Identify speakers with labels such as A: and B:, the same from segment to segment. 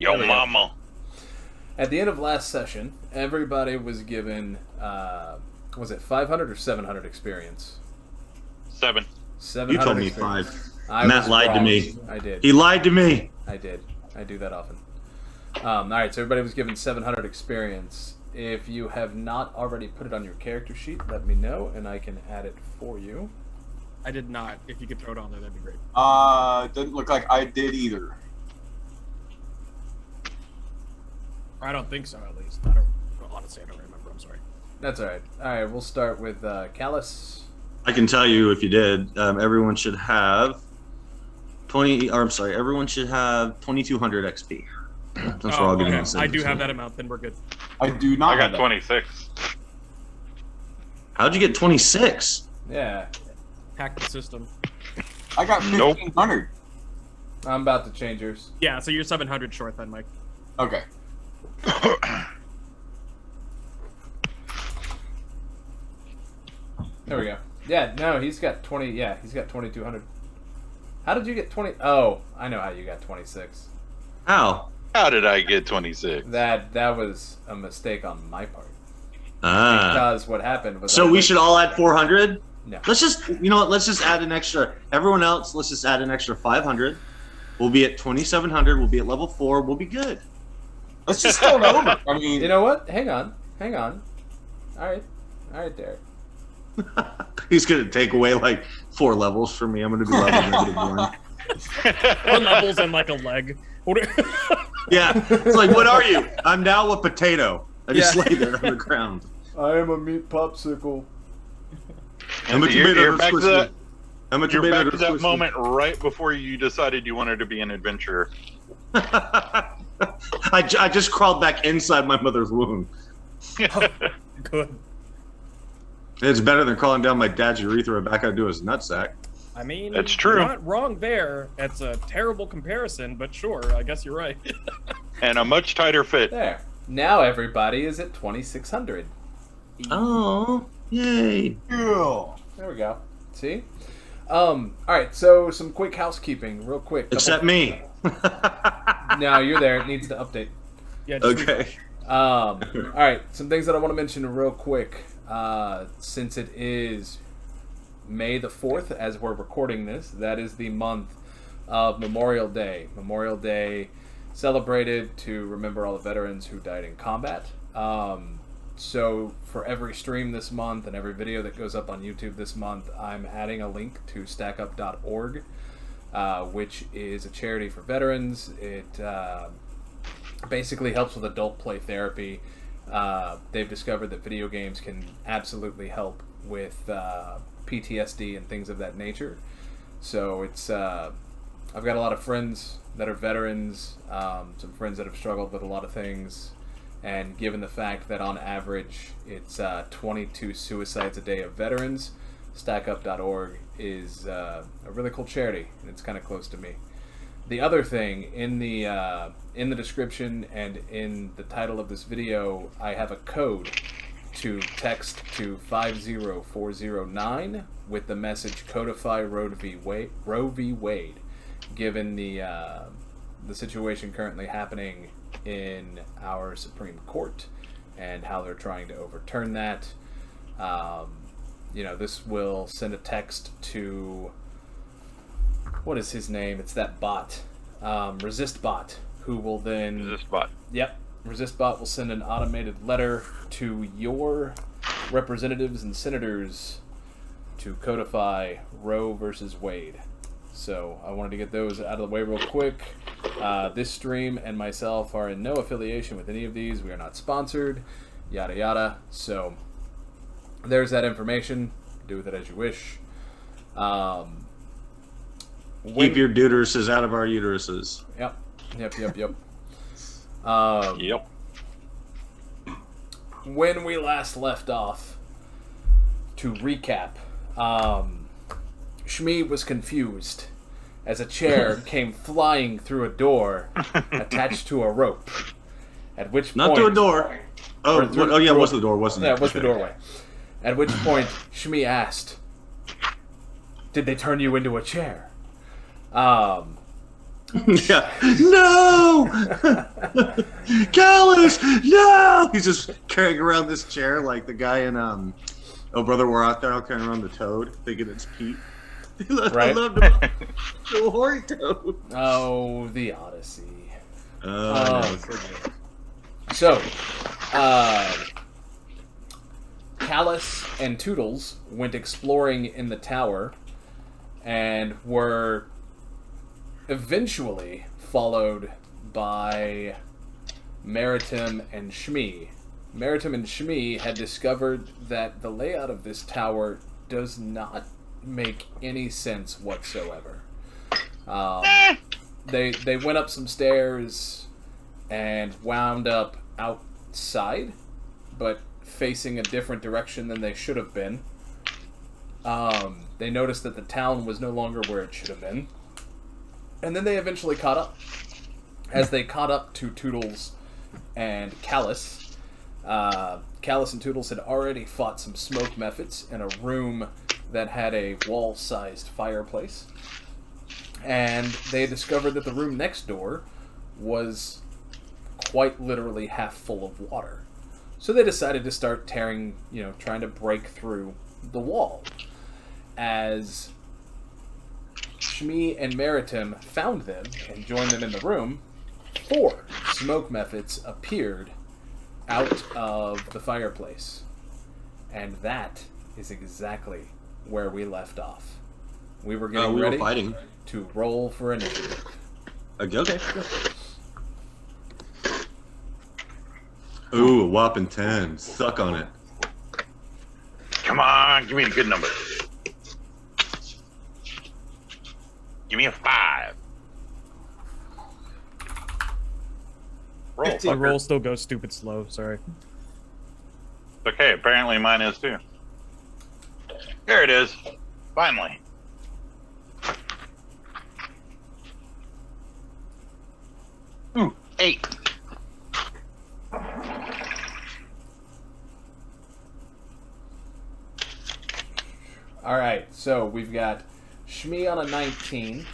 A: Yo, mama.
B: At the end of last session, everybody was given, was it 500 or 700 experience?
A: 7.
B: 700
C: You told me
B: experience.
C: 5. Matt lied to me.
B: I did.
C: He lied to me.
B: I did. I do that often. Alright, so everybody was given 700 experience. If you have not already put it on your character sheet, let me know, and I can add it for you.
D: I did not. If you could throw it on there, that'd be great.
E: Doesn't look like I did either.
D: I don't think so, at least. Honestly, I don't remember. I'm sorry.
B: That's alright. Alright, we'll start with Callous.
C: I can tell you if you did. Everyone should have everyone should have 2,200 XP. That's what I'll give you.
D: I do have that amount. Then we're good.
E: I do not.
A: I got 26.
C: How'd you get 26?
B: Yeah.
D: Hack the system.
E: I got 1,500.
B: I'm about to change yours.
D: Yeah, so you're 700 short then, Mike.
E: Okay.
B: There we go. Yeah, no, he's got 20. Yeah, he's got 2,200. How did you get 20? Oh, I know how you got 26.
C: How?
A: How did I get 26?
B: That was a mistake on my part.
C: Ah.
B: Because what happened was...
C: So we should all add 400?
B: No.
C: Let's just, let's just add an extra. Everyone else, let's just add an extra 500. We'll be at 2,700. We'll be at level 4. We'll be good.
E: Let's just start over. I mean...
B: You know what? Hang on. Alright, Derek.
C: He's going to take away like 4 levels from me. I'm going to be level -1.
D: 4 levels and like a leg.
C: Yeah. It's like, what are you? I'm now a potato. I just lay there on the ground.
B: I am a meat popsicle.
C: I'm a
A: You're back to that,
C: I'm a
A: you're
C: tomato.
A: back to that moment right before you decided you wanted to be an adventurer.
C: I just crawled back inside my mother's womb.
D: Good.
C: It's better than crawling down my dad's urethra back into his nutsack.
D: I mean,
A: That's true.
D: You're not wrong there. It's a terrible comparison, but sure, I guess you're right.
A: And a much tighter fit.
B: There. Now everybody is at 2,600.
C: Oh, yay.
E: Yeah.
B: There we go. See? Alright, so some quick housekeeping, real quick.
C: Except me.
B: No, you're there. It needs to update.
D: Yeah. Just
C: Okay.
B: Alright, some things that I want to mention real quick. Since it is May the 4th, as we're recording this, that is the month of Memorial Day. Memorial Day celebrated to remember all the veterans who died in combat. So for every stream this month and every video that goes up on YouTube this month, I'm adding a link to StackUp.org, which is a charity for veterans. It basically helps with adult play therapy. They've discovered that video games can absolutely help with PTSD and things of that nature. So it's I've got a lot of friends that are veterans, some friends that have struggled with a lot of things, and given the fact that on average it's 22 suicides a day of veterans, StackUp.org is a really cool charity, and it's kind of close to me. The other thing, in the description and in the title of this video, I have a code to text to 50409 with the message "Codify Roe v. Wade," given the situation currently happening in our Supreme Court and how they're trying to overturn that. This will send a text to... What is his name? It's that bot. ResistBot, who will then...
A: ResistBot.
B: Yep. ResistBot will send an automated letter to your representatives and senators to codify Roe versus Wade. So I wanted to get those out of the way real quick. This stream and myself are in no affiliation with any of these. We are not sponsored. Yada yada. So there's that information. Do with it as you wish.
C: Keep your uteruses out of our uteruses.
B: Yep. Yep.
A: Yep.
B: When we last left off, to recap, Shmee was confused as a chair came flying through a door attached to a rope. At which point...
C: Not through a door. Oh, yeah, it was the door, wasn't it?
B: Yeah, it was the doorway. At which point, Shmee asked, "Did they turn you into a chair?"
C: Yeah. No! Callous! No! He's just carrying around this chair like the guy in Oh Brother, We're Out There carrying around the toad, thinking it's Pete.
B: Right.
C: I loved him. The hoary toad.
B: Oh, the Odyssey.
C: Oh,
B: So, Callous and Toodles went exploring in the tower and were eventually followed by Meritim and Shmee. Meritim and Shmee had discovered that the layout of this tower does not make any sense whatsoever. They went up some stairs and wound up outside, but facing a different direction than they should have been. They noticed that the town was no longer where it should have been. And then they eventually caught up. As they caught up to Toodles and Callous, Callous and Toodles had already fought some smoke methods in a room that had a wall-sized fireplace. And they discovered that the room next door was quite literally half full of water. So they decided to start trying to break through the wall. As Shmee and Meritim found them and joined them in the room, 4 smoke methods appeared out of the fireplace. And that is exactly where we left off. We were getting ready
C: fighting.
B: To roll for initiative.
C: Okay. Ooh, a whopping 10. Suck on it.
A: Come on, give me a good number. Give me a 5. Roll.
D: The
A: Fucker.
D: roll still goes stupid slow. Sorry.
A: Okay, apparently mine is too. Here it is. Finally. Ooh, 8.
B: Alright, so we've got Shmee on a 19,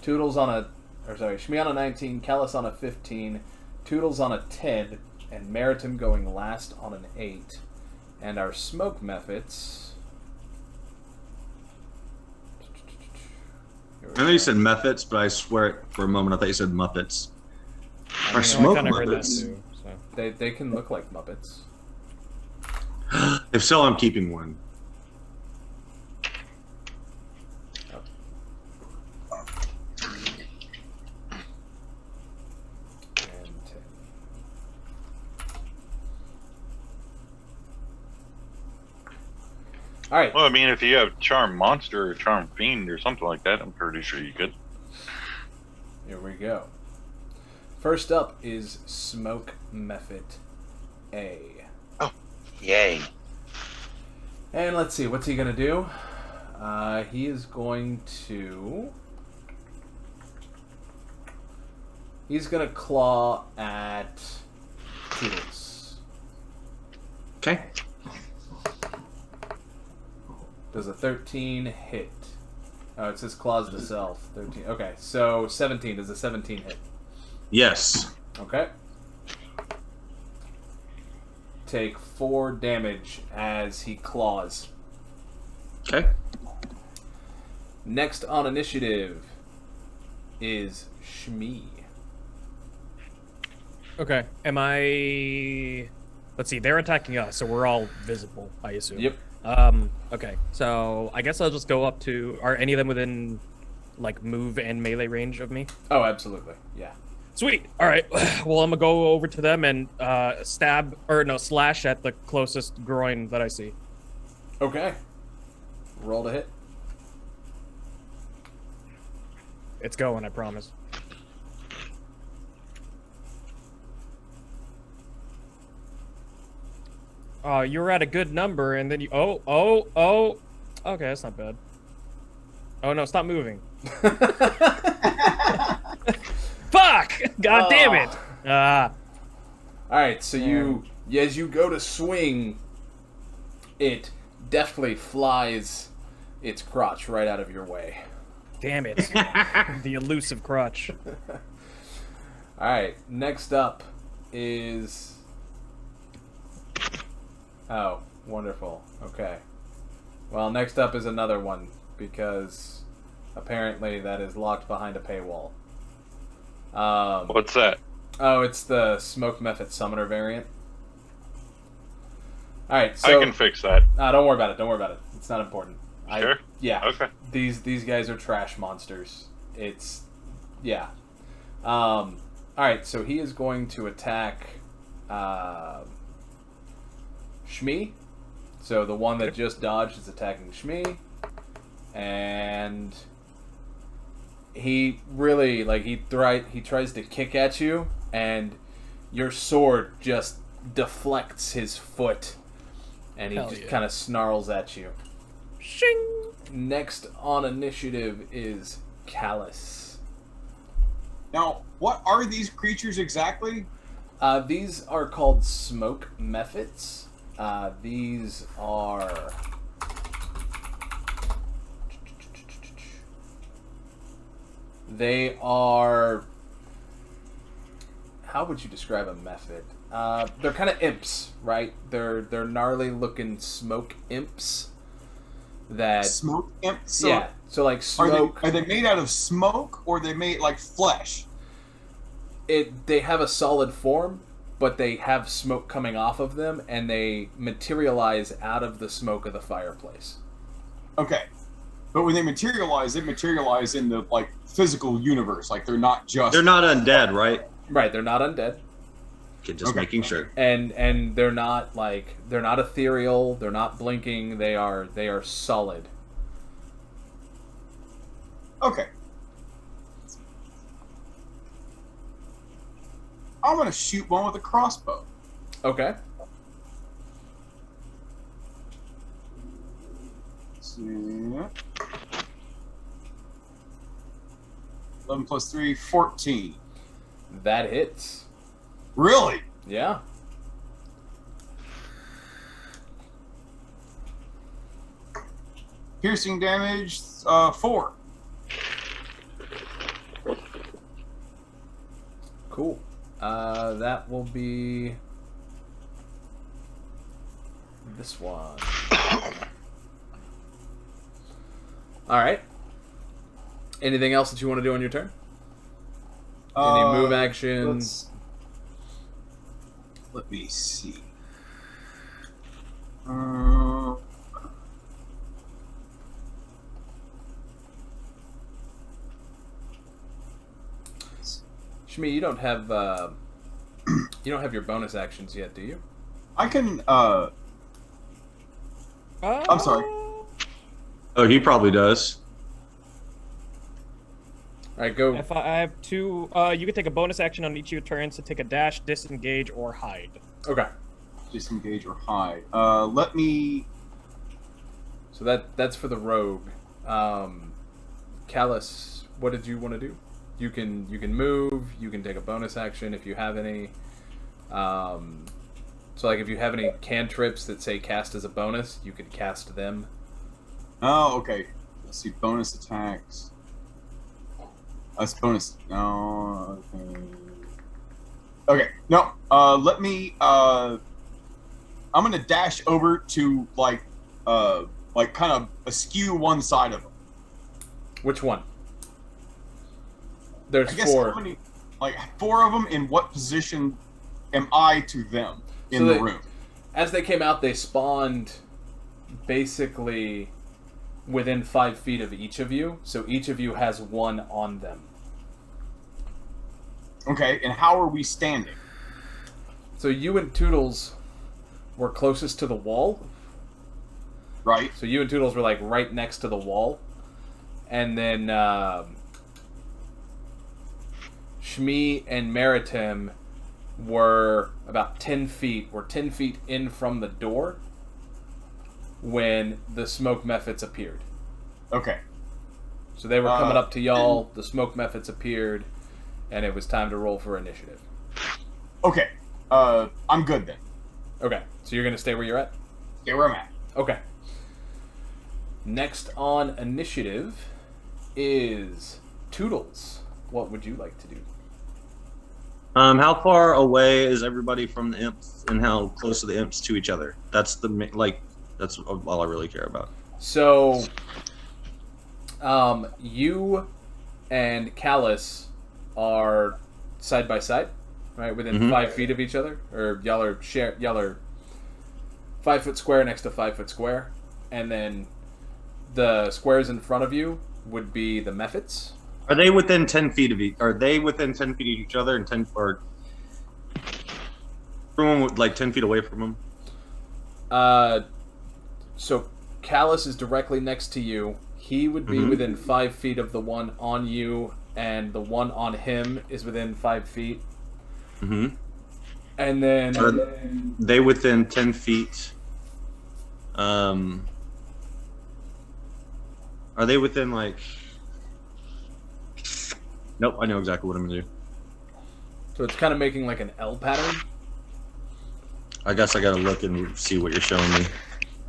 B: Shmee on a 19, Callous on a 15, Toodles on a 10, and Meritim going last on an 8. And our smoke methods...
C: I know you said methods, but I swear it for a moment I thought you said Muppets.
B: I
C: Or
B: mean,
C: smoke
D: I kind of heard that
C: Muppets.
D: too. So.
B: They can look like Muppets.
C: If so, I'm keeping one.
B: And 10. Alright.
A: Well, I mean, if you have Charm Monster or Charm Fiend or something like that, I'm pretty sure you could.
B: Here we go. First up is Smoke Method A.
A: Yay.
B: And let's see, what's he going to do? He is going to... He's going to claw at Toodles.
C: Okay.
B: Does a 13 hit? Oh, it says claws to self. 13. Okay, so 17. Does a 17 hit?
C: Yes.
B: Okay. Take 4 damage as he claws.
C: Okay.
B: Next on initiative is Shmee.
D: Okay. Am I? Let's see. They're attacking us, so we're all visible, I assume.
B: Yep.
D: Okay. So I guess I'll just go up to. Are any of them within, like, move and melee range of me?
B: Oh, absolutely. Yeah.
D: Sweet. All right. Well, I'm gonna go over to them and slash at the closest groin that I see.
B: Okay. Roll to hit.
D: It's going, I promise. You're at a good number, and then you... Oh. Okay, that's not bad. Oh, no, stop moving. Fuck! God damn it!
B: Alright, so as you go to swing, it deftly flies its crotch right out of your way.
D: Damn it. The elusive crutch.
B: All right. Next up is. Oh, wonderful. Okay. Well, next up is another one because apparently that is locked behind a paywall.
A: What's that?
B: Oh, it's the Smoke Method Summoner variant. All right, so
A: I can fix that.
B: don't worry about it. Don't worry about it. It's not important.
A: Sure.
B: Yeah.
A: Okay.
B: These guys are trash monsters. Yeah. All right, so he is going to attack Shmee. So the one that just dodged is attacking Shmee, and he really he tries to kick at you, and your sword just deflects his foot, and he just kind of snarls at you.
D: Shing!
B: Next on initiative is Callous.
E: Now, what are these creatures exactly?
B: These are called smoke methods. These are... They are... How would you describe a method? They're kind of imps, right? They're gnarly looking smoke imps. That
E: Smoke imp? So
B: yeah, so like smoke.
E: Are they made out of smoke, or are they made like flesh?
B: They have a solid form, but they have smoke coming off of them, and they materialize out of the smoke of the fireplace.
E: Okay, but when they materialize in the like physical universe. Like they're not just.
C: They're not undead, right?
B: Right, they're not undead.
C: Okay, just making sure.
B: And they're not they're not ethereal. They're not blinking. They are solid.
E: Okay. I'm gonna shoot one with a crossbow.
B: Okay.
E: Let's see. 11 plus 3, 14.
B: That hits.
E: Really?
B: Yeah.
E: Piercing damage, 4.
B: Cool. That will be this one. All right. Anything else that you want to do on your turn? Any move actions?
E: Let me see.
B: Shmee, you don't have your bonus actions yet, do you?
E: I can. I'm sorry.
C: Oh, he probably does.
B: All right, go.
D: If I have 2, you can take a bonus action on each of your turns to take a dash, disengage, or hide.
B: Okay.
E: Disengage or hide. Let me.
B: So that's for the rogue. Callous, what did you want to do? You can move. You can take a bonus action if you have any. So like if you have any cantrips that say cast as a bonus, you could cast them.
E: Oh, okay. Let's see. Bonus attacks. That's bonus. No. Okay. No. Let me. I'm gonna dash over to like kind of askew one side of them.
B: Which one? There's
E: I guess
B: 4.
E: how many? Like 4 of them. In what position am I to them in the room?
B: As they came out, they spawned basically within 5 feet of each of you, so each of you has one on them.
E: Okay, and how are we standing?
B: So you and Toodles were closest to the wall.
E: Right.
B: So you and Toodles were like right next to the wall. And then Shmee and Meritim were about 10 feet in from the door when the smoke methods appeared.
E: Okay.
B: So they were coming up to y'all, the smoke methods appeared, and it was time to roll for initiative.
E: Okay. I'm good then.
B: Okay, so you're going to stay where you're at?
E: Stay where I'm at.
B: Okay. Next on initiative is Toodles. What would you like to do?
C: How far away is everybody from the imps, and how close are the imps to each other? That's that's all I really care about.
B: So, you and Callous are side by side, right, within 5 feet of each other, or y'all are 5 foot square next to 5 foot square, and then the squares in front of you would be the Mephits.
C: Are they within 10 feet of each? Are they within 10 feet of each other, and 10 or everyone like 10 feet away from them?
B: So Callous is directly next to you. He would be within 5 feet of the one on you, and the one on him is within 5 feet.
C: Mm-hmm.
B: And then
C: Are they within 10 feet? Are they within like? Nope, I know exactly what I'm gonna do.
B: so it's kind of making like an L pattern.
C: I guess I gotta look and see what you're showing me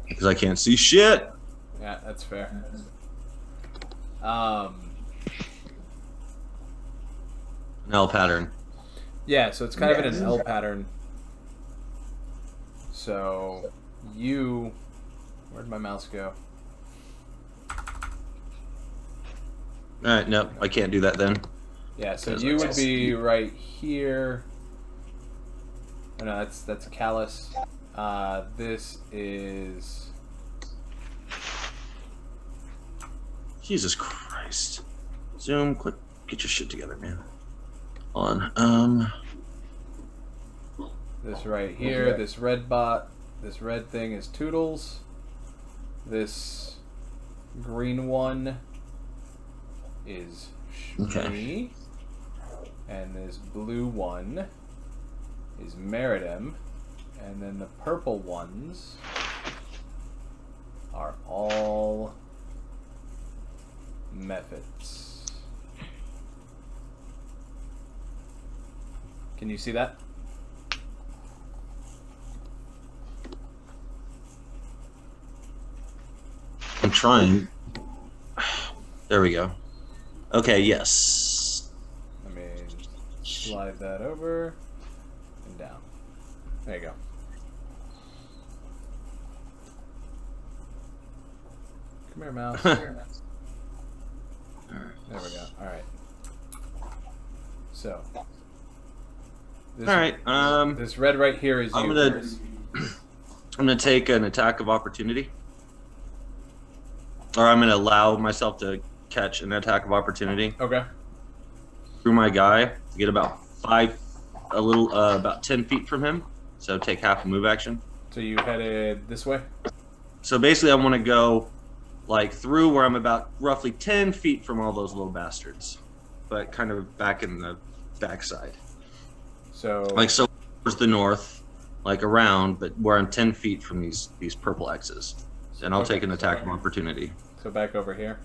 C: because I can't see shit.
B: Yeah, that's fair.
C: An L pattern.
B: Yeah, so it's kind of in an L pattern. So you, where'd my mouse go?
C: All right, nope, I can't do that then.
B: Yeah, so
C: Because
B: you
C: that's-
B: would be right here. Oh, no, that's Callous. This is
C: Jesus Christ. Zoom, quick, get your shit together, man. Hold on.
B: this right here.
C: Okay.
B: This red bot. This red thing is Toodles. This green one is Shmee. And this blue one is Meritim. And then the purple ones are all Mephits. Can you see that?
C: I'm trying. There we go. Okay, yes.
B: Let me slide that over and down. There you go. Come here, mouse. There we go. All right. So. This,
C: All right.
B: This red right here is
C: I'm
B: you.
C: gonna-
B: Chris.
C: I'm gonna take an attack of opportunity, or I'm gonna allow myself to catch an attack of opportunity
B: Okay.
C: through my guy to get about about 10 feet from him. So take half a move action.
B: So you headed this way?
C: So basically, I want to go like through where I'm about roughly 10 feet from all those little bastards, but kind of back in the backside.
B: So
C: Like so towards the north, like around, but where I'm 10 feet from these purple X's. And I'll
B: Okay.
C: take an attack of opportunity.
B: So back over here.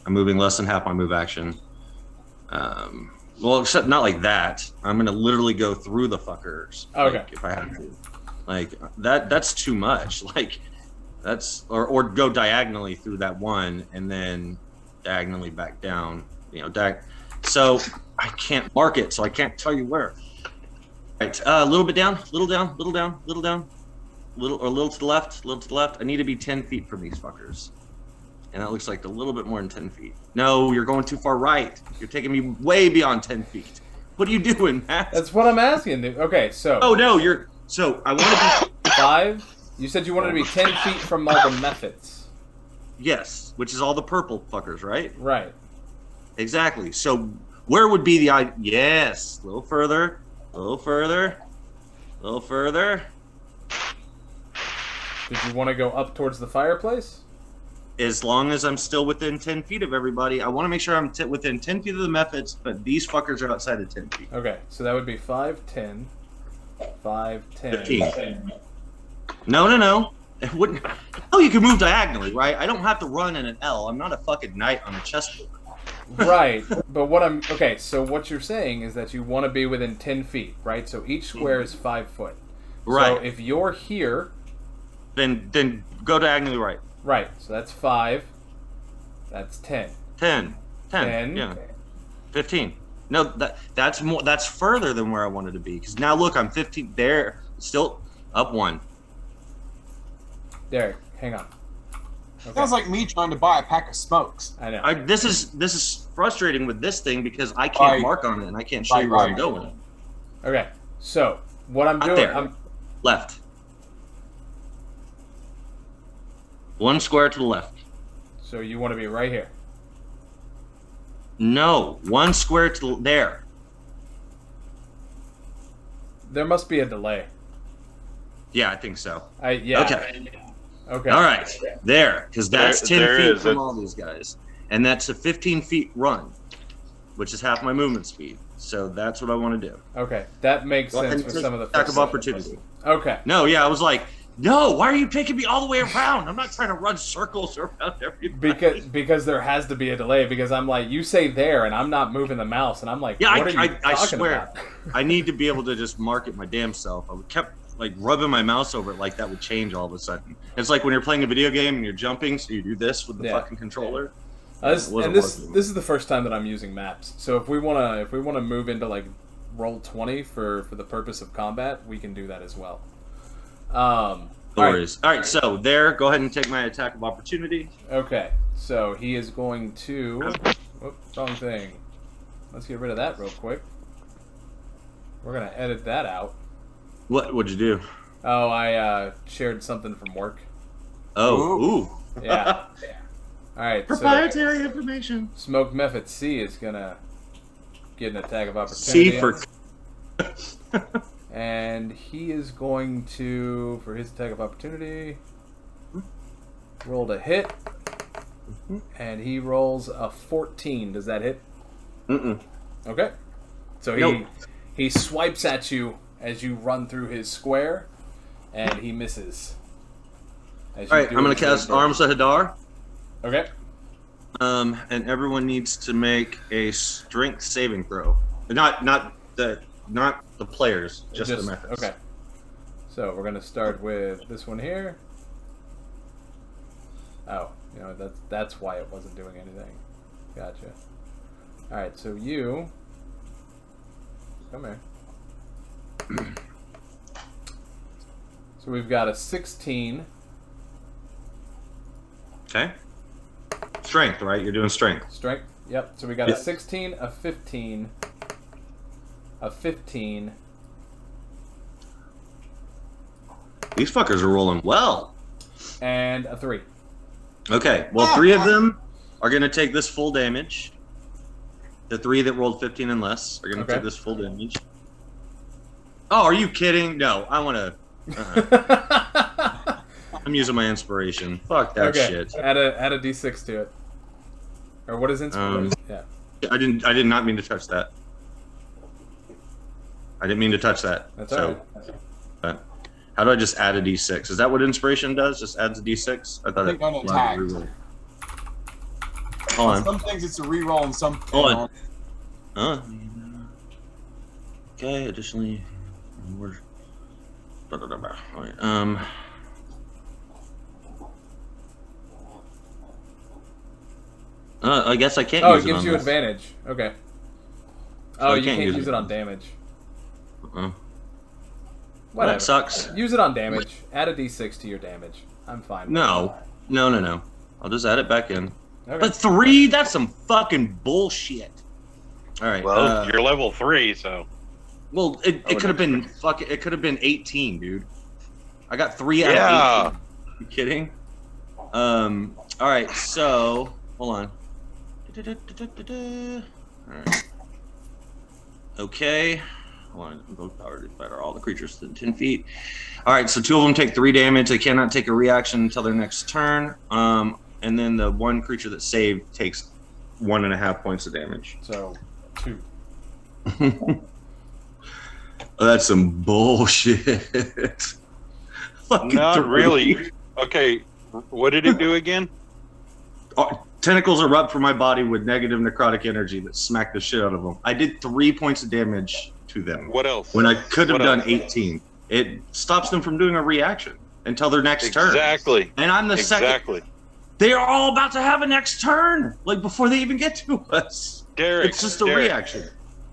C: I'm moving less than half my move action. Well, except not like that. I'm gonna literally go through the fuckers.
B: Okay.
C: Like, if I have to. Like that's too much. Like that's or go diagonally through that one and then diagonally back down. So I can't mark it, so I can't tell you where. Right, a little bit down, little down, little down, little down, little to the left, little to the left. I need to be 10 feet from these fuckers. And that looks like a little bit more than 10 feet. No, you're going too far right. You're taking me way beyond 10 feet. What are you doing, Matt?
B: That's what I'm asking, dude. Okay, so
C: Oh, no, so I want to be,
B: 5. You said you wanted to be 10 feet from all the Mephits.
C: yes, which is all the purple fuckers, right?
B: Right.
C: Exactly. So where would be the, yes, a little further, a little further, a little further.
B: Did you want to go up towards the fireplace?
C: As long as I'm still within 10 feet of everybody, I want to make sure I'm within 10 feet of the methods, but these fuckers are outside of 10 feet.
B: Okay, so that would be 5, 10. 5, 10.
C: 15. No. It wouldn't. Oh, you can move diagonally, right? I don't have to run in an L. I'm not a fucking knight on a chessboard.
B: Right, but okay, so what you're saying is that you want to be within 10 feet, right? So each square is 5 foot.
C: Right.
B: So if you're here,
C: Then go diagonally right.
B: right, so that's 5. That's 10.
C: 10.
B: 10.
C: Yeah. 15. No, that's more. That's further than where I wanted to be. Because now look, I'm 15. There, still up 1.
B: Derek, hang on. Okay.
E: Sounds like me trying to buy a pack of smokes.
B: I know.
C: This is frustrating with this thing because I can't mark on it and I can't show you where I'm going.
B: Okay, so what I'm doing,
C: There. Left. 1 square to the left.
B: So you want to be right here.
C: No, 1 square to there.
B: There must be a delay.
C: Yeah, I think so.
B: Yeah.
C: Okay.
B: Okay.
C: All right. There, because that's 10
A: there
C: feet
A: is.
C: from all these guys. And that's a 15 feet run, which is half my movement speed. So that's what I want to do.
B: Okay, that makes
C: Go ahead
B: sense
C: and
B: for
C: take
B: some of the
C: attack
B: first
C: of opportunity.
B: Okay.
C: No, yeah, I was like, no, why are you picking me all the way around? I'm not trying to run circles around everybody.
B: Because there has to be a delay, because I'm like, you say there and I'm not moving the mouse and I'm like,
C: Yeah,
B: what are you
C: I
B: talking
C: swear.
B: about?
C: I need to be able to just mark it my damn self. I kept like rubbing my mouse over it like that would change all of a sudden. It's like when you're playing a video game and you're jumping, so you do this with the fucking controller.
B: This is the first time that I'm using maps. So if we wanna move into like roll 20 for the purpose of combat, we can do that as well.
C: No worries. All right, so there, go ahead and take my attack of opportunity.
B: Okay, so he is going to. Whoops, wrong thing. Let's get rid of that real quick. We're gonna edit that out.
C: What'd you do?
B: Oh, I shared something from work.
C: Oh, ooh.
B: Yeah. All right.
C: Proprietary information.
B: Smoke Method C is gonna get an attack of opportunity.
C: C for.
B: And he is going to, for his attack of opportunity, rolled a hit, and he rolls a 14. Does that hit?
C: Mm-mm.
B: Okay. So he swipes at you as you run through his square, and he misses.
C: All right, I'm going to cast Arms of Hadar.
B: Okay.
C: And everyone needs to make a strength saving throw. Not the players, just the methods.
B: Okay. So we're going to start with this one here. Oh, that's why it wasn't doing anything. Gotcha. All right, so you come here. So we've got a 16.
C: Okay. Strength, right? You're doing strength.
B: Strength. Yep. So we got a 16, a 15, a 15.
C: These fuckers are rolling well.
B: And a 3.
C: Okay. Well, 3 of them are going to take this full damage. The 3 that rolled 15 and less are going to take this full damage. Oh, are you kidding? No, I want to. I'm using my inspiration. Fuck that shit.
B: Add a d6 to it. Or what is inspiration? Yeah.
C: I did not mean to touch that. I didn't mean to touch that.
B: That's all right.
C: How do I just add a d6? Is that what inspiration does? Just adds a d6? I thought
E: I think on attack.
C: Hold on.
E: Some things it's a reroll and some.
C: Hold on. Huh? Okay. Additionally, we're. I guess I can't.
B: Oh,
C: use
B: it gives
C: on
B: you
C: this.
B: advantage. Okay.
C: So
B: Oh,
C: I
B: you can't use
C: it
B: it on damage.
C: Whatever. That sucks.
B: Use it on damage. Add a d6 to your damage. I'm fine.
C: No. I'll just add it back in.
B: Okay.
C: But 3? That's some fucking bullshit. All right.
A: Well, you're level 3, so.
C: Well, it could have been it could have been 18, dude. I got 3 out of 18. You kidding? All right. So hold on. All right. Okay. Hold on. Both power better. All the creatures within 10 feet. All right. So 2 of them take 3 damage. They cannot take a reaction until their next turn. And then the one creature that saved takes 1.5 points of damage.
B: So 2.
C: Oh, that's some bullshit.
A: Not really. Okay, what did it do again?
C: Tentacles erupt from my body with negative necrotic energy that smack the shit out of them. I did 3 points of damage to them.
A: What else?
C: When I could have done
A: else?
C: 18. It stops them from doing a reaction until their next turn.
A: Exactly.
C: And I'm the second.
A: Exactly.
C: They are all about to have a next turn, like before they even get to us.
A: Derek,
C: It's just a reaction,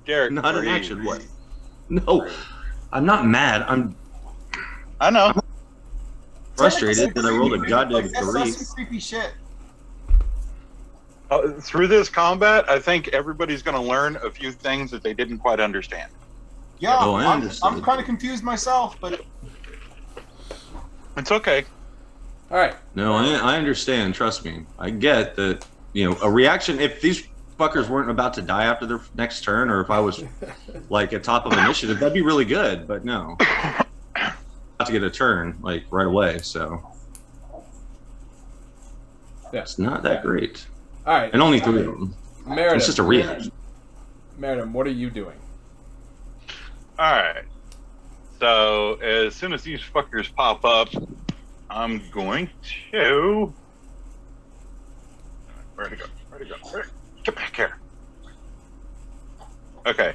A: Derek,
C: not an
A: breathe.
C: action. What? No, I'm not mad. I'm
A: I know.
C: frustrated that I rolled a goddamn
E: Like, that's
C: 3.
E: some creepy shit.
A: Through this combat, I think everybody's going to learn a few things that they didn't quite understand.
E: Yeah,
C: Oh, I
E: I'm
C: understand.
E: kind of confused myself, but
A: It's okay.
B: All right.
C: No, I understand. Trust me. I get that. A reaction. If these fuckers weren't about to die after their next turn, or if I was like at top of initiative, that'd be really good. But no, about to get a turn like right away. So
B: Yeah.
C: it's not that great.
B: All right.
C: And only 3 of them.
B: Meritim.
C: It's just a reaction.
B: Meritim, what are you doing?
A: All right. So as soon as these fuckers pop up, I'm going to. Where'd it go? Get back here. Okay.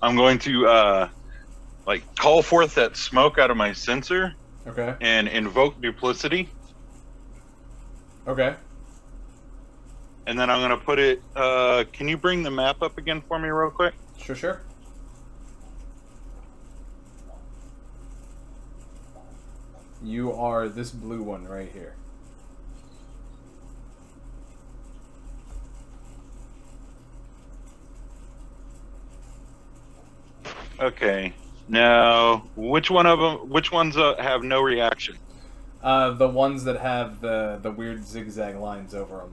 A: I'm going to call forth that smoke out of my sensor
B: Okay.
A: and invoke duplicity.
B: Okay.
A: And then I'm going to put it. Can you bring the map up again for me, real quick?
B: Sure. You are this blue one right here.
A: Okay. Now, which ones have no reaction?
B: The ones that have the weird zigzag lines over them.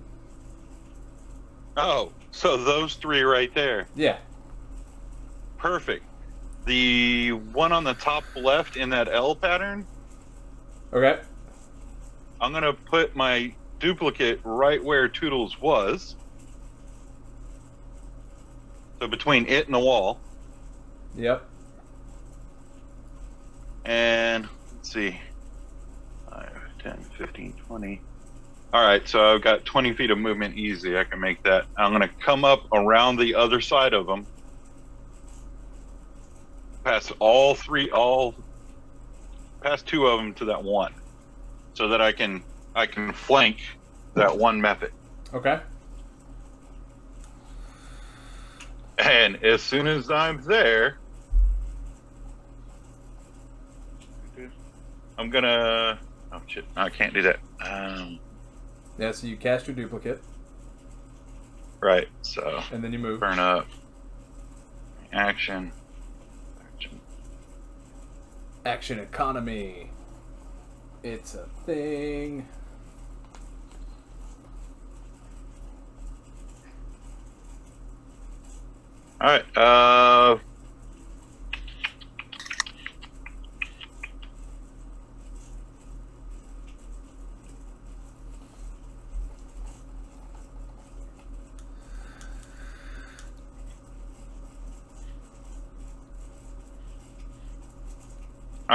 A: Oh, so those 3 right there.
B: Yeah.
A: Perfect. The one on the top left in that L pattern,
B: Okay.
A: I'm going to put my duplicate right where Toodles was. So between it and the wall.
B: Yep.
A: And let's see. 5, 10, 15, 20. All right, so I've got 20 feet of movement easy. I can make that. I'm going to come up around the other side of them. Past past 2 of them to that one. So that I can flank that one method.
B: Okay.
A: And as soon as I'm there, I'm gonna. Oh shit! I can't do that.
B: Yeah, so you cast your duplicate,
A: Right. So
B: and then you move.
A: burn up. Action.
B: Action economy. It's a thing.
A: All right. All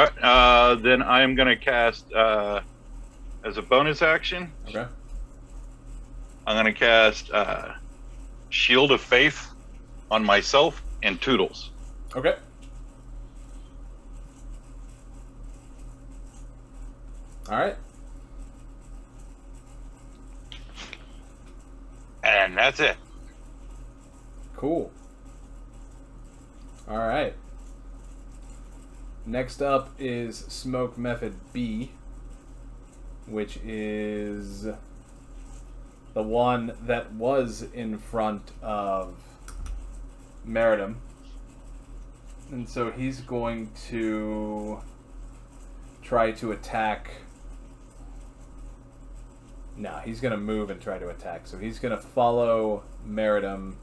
A: right. Then I am going to cast as a bonus action.
B: Okay.
A: I'm going to cast Shield of Faith on myself and Toodles.
B: Okay. All right.
A: And that's it.
B: Cool. All right. Next up is Smoke Method B, which is the one that was in front of Meritim. And so he's going to try to attack. No, he's going to move and try to attack. So he's going to follow Meritim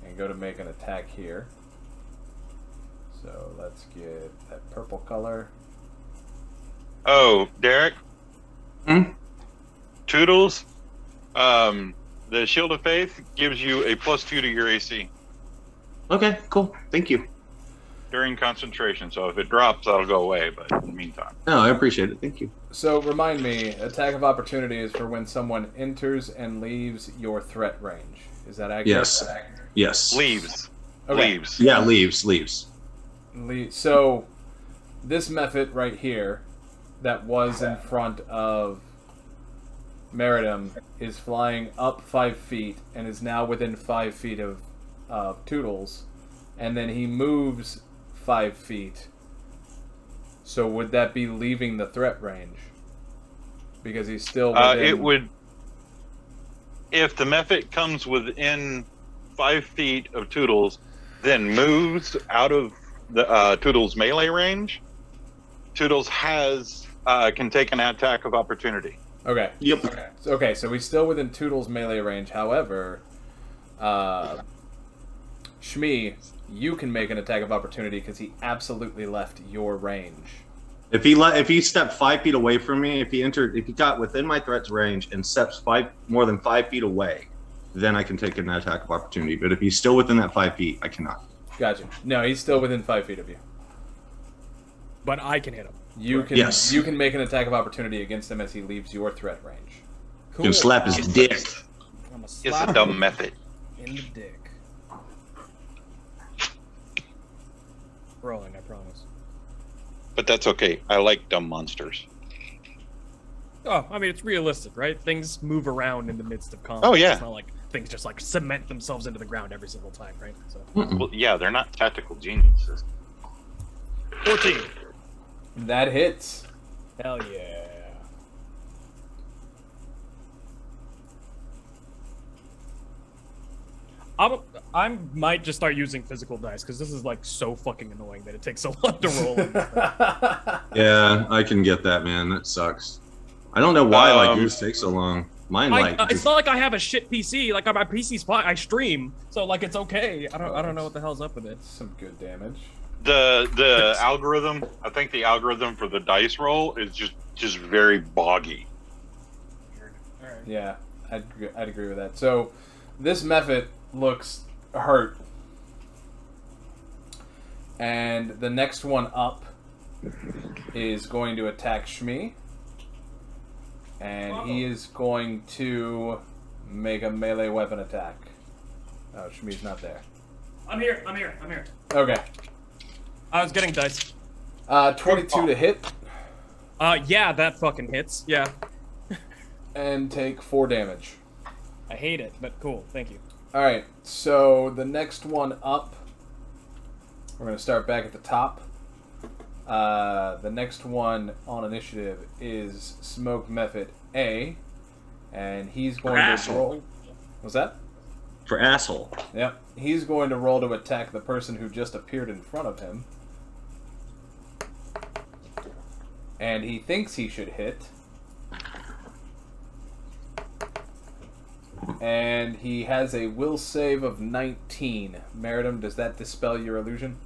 B: and go to make an attack here. So let's get that purple color.
A: Oh, Derek?
C: Hmm?
A: Toodles? The Shield of Faith gives you a +2 to your AC
C: Okay, cool. Thank you.
A: during concentration. So if it drops, that'll go away. But in the meantime.
C: No, I appreciate it. Thank you.
B: So remind me, attack of opportunity is for when someone enters and leaves your threat range. Is that accurate?
C: Yes. Yes.
A: Leaves.
B: Okay.
A: Leaves.
C: Yeah, leaves.
B: So this method right here that was in front of Meritim is flying up 5 feet and is now within 5 feet of Toodles, and then he moves 5 feet. So would that be leaving the threat range? Because he's still within...
A: It would... If the Mephit comes within 5 feet of Toodles, then moves out of the Toodles melee range, Toodles can take an attack of opportunity.
B: Okay.
C: Yep.
B: Okay, so he's still within Toodles' melee range. However, Shmee, you can make an attack of opportunity because he absolutely left your range.
C: If he stepped 5 feet away from me, if he got within my threat's range and steps more than 5 feet away, then I can take an attack of opportunity. But if he's still within that 5 feet, I cannot.
B: Gotcha. No, he's still within 5 feet of you.
D: But I can hit him.
B: You can
C: Yes.
B: You can make an attack of opportunity against him as he leaves your threat range.
C: You can slap his dick.
D: I'm a
A: It's
D: slap
A: a dumb method.
D: in the dick. Rolling, I promise.
A: But that's okay. I like dumb monsters.
D: Oh, I mean, it's realistic, right? Things move around in the midst of combat.
A: Oh, yeah.
D: It's not like things just like cement themselves into the ground every single time, right? So,
A: Well, yeah, they're not tactical geniuses.
D: 14.
B: That hits.
D: Hell yeah. I might just start using physical dice because this is like so fucking annoying that it takes so long to roll.
C: Yeah, I can get that, man. That sucks. I don't know why yours takes so long. Mine
D: it's not like I have a shit PC. Like my PC's fine. I stream, so like it's okay. I don't know what the hell's up with it.
B: Some good damage.
A: The algorithm, I think the algorithm for the dice roll is just very boggy.
D: All right.
B: Yeah, I'd agree with that. So, this Mephit looks hurt. And the next one up is going to attack Shmee. And he is going to make a melee weapon attack. Oh, Shmee's not there.
D: I'm here.
B: Okay.
D: I was getting dice.
B: 22 to hit.
D: Yeah, that fucking hits. Yeah.
B: And take 4 damage.
D: I hate it, but cool. Thank you.
B: Alright, so the next one up, we're going to start back at the top. The next one on initiative is Smoke Mephit A, and he's going to roll. What's that?
C: For asshole.
B: Yep. He's going to roll to attack the person who just appeared in front of him. And he thinks he should hit. And he has a will save of 19. Meritim, does that dispel your illusion?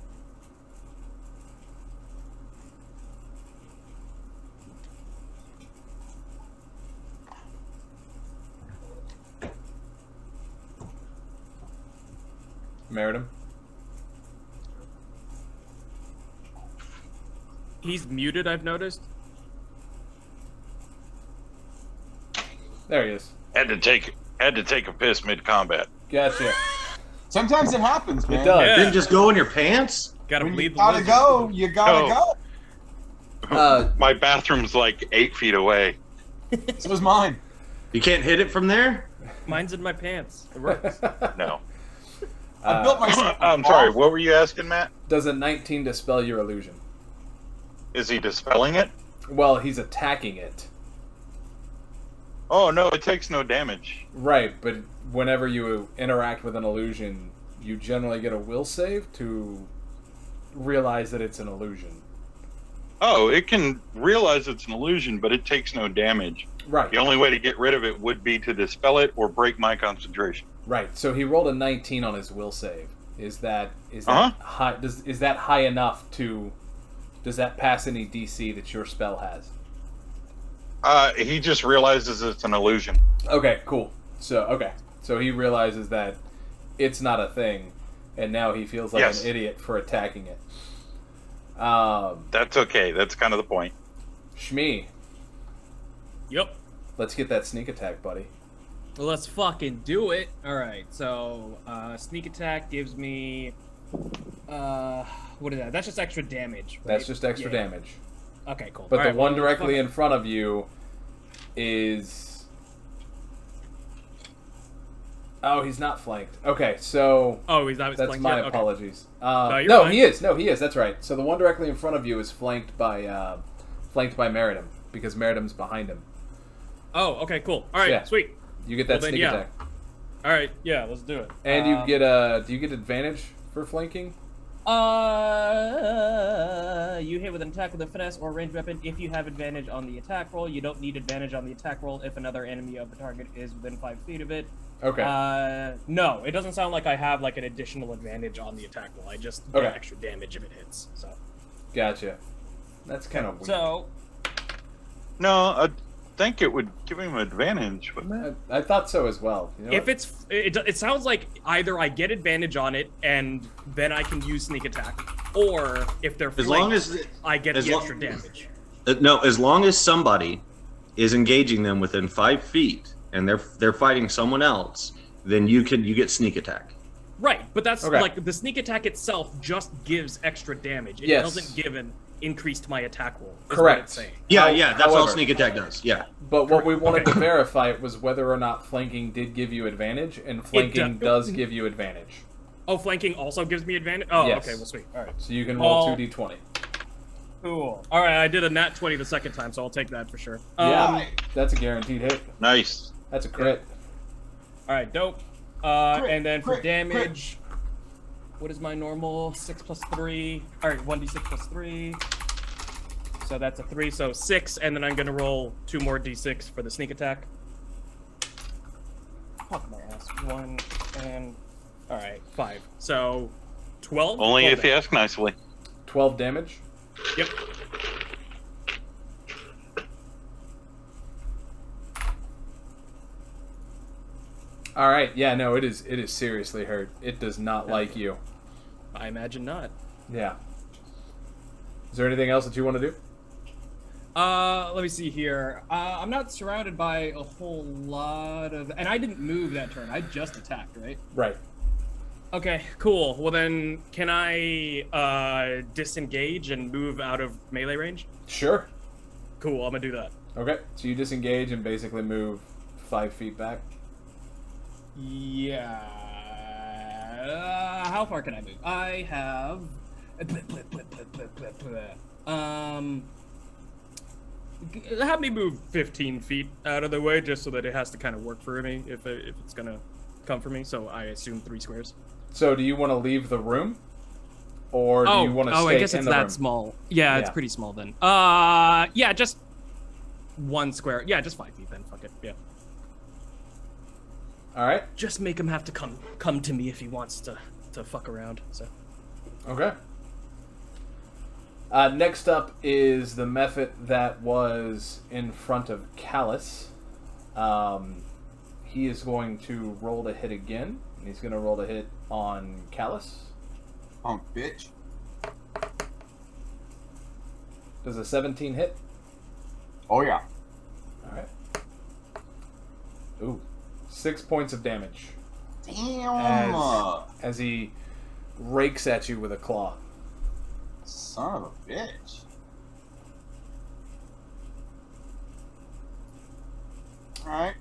B: Meritim?
D: He's muted, I've noticed.
B: There he is.
A: Had to take a piss mid-combat.
B: Gotcha.
E: Sometimes it happens, man.
B: It does.
D: Yeah.
C: Didn't just go in your pants?
D: Gotta
E: When you
D: bleed the
E: gotta
D: lizard.
E: go, you gotta
A: Oh. My bathroom's like 8 feet away.
E: go. So is mine.
C: You can't hit it from there?
D: Mine's in my pants. It works.
A: No.
E: I built myself.
A: I'm sorry, what were you asking, Matt?
B: Does a 19 dispel your illusion?
A: Is he dispelling it?
B: Well, he's attacking it.
A: Oh, no, it takes no damage.
B: Right, but whenever you interact with an illusion, you generally get a will save to realize that it's an illusion.
A: Oh, it can realize it's an illusion, but it takes no damage.
B: Right.
A: The only way to get rid of it would be to dispel it or break my concentration.
B: Right. So he rolled a 19 on his will save. Is that
A: Uh-huh.
B: high? Is that high enough to? Does that pass any DC that your spell has?
A: He just realizes it's an illusion.
B: Okay. Cool. So he realizes that it's not a thing, and now he feels like
A: Yes.
B: an idiot for attacking it.
A: That's okay. That's kind of the point.
B: Shmee,
D: Yep.
B: let's get that sneak attack, buddy.
D: Well, let's fucking do it. Alright, so sneak attack gives me what is that? That's just extra damage, right?
B: That's just extra
D: Yeah.
B: damage.
D: Okay, cool.
B: But
D: Alright,
B: the one
D: well,
B: directly
D: fuck
B: in front of you is Oh, he's not flanked. Okay, so
D: Oh, he's not
B: that's
D: flanked
B: my
D: yet? Okay.
B: apologies.
D: you're
B: No,
D: fine.
B: he is. No, he is. That's right. So the one directly in front of you is flanked by Meritim because Meritim's behind him.
D: Oh, okay, cool. All right,
B: Yeah.
D: sweet.
B: You get that
D: Well, then,
B: sneak
D: yeah.
B: attack,
D: All right, yeah, let's do it.
B: and you get do you get advantage for flanking?
D: You hit with an attack with a finesse or ranged weapon if you have advantage on the attack roll. You don't need advantage on the attack roll if another enemy of the target is within 5 feet of it.
B: Okay.
D: No, it doesn't sound like I have like an additional advantage on the attack roll. I just get
B: Okay.
D: extra damage if it hits. So,
B: Gotcha. That's kind of weird.
D: so
A: No, I think it would give him advantage, wouldn't it?
B: I thought so as well. You know
D: if
B: what?
D: it sounds like either I get advantage on it and then I can use sneak attack, or if they're
C: As
D: flanked,
C: long as
D: I get
C: as
D: the
C: lo-
D: extra damage.
C: no, as long as somebody is engaging them within 5 feet and they're fighting someone else, then you get sneak attack.
D: Right, but that's
B: Okay.
D: like the sneak attack itself just gives extra damage. It
B: Yes.
D: doesn't give an increase to my attack roll. Is
B: Correct.
D: What it's saying.
C: Yeah, that's all
B: However-
C: sneak attack does. Yeah.
B: But what we wanted
D: Okay.
B: to verify was whether or not flanking did give you advantage, and flanking does give you advantage.
D: Oh, flanking also gives me advantage? Oh,
B: Yes.
D: okay, well, sweet. All right.
B: So you can roll
D: Well-
B: 2d20.
D: Cool. All right, I did a nat 20 the second time, so I'll take that for sure.
B: Yeah, that's a guaranteed hit.
A: Nice.
B: That's a crit.
D: All right, dope.
E: Crit,
D: And then for
E: crit,
D: damage, what is my normal? 6 plus 3. All right, 1d6 plus 3. So that's a 3, so 6, and then I'm going to roll 2 more d6 for the sneak attack. Fuck my ass. 1 and... All right, 5. So 12?
A: Only
D: 12
A: if you ask nicely.
B: 12 damage.
D: Yep.
B: All right. Yeah. No. It is seriously hurt. It does not like you.
D: I imagine not.
B: Yeah. Is there anything else that you want to do?
D: Let me see here. I'm not surrounded by a whole lot of... And I didn't move that turn. I just attacked, right?
B: Right.
D: Okay, cool. Well then, can I disengage and move out of melee range?
B: Sure.
D: Cool, I'm gonna do that.
B: Okay. So you disengage and basically move 5 feet back.
D: Yeah. How far can I move? I have... Have me move 15 feet out of the way just so that it has to kind of work for me if it's gonna come for me. So I assume 3 squares.
B: So do you want to leave the room, or do you want to stay
D: I guess
B: in
D: it's
B: the
D: that
B: room?
D: small. Yeah, it's
B: Yeah.
D: pretty small then. Yeah, just 1 square. Yeah, just 5 feet then. Fuck it. Yeah.
B: All right.
D: Just make him have to come to me if he wants to fuck around. So.
B: Okay. Next up is the method that was in front of Callous. He is going to roll to hit again, and he's going to roll to hit on Callous.
E: Punk bitch.
B: Does a 17 hit?
E: Oh yeah.
B: All right. Ooh, 6 points of damage
E: Damn.
B: as he rakes at you with a claw.
E: Son of a bitch. Alright.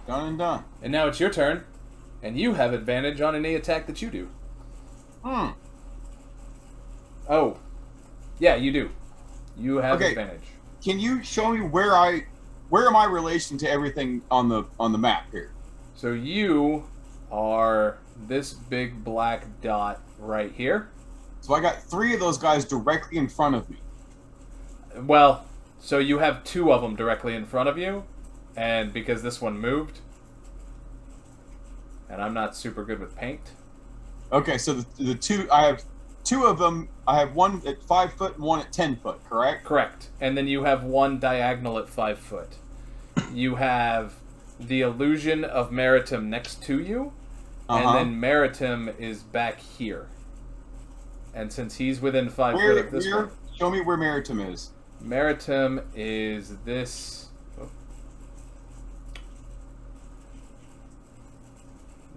E: Done and done.
B: And now it's your turn, and you have advantage on any attack that you do. Oh, yeah, you do. You have
E: Okay.
B: advantage.
E: Can you show me where am I relation to everything on the map here?
B: So you are this big black dot right here.
E: So I got 3 of those guys directly in front of me.
B: Well, so you have 2 of them directly in front of you, and because this one moved, and I'm not super good with paint.
E: Okay, so the 2 I have 2 of them. I have one at 5 foot and one at 10 foot. Correct?
B: Correct. And then you have one diagonal at 5 foot. You have the illusion of Meritim next to you, and then Meritim is back here. And since he's within 5 foot of this one,
E: Show me where Meritim is.
B: Meritim is this.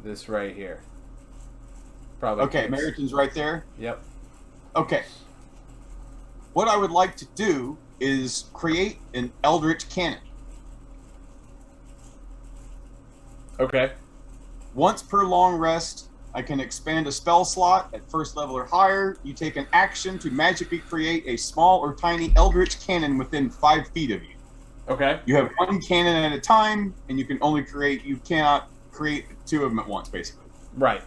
B: This right here. Probably.
E: Okay, Meritim's right there.
B: Yep.
E: Okay. What I would like to do is create an Eldritch Cannon.
B: Okay.
E: Once per long rest, I can expand a spell slot at first level or higher. You take an action to magically create a small or tiny Eldritch Cannon within 5 feet of you.
B: Okay.
E: You have 1 cannon at a time, and you cannot create 2 of them at once, basically.
B: Right.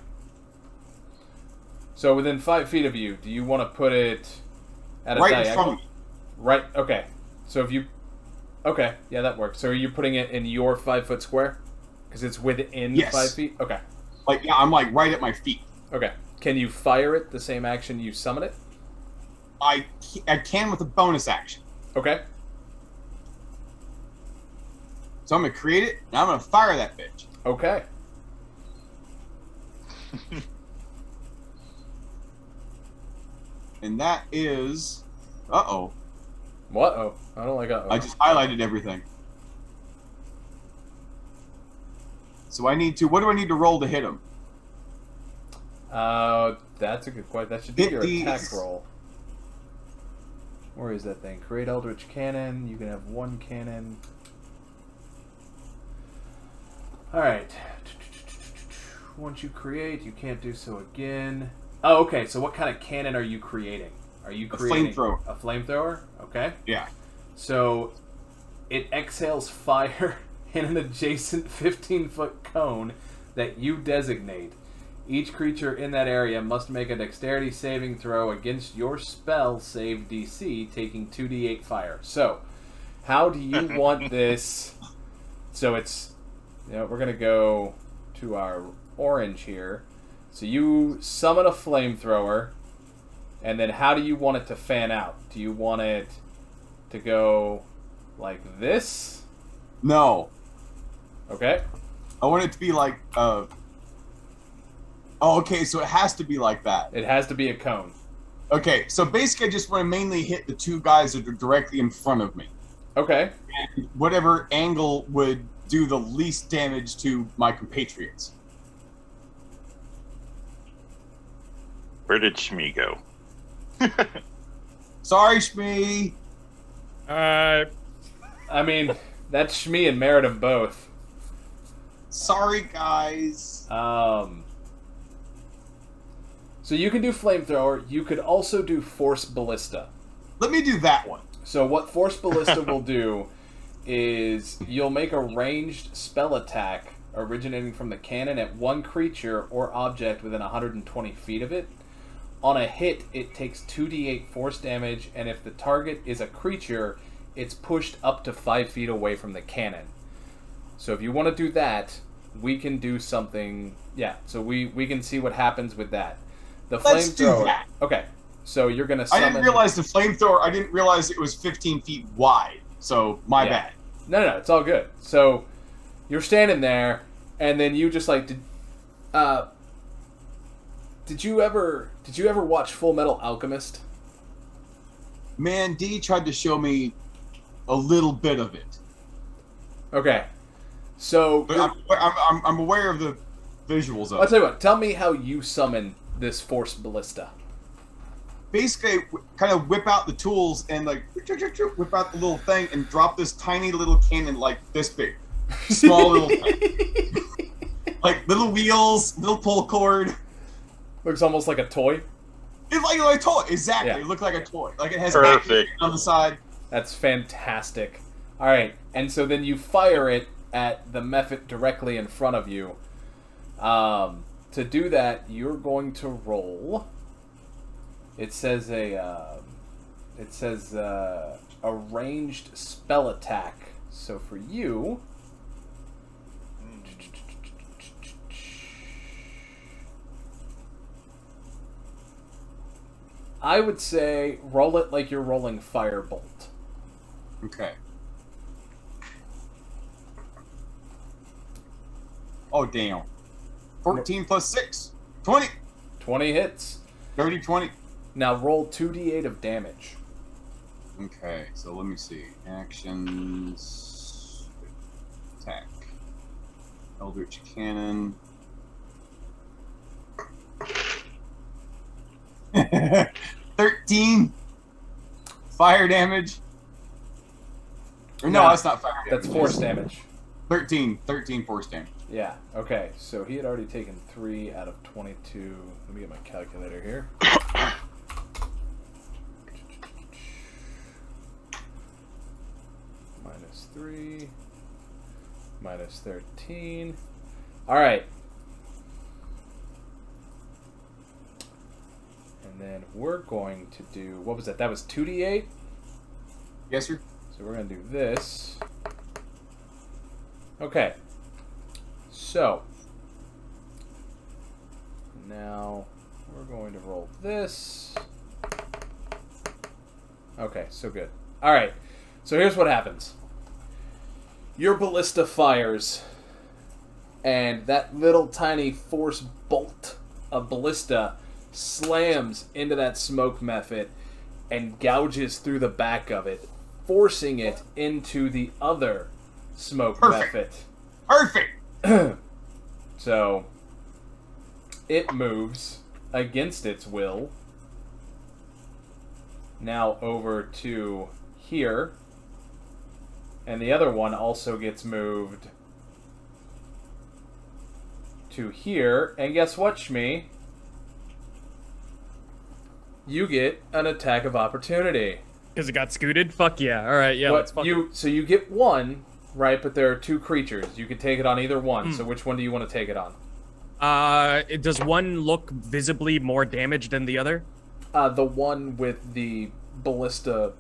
B: So within 5 feet of you, do you want to put it at a
E: Right
B: diagonal?
E: in front of me.
B: Right. Okay. So if you, okay, yeah, that works. So are you putting it in your 5 foot square? Because it's within
E: Yes.
B: 5 feet. Okay.
E: Like, yeah, I'm like right at my feet.
B: Okay. Can you fire it the same action you summon it?
E: I can with a bonus action.
B: Okay.
E: So I'm gonna create it, and I'm gonna fire that bitch.
B: Okay.
E: And that is, uh-oh.
B: What? Oh, I don't like uh-oh.
E: I just highlighted everything. So what do I need to roll to hit him?
B: That's a good question. That should be
E: Hit
B: your
E: these.
B: attack roll. Where is that thing? Create Eldritch Cannon. You can have 1 cannon. Alright. Once you create, you can't do so again. Oh, okay. So what kind of cannon are you creating? Are you creating
E: flamethrower.
B: A flamethrower? Okay.
E: Yeah.
B: So it exhales fire in an adjacent 15-foot cone that you designate. Each creature in that area must make a dexterity saving throw against your spell save DC, taking 2d8 fire. So, how do you want this? So it's, we're going to go to our orange here. So you summon a flamethrower, and then how do you want it to fan out? Do you want it to go like this?
E: No.
B: Okay.
E: I want it to be like, oh, okay, so it has to be like that.
B: It has to be a cone.
E: Okay, so basically I just want to mainly hit the 2 guys that are directly in front of me.
B: Okay.
E: And whatever angle would do the least damage to my compatriots.
A: Where did Shmee go?
E: Sorry, Shmee.
B: I mean, that's Shmee and Meritim both.
E: Sorry, guys.
B: So you can do Flamethrower. You could also do Force Ballista.
E: Let me do that one.
B: So what Force Ballista will do is you'll make a ranged spell attack originating from the cannon at 1 creature or object within 120 feet of it. On a hit, it takes 2d8 force damage, and if the target is a creature, it's pushed up to 5 feet away from the cannon. So if you want to do that, we can do something. Yeah, so we can see what happens with that. The
E: Let's do
B: flamethrower.
E: that.
B: Okay, so you're gonna summon.
E: I didn't realize the flamethrower. I didn't realize it was 15 feet wide. So my bad.
B: No, it's all good. So you're standing there, and then you just like did you ever watch Full Metal Alchemist?
E: Man, D tried to show me a little bit of it.
B: Okay, so
E: But I'm aware of the visuals of
B: I'll
E: it.
B: tell you what. Tell me how you summon this Force Ballista.
E: Basically, kind of whip out the tools and like whip out the little thing and drop this tiny little cannon like this big, small little thing. Like little wheels, little pull cord.
B: Looks almost like a toy.
E: It's like a toy, exactly.
B: Yeah.
E: It looked like a toy. Like it has
A: Perfect.
E: action on the side.
B: That's fantastic. All right, and so then you fire it at the Mephit directly in front of you. To do that, you're going to roll. It says a ranged spell attack. So for you, I would say roll it like you're rolling Firebolt.
E: Okay. Oh, damn. 14 plus 6. 20.
B: 20 hits.
E: Dirty 20.
B: Now roll 2d8 of damage.
E: Okay, so let me see. Actions. Attack. Eldritch Cannon. 13 fire damage. Or no,
B: No,
E: that's not fire damage.
B: That's force damage.
E: 13 force damage.
B: Yeah, okay. So he had already taken 3 out of 22. Let me get my calculator here. Minus 3. Minus 13. Alright. And then we're going to do... What was that? That was 2d8?
E: Yes, sir.
B: So we're going to do this. Okay. So, now we're going to roll this. Okay, so good. Alright, so here's what happens. Your ballista fires, and that little tiny force bolt of ballista slams into that smoke method and gouges through the back of it, forcing it into the other smoke method.
E: Perfect!
B: So, it moves against its will now over to here, and the other one also gets moved to here, and guess what, Shmee? You get an attack of opportunity.
D: Because it got scooted? Fuck yeah. Alright, yeah, let's fucking...
B: So you get one, right, but there are 2 creatures. You can take it on either one, so which one do you want to take it on?
D: Does one look visibly more damaged than the other?
B: The one with the ballista...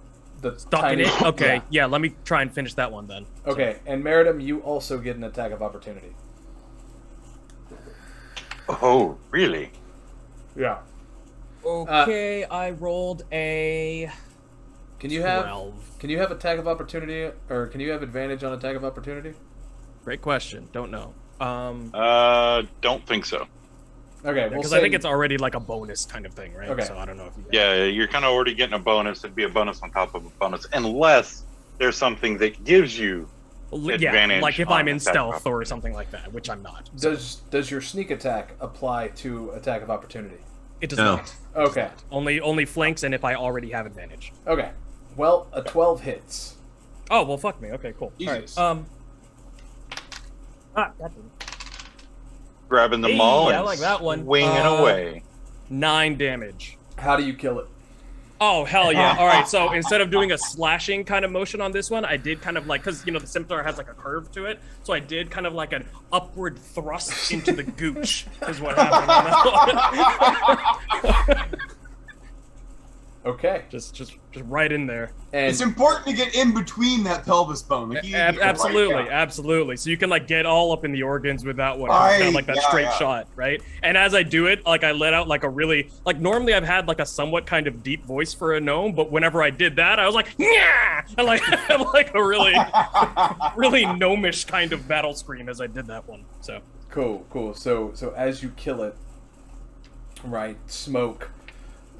D: Stuck in it? Okay, yeah, let me try and finish that one then.
B: Okay, and Meritim, you also get an attack of opportunity.
A: Oh, really?
B: Yeah.
D: Okay, I rolled a...
B: Can you
D: 12.
B: have attack of opportunity, or can you have advantage on attack of opportunity?
D: Great question. Don't know.
A: Don't think so.
B: Okay,
D: because I think it's already like a bonus kind of thing, right?
B: Okay.
D: So I don't know if you...
A: Yeah, you're kind of already getting a bonus. It'd be a bonus on top of a bonus, unless there's something that gives you advantage.
D: Like if
A: on
D: I'm in
A: attack
D: stealth
A: of
D: or something like that, which I'm not.
B: Does your sneak attack apply to attack of opportunity?
D: It does
C: No.
D: not.
B: Okay.
D: Only flanks, and if I already have advantage.
B: Okay. Well, a 12 hits.
D: Oh well, fuck me. Okay, cool.
E: Jesus.
D: All right.
A: grabbing them all
D: I
A: and
D: like that one.
A: swinging away.
D: 9 damage.
B: How do you kill it?
D: Oh, hell yeah. All right, so instead of doing a slashing kind of motion on this one, I did kind of like, because, the scimitar has like a curve to it, so I did kind of like an upward thrust into the gooch, is what happened on that one.
B: Okay.
D: just right in there.
B: And
E: It's important to get in between that pelvis bone. Like, you need to get
D: Absolutely,
E: right down.
D: absolutely. So you can like get all up in the organs with that one,
E: Right,
D: kind of like that
E: yeah,
D: straight
E: yeah.
D: shot, right? And as I do it, like I let out like a really like normally I've had like a somewhat kind of deep voice for a gnome, but whenever I did that, I was like, yeah, and like I'm like a really really gnomish kind of battle scream as I did that one. So
B: cool. So as you kill it, right, smoke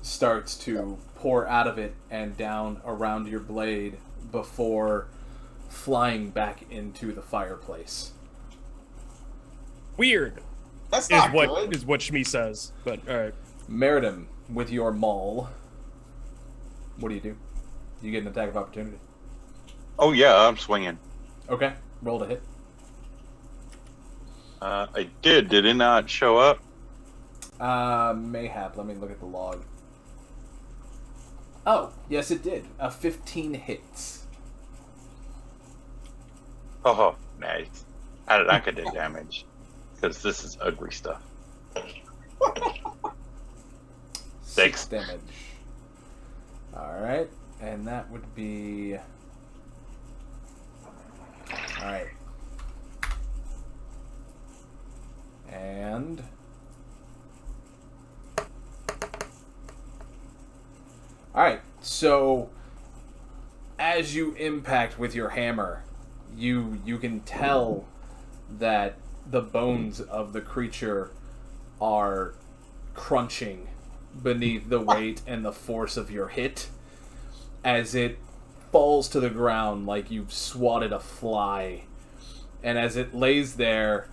B: starts to pour out of it and down around your blade before flying back into the fireplace.
D: weird
E: That's
D: is
E: not
D: what
E: good.
D: is what Shmee says, but all right.
B: Meritim, with your maul, what do? You get an attack of opportunity.
A: Oh yeah, I'm swinging.
B: Okay, roll to hit.
A: I did. Did it not show up?
B: Mayhap. Let me look at the log. Oh, yes it did. 15 hits.
A: Oh, nice. I could do damage because this is ugly stuff.
B: 6 damage. Alright, and that would be... Alright. And... Alright, so as you impact with your hammer, you can tell that the bones of the creature are crunching beneath the weight and the force of your hit as it falls to the ground like you've swatted a fly. And as it lays there,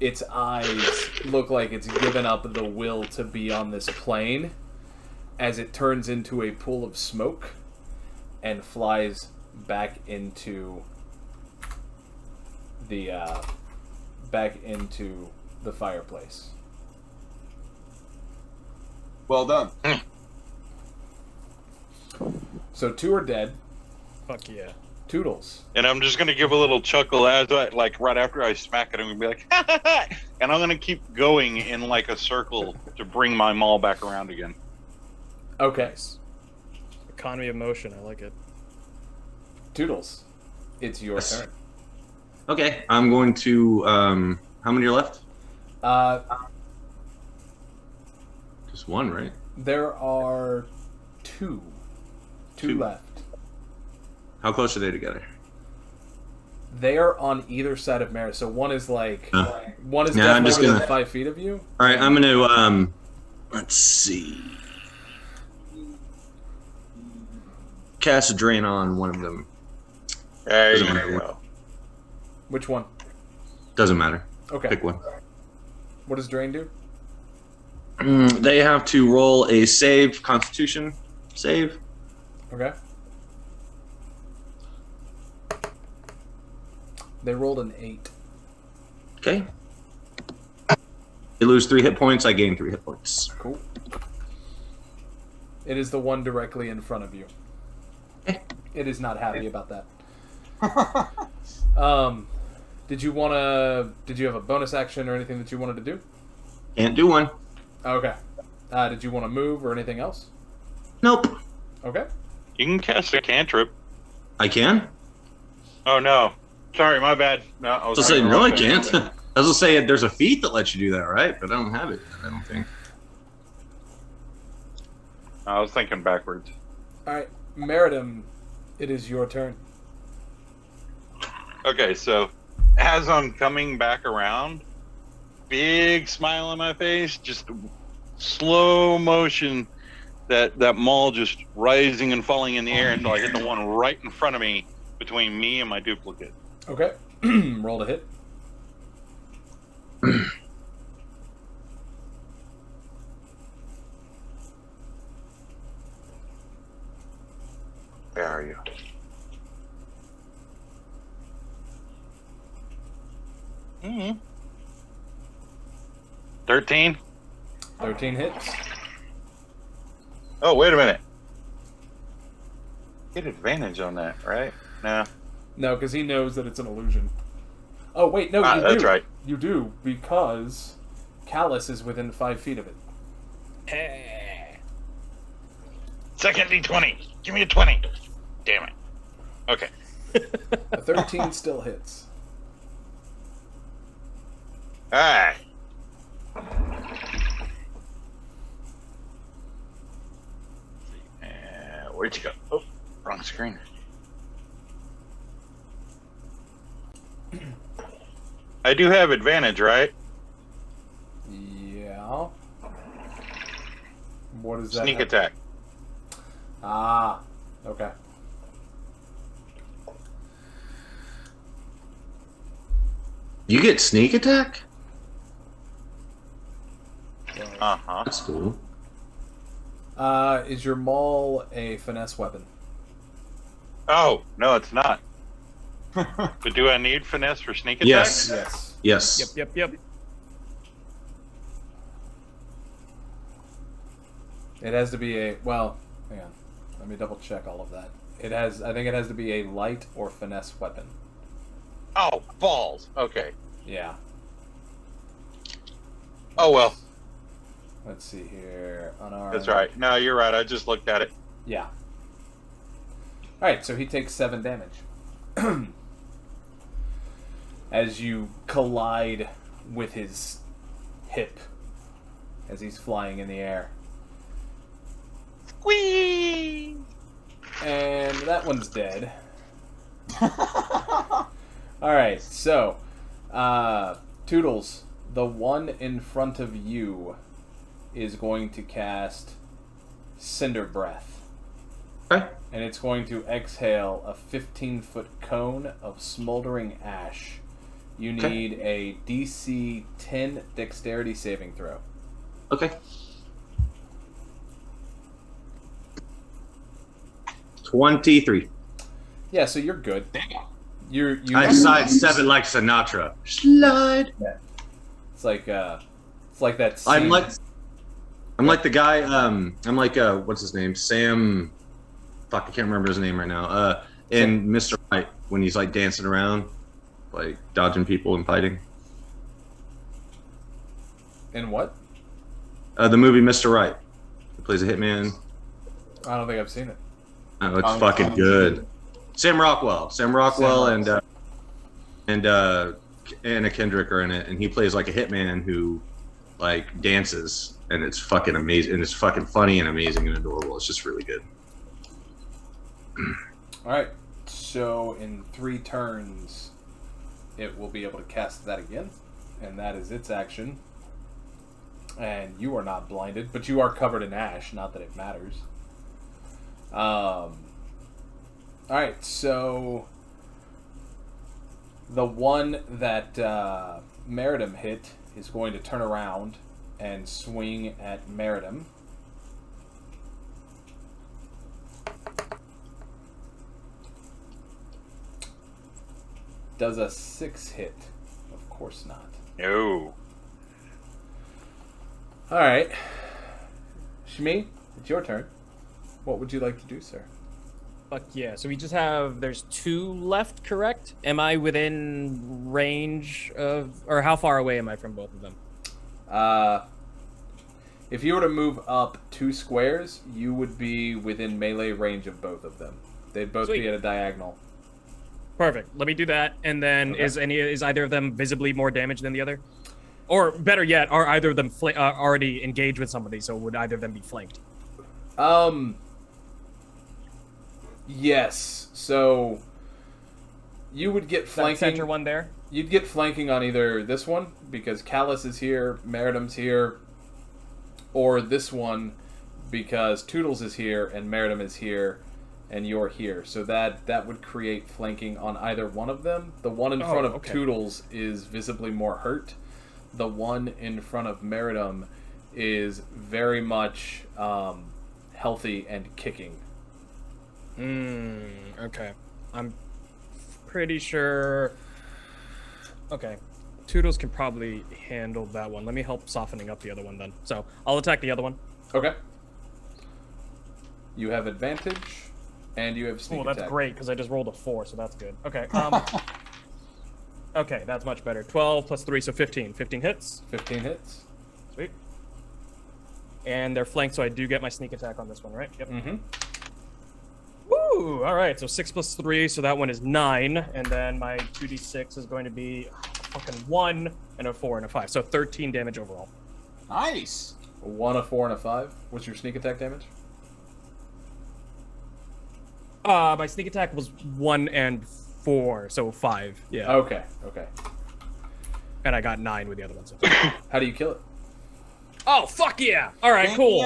B: its eyes look like it's given up the will to be on this plane as it turns into a pool of smoke and flies back into the back into the fireplace.
E: Well done.
B: So 2 are dead.
D: Fuck yeah.
B: Toodles.
A: And I'm just gonna give a little chuckle as I, like, right after I smack it, I'm gonna be like, ha, ha, ha, and I'm gonna keep going in like a circle to bring my maul back around again.
B: Okay.
D: Nice. Economy of motion. I like it.
B: Toodles, it's your
C: Yes.
B: turn.
C: Okay, I'm going to. How many are left? Just one, right?
B: There are 2. Two
C: Two.
B: left.
C: How close are they together?
B: They are on either side of Meritim. So one is like one is
C: Yeah, I'm
B: definitely
C: just
B: within
C: gonna-
B: 5 feet of you.
C: All right, I'm going to. Let's see. Cast a drain on one of them.
A: There
C: Doesn't
A: you
C: matter.
A: go.
B: Which one?
C: Doesn't matter.
B: Okay.
C: Pick one.
B: What does Drain do?
C: They have to roll a save, Constitution save.
B: Okay. They rolled an 8.
C: Okay. They lose 3 hit points. I gain 3 hit points.
B: Cool. It is the one directly in front of you. It is not happy about that. Did you have a bonus action or anything that you wanted to do?
C: Can't do one.
B: Okay. Did you want to move or anything else?
C: Nope.
B: Okay.
A: You can cast a cantrip.
C: I can?
A: Oh no, sorry, my bad. No, I
C: I
A: was
C: was saying,
A: thinking
C: no, I
A: wrong thing.
C: can't. I was going to say there's a feat that lets you do that, right? But I don't have it. I don't think.
A: I was thinking backwards.
B: All right, Meritim, it is your turn.
A: Okay, so as I'm coming back around, big smile on my face, just slow motion, that maul just rising and falling in the air until I hit the one right in front of me between me and my duplicate.
B: Okay. Roll to hit.
A: Where are you? Mm-hmm. 13?
B: 13 hits.
A: Oh, wait a minute. Get advantage on that, right? No.
B: No, because he knows that it's an illusion. Oh, wait, no, you do.
A: That's right.
B: You do, because Callous is within 5 feet of it.
D: Hey.
A: Second D20. Give me a 20. Damn it. Okay.
B: A 13 still hits.
A: Alright. Where'd you go? Oh, wrong screen. I do have advantage, right?
B: Yeah. What is that?
A: Sneak attack.
B: Ah, okay.
C: You get sneak attack?
A: Uh-huh.
C: That's cool.
B: Is your maul a finesse weapon?
A: Oh, no, it's not. But do I need finesse for sneak attack?
C: Yes.
B: Yes.
C: Yes.
D: Yep.
B: It has to be a, well, hang on. Let me double check all of that. I think it has to be a light or finesse weapon.
A: Oh, balls. Okay.
B: Yeah.
A: Oh, well.
B: Let's see here. Unarmed.
A: That's right. No, you're right. I just looked at it.
B: Yeah. Alright, so he takes 7 damage. As you collide with his hip as he's flying in the air.
A: Whee!
B: And that one's dead. Alright, so Toodles, the one in front of you is going to cast Cinder Breath.
C: Okay.
B: And it's going to exhale a 15-foot cone of smoldering ash. You
C: Okay.
B: need a DC 10 dexterity saving throw.
C: Okay. 23.
B: Yeah, so you're good.
C: I sidestep it like Sinatra. Slide.
B: It's like that scene.
C: I'm like the guy. I'm like what's his name? Sam. Fuck, I can't remember his name right now. In Mr. Right, when he's like dancing around, like dodging people and fighting.
B: In what?
C: The movie Mr. Right. He plays a hitman.
B: I don't think I've seen it.
C: Oh, it's fucking good. Sam Rockwell and Anna Kendrick are in it, and he plays like a hitman who like dances, and it's fucking amazing, and it's fucking funny and amazing and adorable. It's just really good.
B: Alright, so in 3 turns, it will be able to cast that again, and that is its action. And you are not blinded, but you are covered in ash, not that it matters. Alright, so the one that Meritim hit is going to turn around and swing at Meritim. Does a 6 hit? Of course not.
A: No.
B: Alright. Shmee, it's your turn. What would you like to do, sir?
D: Fuck yeah. So we just have, there's 2 left, correct? Am I within range of, or how far away am I from both of them?
B: If you were to move up 2 squares, you would be within melee range of both of them. They'd both
D: Sweet.
B: be at a diagonal.
D: Perfect. Let me do that. And then
B: Okay.
D: is either of them visibly more damaged than the other? Or better yet, are either of them already engaged with somebody, so would either of them be flanked?
B: Yes. So you would get
D: That
B: flanking.
D: center one there?
B: You'd get flanking on either this one, because Callous is here, Meritim's here, or this one, because Toodles is here, and Meritim is here, and you're here. So that would create flanking on either one of them. The one in front of Toodles is visibly more hurt. The one in front of Meritim is very much healthy and kicking.
D: Okay. I'm pretty sure... Okay. Toodles can probably handle that one. Let me help softening up the other one then. So, I'll attack the other one.
B: Okay. You have advantage, and you have sneak attack.
D: That's great, because I just rolled a 4, so that's good. Okay, okay, that's much better. 12 plus 3, so 15. 15 hits.
B: 15 hits.
D: Sweet. And they're flanked, so I do get my sneak attack on this one, right? Yep.
B: Mm-hmm.
D: Woo! Alright, so 6 plus 3, so that one is 9. And then my 2d6 is going to be fucking 1 and a 4 and a 5. So 13 damage overall.
E: Nice.
B: 1, a 4, and a 5. What's your sneak attack damage?
D: My sneak attack was 1 and 4, so 5. Yeah.
B: Okay.
D: And I got 9 with the other one. So.
B: How do you kill it?
D: Oh, fuck yeah! Alright, cool.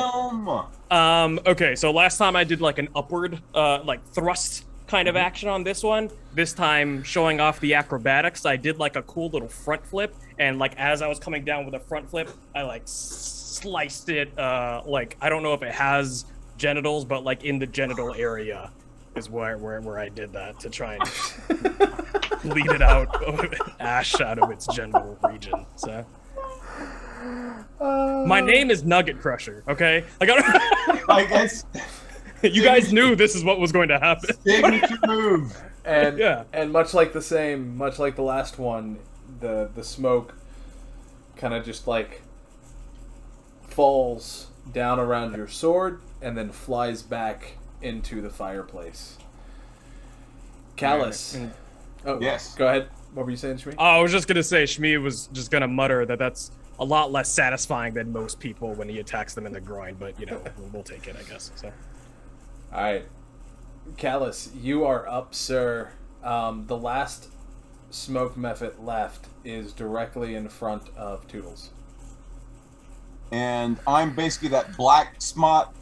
E: Damn.
D: Okay, so last time I did like an upward, like thrust kind of action on this one. This time, showing off the acrobatics, I did like a cool little front flip, and like as I was coming down with a front flip, I like sliced it, like, I don't know if it has genitals, but like in the genital area is where I did that to try and bleed it out, ash out of its genital region, so... My name is Nugget Crusher, okay? I got.
E: Like it's
D: You guys knew this is what was going to happen.
E: signature move.
B: And
D: Yeah.
B: and much like the last one, the smoke kind of just like falls down around your sword and then flies back into the fireplace. Callous. Oh,
E: Yes.
B: Go ahead. What were you saying, Shmee?
D: I was just gonna say, Shmee was just gonna mutter that that's a lot less satisfying than most people when he attacks them in the groin, but you know, we'll take it, I guess. So.
B: All right, Callous, you are up, sir. The last smoke method left is directly in front of Toodles.
E: And I'm basically that black spot.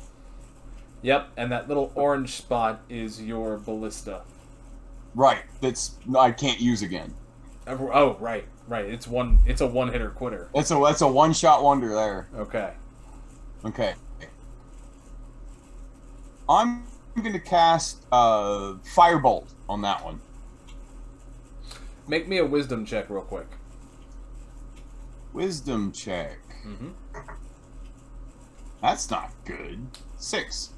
B: Yep, and that little orange spot is your ballista.
E: Right. That's I can't use again.
B: Oh, right. It's a one-hitter quitter.
E: That's a one-shot wonder there.
B: Okay.
E: I'm going to cast Firebolt on that one.
B: Make me a wisdom check real quick.
E: Wisdom check.
B: Mm-hmm.
E: That's not good. 6.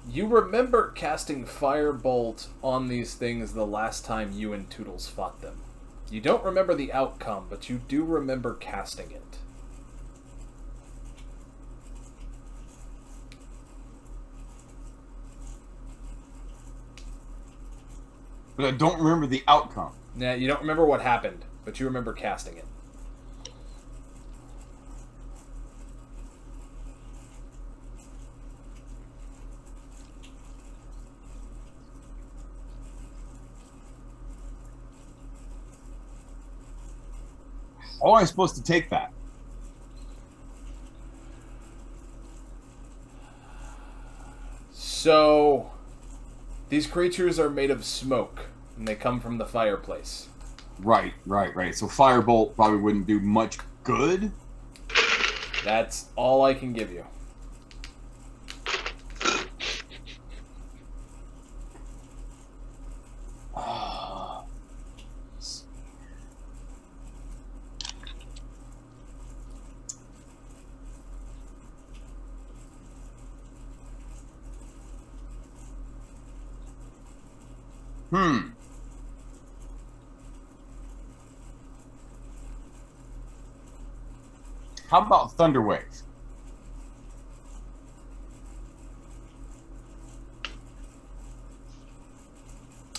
B: You remember casting Firebolt on these things the last time you and Toodles fought them. You don't remember the outcome, but you do remember casting it.
E: But I don't remember the outcome.
B: Nah, you don't remember what happened, but you remember casting it.
E: How am I supposed to take that?
B: So, these creatures are made of smoke, and they come from the fireplace.
E: Right. So Firebolt probably wouldn't do much good.
B: That's all I can give you.
E: How about Thunderwave?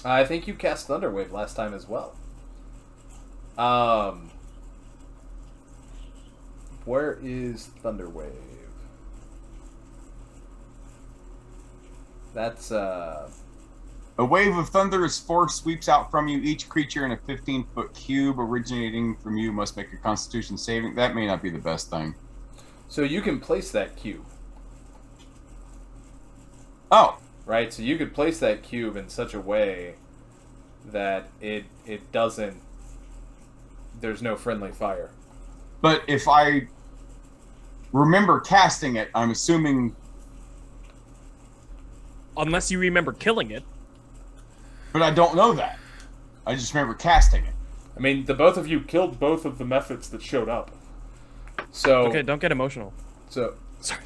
B: I think you cast Thunderwave last time as well. Where is Thunderwave? That's
E: A wave of thunderous force sweeps out from you. Each creature in a 15-foot cube originating from you must make a Constitution saving. That may not be the best thing.
B: So you can place that cube.
E: Oh.
B: Right? So you could place that cube in such a way that it doesn't... There's no friendly fire.
E: But if I remember casting it, I'm assuming...
D: Unless you remember killing it.
E: But I don't know that. I just remember casting it.
B: I mean, the both of you killed both of the methods that showed up. So
D: Okay, don't get emotional.
B: So
D: Sorry.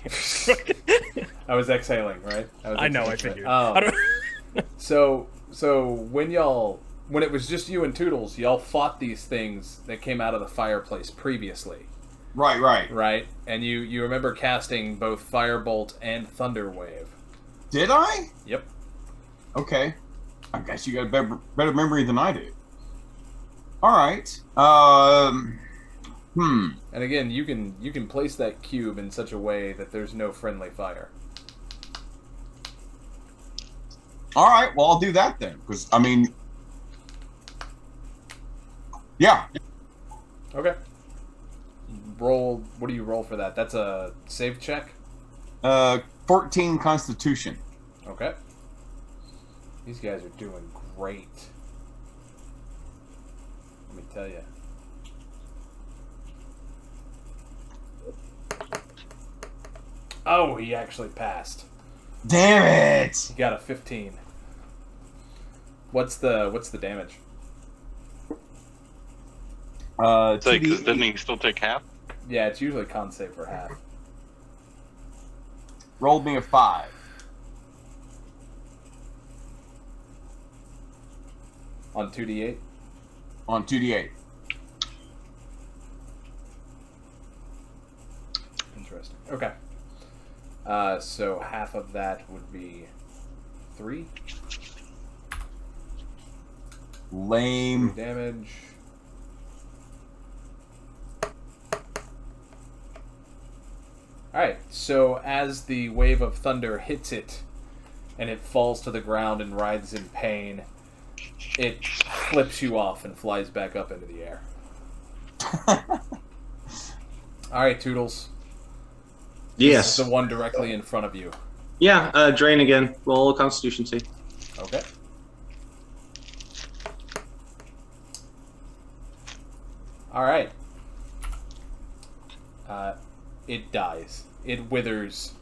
B: I was exhaling, right?
D: I know, I figured.
B: So when it was just you and Toodles, y'all fought these things that came out of the fireplace previously.
E: Right.
B: And you remember casting both Firebolt and Thunderwave.
E: Did I?
B: Yep.
E: Okay. I guess you got a better memory than I do. All right.
B: And again, you can place that cube in such a way that there's no friendly fire.
E: All right. Well, I'll do that then, because I mean, yeah.
B: Okay. Roll. What do you roll for that? That's a save check.
E: 14 Constitution.
B: Okay. These guys are doing great. Let me tell you. Oh, he actually passed.
E: Damn it!
B: He got a 15. What's the damage?
A: Doesn't he still take half?
B: Yeah, it's usually con save for half.
E: Rolled me a 5.
B: On 2d8?
E: On 2d8.
B: Interesting. Okay. So half of that would be 3.
E: Lame.
B: 3 damage. Alright, so as the wave of thunder hits it, and it falls to the ground and writhes in pain, it flips you off and flies back up into the air. Alright, Toodles.
C: Yes.
B: This is the one directly in front of you.
C: Yeah, drain again. Roll a Constitution save.
B: Okay. Alright. It dies. It withers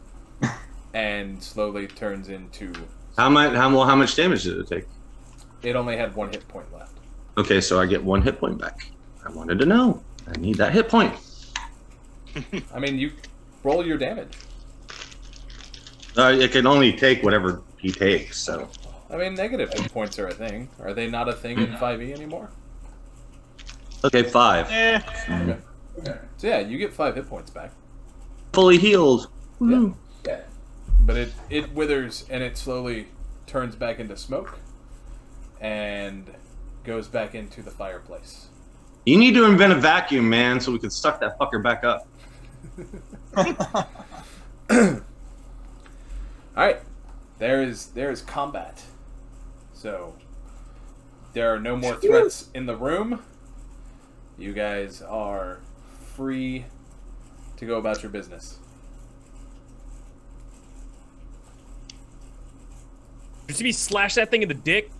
B: and slowly turns into...
C: How much damage did it take?
B: It only had 1 hit point left.
C: Okay, so I get 1 hit point back. I wanted to know. I need that hit point.
B: I mean, you roll your damage.
C: It can only take whatever he takes, so.
B: I mean, negative hit points are a thing. Are they not a thing in 5e anymore?
C: Okay, 5.
B: Okay. So yeah, you get 5 hit points back.
C: Fully healed. Woo.
B: Yeah. But it withers and it slowly turns back into smoke and goes back into the fireplace.
C: You need to invent a vacuum, man, so we can suck that fucker back up.
B: Alright. There is combat. So there are no more threats in the room. You guys are free to go about your business.
D: Did you see me slash that thing in the dick?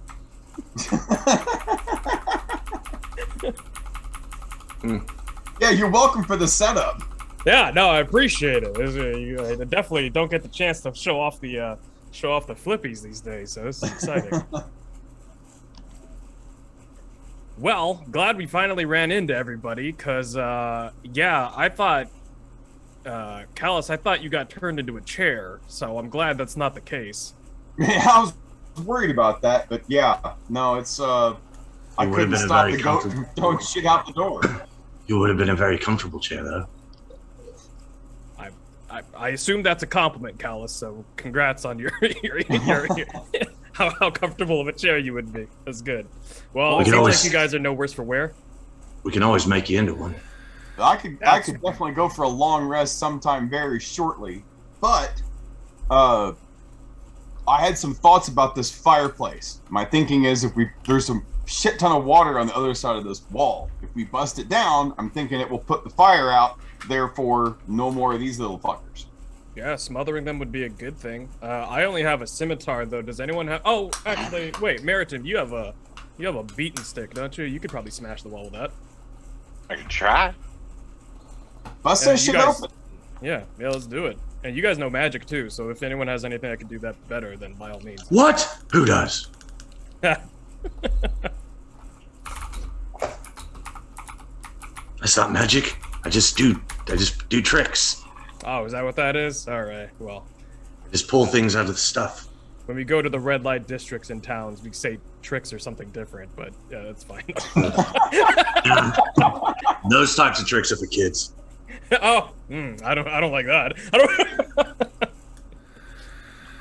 E: Yeah, you're welcome for the setup.
D: Yeah, no, I appreciate it. I definitely don't get the chance to show off the flippies these days, so this is exciting. Well, glad we finally ran into everybody, because, yeah, I thought, Callous, I thought you got turned into a chair, so I'm glad that's not the case.
E: Yeah, I was worried about that, but yeah, no, it's, I couldn't stop the goat from throwing shit out the door.
C: You would have been a very comfortable chair, though.
D: I assume that's a compliment, Callous, so congrats on your how comfortable of a chair you would be. That's good. Well, it seems like you guys are no worse for wear.
C: We can always make you into one.
E: I could definitely go for a long rest sometime very shortly, but I had some thoughts about this fireplace. My thinking is there's some shit ton of water on the other side of this wall. If we bust it down, I'm thinking it will put the fire out, therefore no more of these little fuckers.
D: Yeah, smothering them would be a good thing. I only have a scimitar, though. Does anyone have... Oh, actually, wait, Meritim, you have a beaten stick, don't you? You could probably smash the wall with that.
A: I can try.
E: Bust that shit open.
D: Yeah, let's do it. And you guys know magic, too, so if anyone has anything that can do that better, then by all means.
C: What? Who does? That's not magic. I just do tricks.
D: Oh, is that what that is? Alright, well.
C: I just pull things out of the stuff.
D: When we go to the red light districts in towns, we say tricks or something different, but yeah, that's fine.
C: Those types of tricks are for kids.
D: Oh, I don't like that. I don't.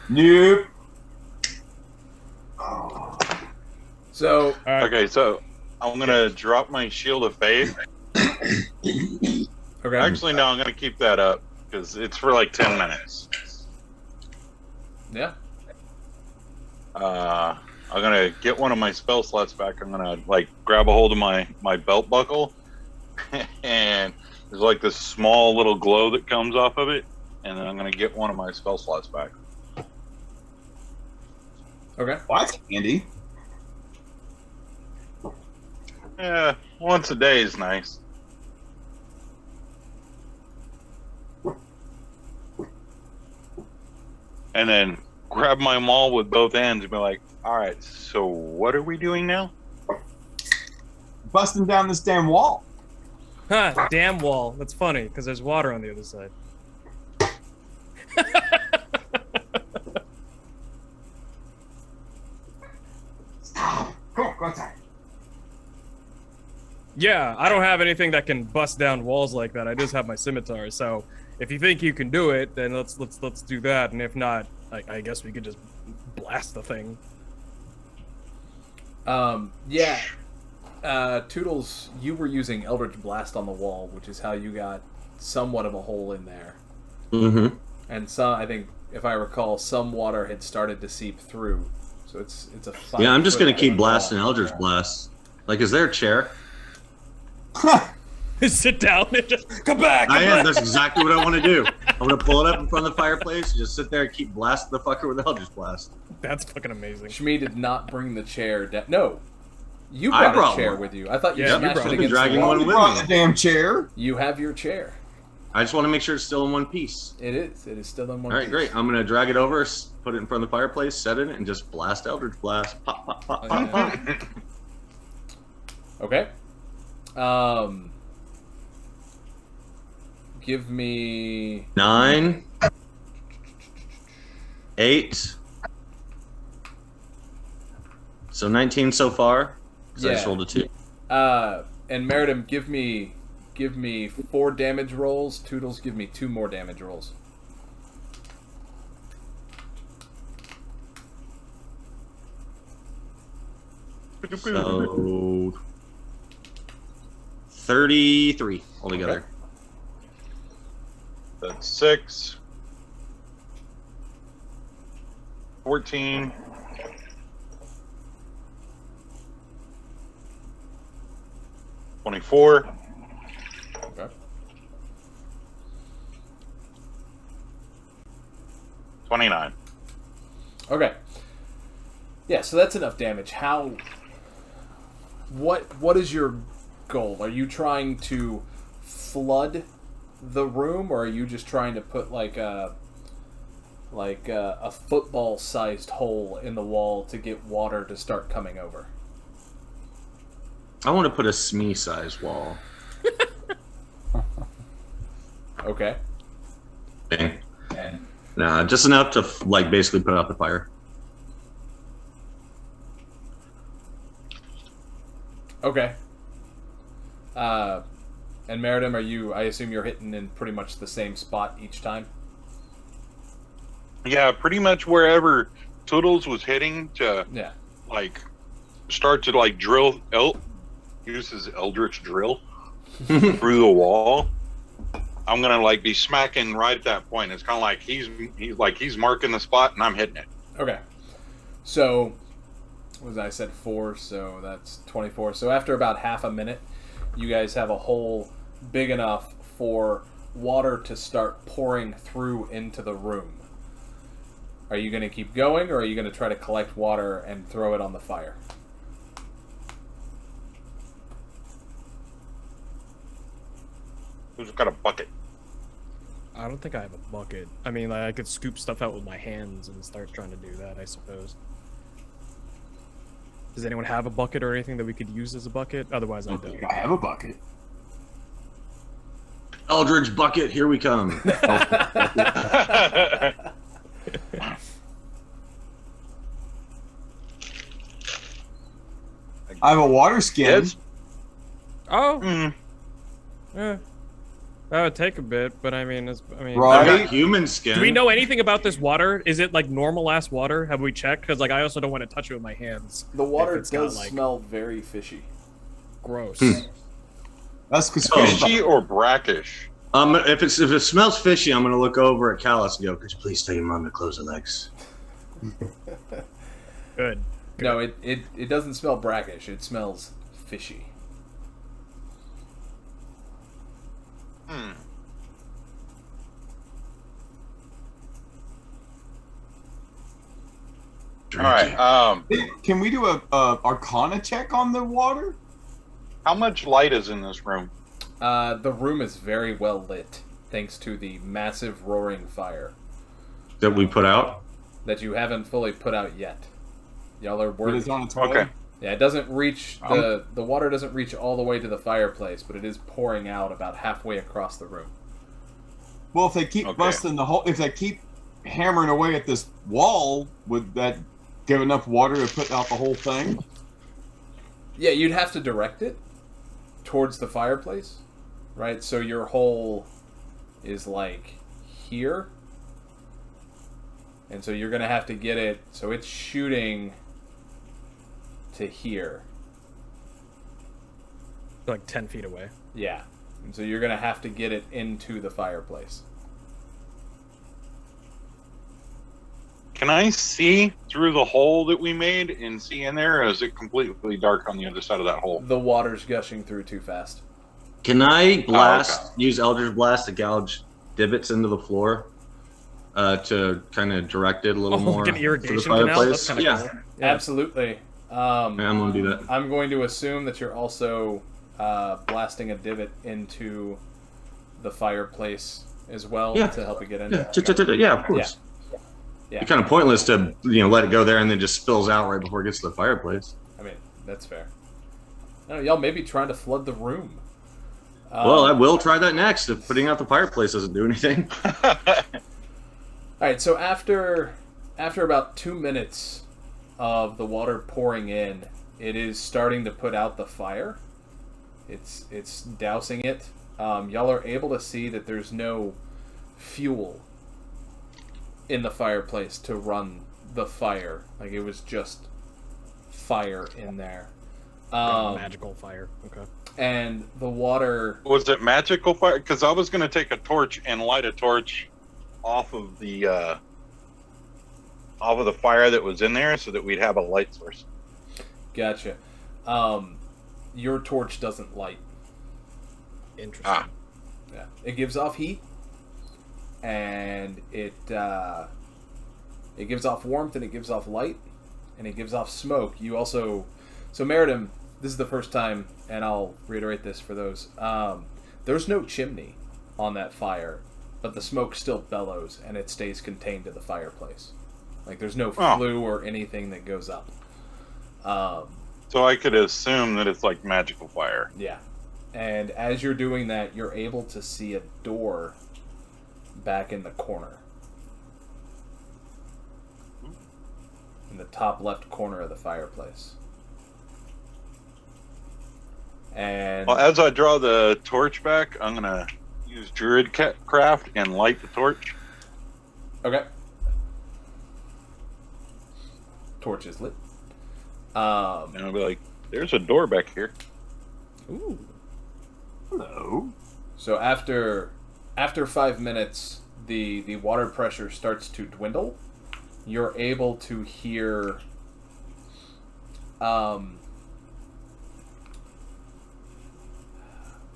E: Nope.
B: So
A: Okay, so I'm gonna drop my shield of faith.
B: okay.
A: Actually, no, I'm gonna keep that up because it's for like 10 minutes.
B: Yeah.
A: I'm gonna get one of my spell slots back. I'm gonna like grab a hold of my belt buckle, and there's like this small little glow that comes off of it, and then I'm gonna get one of my spell slots back.
B: Okay.
E: Well, that's handy.
A: Yeah, once a day is nice. And then grab my maul with both hands and be like, alright, so what are we doing now?
E: Busting down this damn wall.
D: Ha, damn wall. That's funny, because there's water on the other side.
E: Go outside.
D: Yeah, I don't have anything that can bust down walls like that. I just have my scimitar. So if you think you can do it, then let's do that. And if not, I guess we could just blast the thing.
B: Yeah. Toodles, you were using Eldritch Blast on the wall, which is how you got somewhat of a hole in there.
C: Mm-hmm.
B: And I think, if I recall, some water had started to seep through. So it's a 5
C: Yeah, I'm just gonna
B: foot
C: keep
B: wall.
C: blasting Eldritch Blast. Like, is there a chair?
D: Sit down and just come back.
C: I am. That's exactly what I want to do. I'm gonna pull it up in front of the fireplace, and just sit there and keep blasting the fucker with Eldritch Blast.
D: That's fucking amazing.
B: Shmee did not bring the chair down. No. You
C: I
B: brought
C: brought
B: a chair
C: one.
B: with you. I thought you
D: Yeah, you
B: smashed
D: brought
B: it
D: it.
B: against
C: Dragging
B: the wall.
C: one
E: You
C: with
E: brought
C: me.
E: the damn chair.
B: You have your chair.
C: I just want to make sure it's still in one piece.
B: It is. It is still in one.
C: All right,
B: piece.
C: great. I'm gonna drag it over, put it in front of the fireplace, set it, and just blast Eldritch Blast. Pop, pop, pop, pop, pop.
B: Okay. Give me
C: 9, 8. So 19 so far. So I just rolled a 2.
B: And Meritim, give me 4 damage rolls. Toodles, give me 2 more damage rolls.
C: So 33 altogether.
B: Okay.
A: That's 6. 14. 24.
B: Okay.
A: 29.
B: Okay. Yeah, so that's enough damage. What is your goal? Are you trying to flood the room, or are you just trying to put like a football-sized hole in the wall to get water to start coming over?
C: I want to put a Shmee size wall.
B: Okay.
C: Dang. Nah, just enough to like basically put out the fire.
B: Okay. And Meritim, I assume you're hitting in pretty much the same spot each time?
A: Yeah, pretty much wherever Toodles was hitting to
B: Yeah.
A: like start to like drill. Uses Eldritch drill through the wall. I'm gonna like be smacking right at that point. It's kind of like he's marking the spot and I'm hitting it.
B: Okay. So, what was I said 4, so that's 24. So after about half a minute, you guys have a hole big enough for water to start pouring through into the room. Are you going to keep going, or are you going to try to collect water and throw it on the fire?
A: Who's got a bucket?
D: I don't think I have a bucket. I mean, like, I could scoop stuff out with my hands and start trying to do that, I suppose. Does anyone have a bucket or anything that we could use as a bucket? Otherwise, I don't.
E: I have a bucket.
C: Eldritch bucket, here we come.
E: I have a water skin.
A: Yes.
D: Oh,
A: Mm.
D: yeah. That would take a bit, but I mean,
E: Right.
C: I got human skin.
D: do we know anything about this water? Is it like normal ass water? Have we checked? Because like, I also don't want to touch it with my hands.
B: The water
D: If it's got,
B: does
D: like-
B: smell very fishy.
D: Gross.
E: That's because
A: Fishy or brackish?
C: If it smells fishy, I'm gonna look over at Callous and go, "Could you please tell your mom to close her legs?"
D: Good.
B: No, it doesn't smell brackish. It smells fishy.
A: Hmm. All right.
E: Can we do a Arcana check on the water?
A: How much light is in this room?
B: The room is very well lit, thanks to the massive roaring fire
C: That we put out.
B: that you haven't fully put out yet. Y'all are
E: It
B: working.
E: is on its way.
A: Okay.
B: Yeah, it doesn't reach the water doesn't reach all the way to the fireplace, but it is pouring out about halfway across the room.
E: Well, if they keep
A: Okay.
E: busting the hole, if they keep hammering away at this wall, would that give enough water to put out the whole thing?
B: Yeah, you'd have to direct it towards the fireplace, right? So your hole is like here. And so you're going to have to get it so it's shooting to here.
D: Like 10 feet away.
B: Yeah. And so you're going to have to get it into the fireplace.
A: Can I see through the hole that we made and see in there, or is it completely dark on the other side of that hole?
B: The water's gushing through too fast.
C: Can I blast?
A: okay.
C: Use Eldritch Blast to gouge divots into the floor to kind of direct it a little more.
D: Like an
C: to
D: irrigation
C: the
D: canal?
C: fireplace.
D: That's kind of
C: Yeah.
D: cool.
B: Absolutely.
C: Yeah, I'm gonna do that.
B: I'm going to assume that you're also blasting a divot into the fireplace as well
C: Yeah.
B: to help it get in?
C: Yeah, of course.
B: Yeah.
C: It's kind of pointless to let it go there and then just spills out right before it gets to the fireplace.
B: I mean, that's fair. I don't know, y'all may be trying to flood the room.
C: Well, I will try that next if putting out the fireplace doesn't do anything.
B: All right, so after about 2 minutes of the water pouring in, it is starting to put out the fire. It's dousing it. Y'all are able to see that there's no fuel in the fireplace to run the fire. Like, it was just fire in there.
D: Magical fire. Okay.
B: And the water...
A: Was it magical fire? Because I was going to take a torch and light a torch off of the fire that was in there, so that we'd have a light source.
B: Gotcha. Your torch doesn't light.
D: Interesting.
B: Yeah, it gives off heat, and it gives off warmth, and it gives off light, and it gives off smoke. You also, so Meritim, this is the first time, and I'll reiterate this for those. There's no chimney on that fire, but the smoke still bellows, and it stays contained to the fireplace. Like, there's no flue or anything that goes up.
A: So I could assume that it's like magical fire.
B: Yeah. And as you're doing that, you're able to see a door back in the corner. In the top left corner of the fireplace. And
A: Well, as I draw the torch back, I'm going to use Druid Craft and light the torch.
B: okay. Torch is lit.
A: And I'll be like, there's a door back here.
D: Ooh.
E: Hello.
B: So after 5 minutes, the water pressure starts to dwindle. You're able to hear it's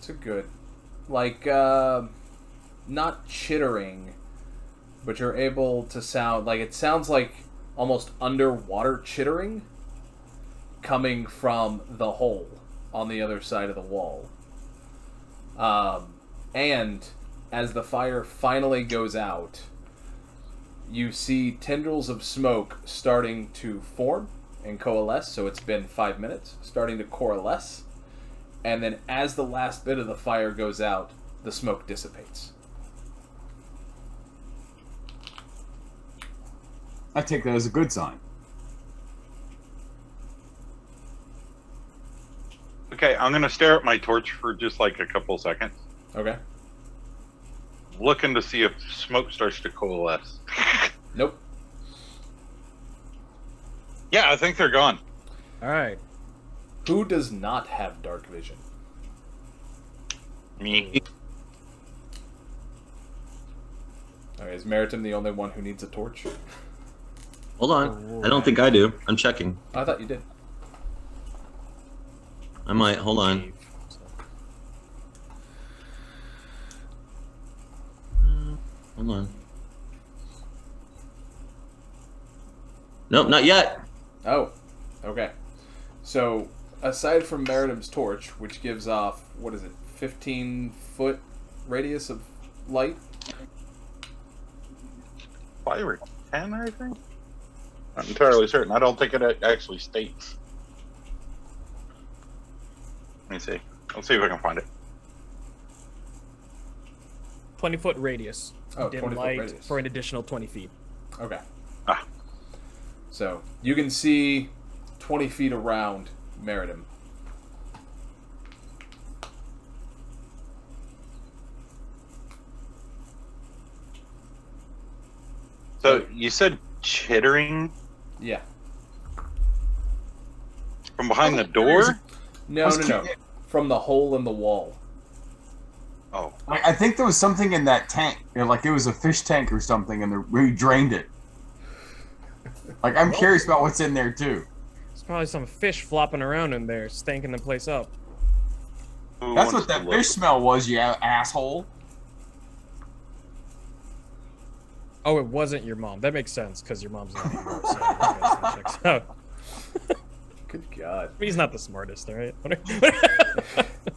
B: a good, like, not chittering, but you're able to sound, like, it sounds like almost underwater chittering coming from the hole on the other side of the wall. And as the fire finally goes out, you see tendrils of smoke starting to form and coalesce. So it's been 5 minutes, starting to coalesce. And then as the last bit of the fire goes out, the smoke dissipates.
E: I take that as a good sign.
A: Okay, I'm going to stare at my torch for just like a couple seconds,
B: Okay.
A: looking to see if smoke starts to coalesce.
B: Nope.
A: Yeah, I think they're gone.
D: All right.
B: Who does not have dark vision?
A: Me.
B: Okay, is Meritim the only one who needs a torch?
C: Hold on. I don't think I do. I'm checking.
B: I thought you did.
C: I might. Hold on.
D: Cave, so.
C: Hold on. Nope, not yet.
B: Oh, okay. So, aside from Meritim's torch, which gives off, 15-foot radius of light?
A: 5 or 10, I think? Not entirely certain. I don't think it actually states. Let me see. Let's see if I can find it.
D: 20-foot radius.
B: Oh,
D: Dim
B: 20-foot
D: light
B: radius.
D: for an additional 20 feet.
B: Okay.
A: Ah.
B: So, you can see 20 feet around Meritim.
A: So you said chittering
B: Yeah.
A: from behind the door?
B: No. From the hole in the wall.
A: Oh,
E: I think there was something in that tank. Like it was a fish tank or something, and we drained it. Like, I'm curious about what's in there, too.
D: There's probably some fish flopping around in there, stanking the place up.
A: who
E: That's
A: wants
E: what
A: to
E: that
A: look?
E: fish smell was, you asshole.
D: Oh, it wasn't your mom. That makes sense, because your mom's not anymore, so I guess that checks out.
B: Good God.
D: He's not the smartest, all right?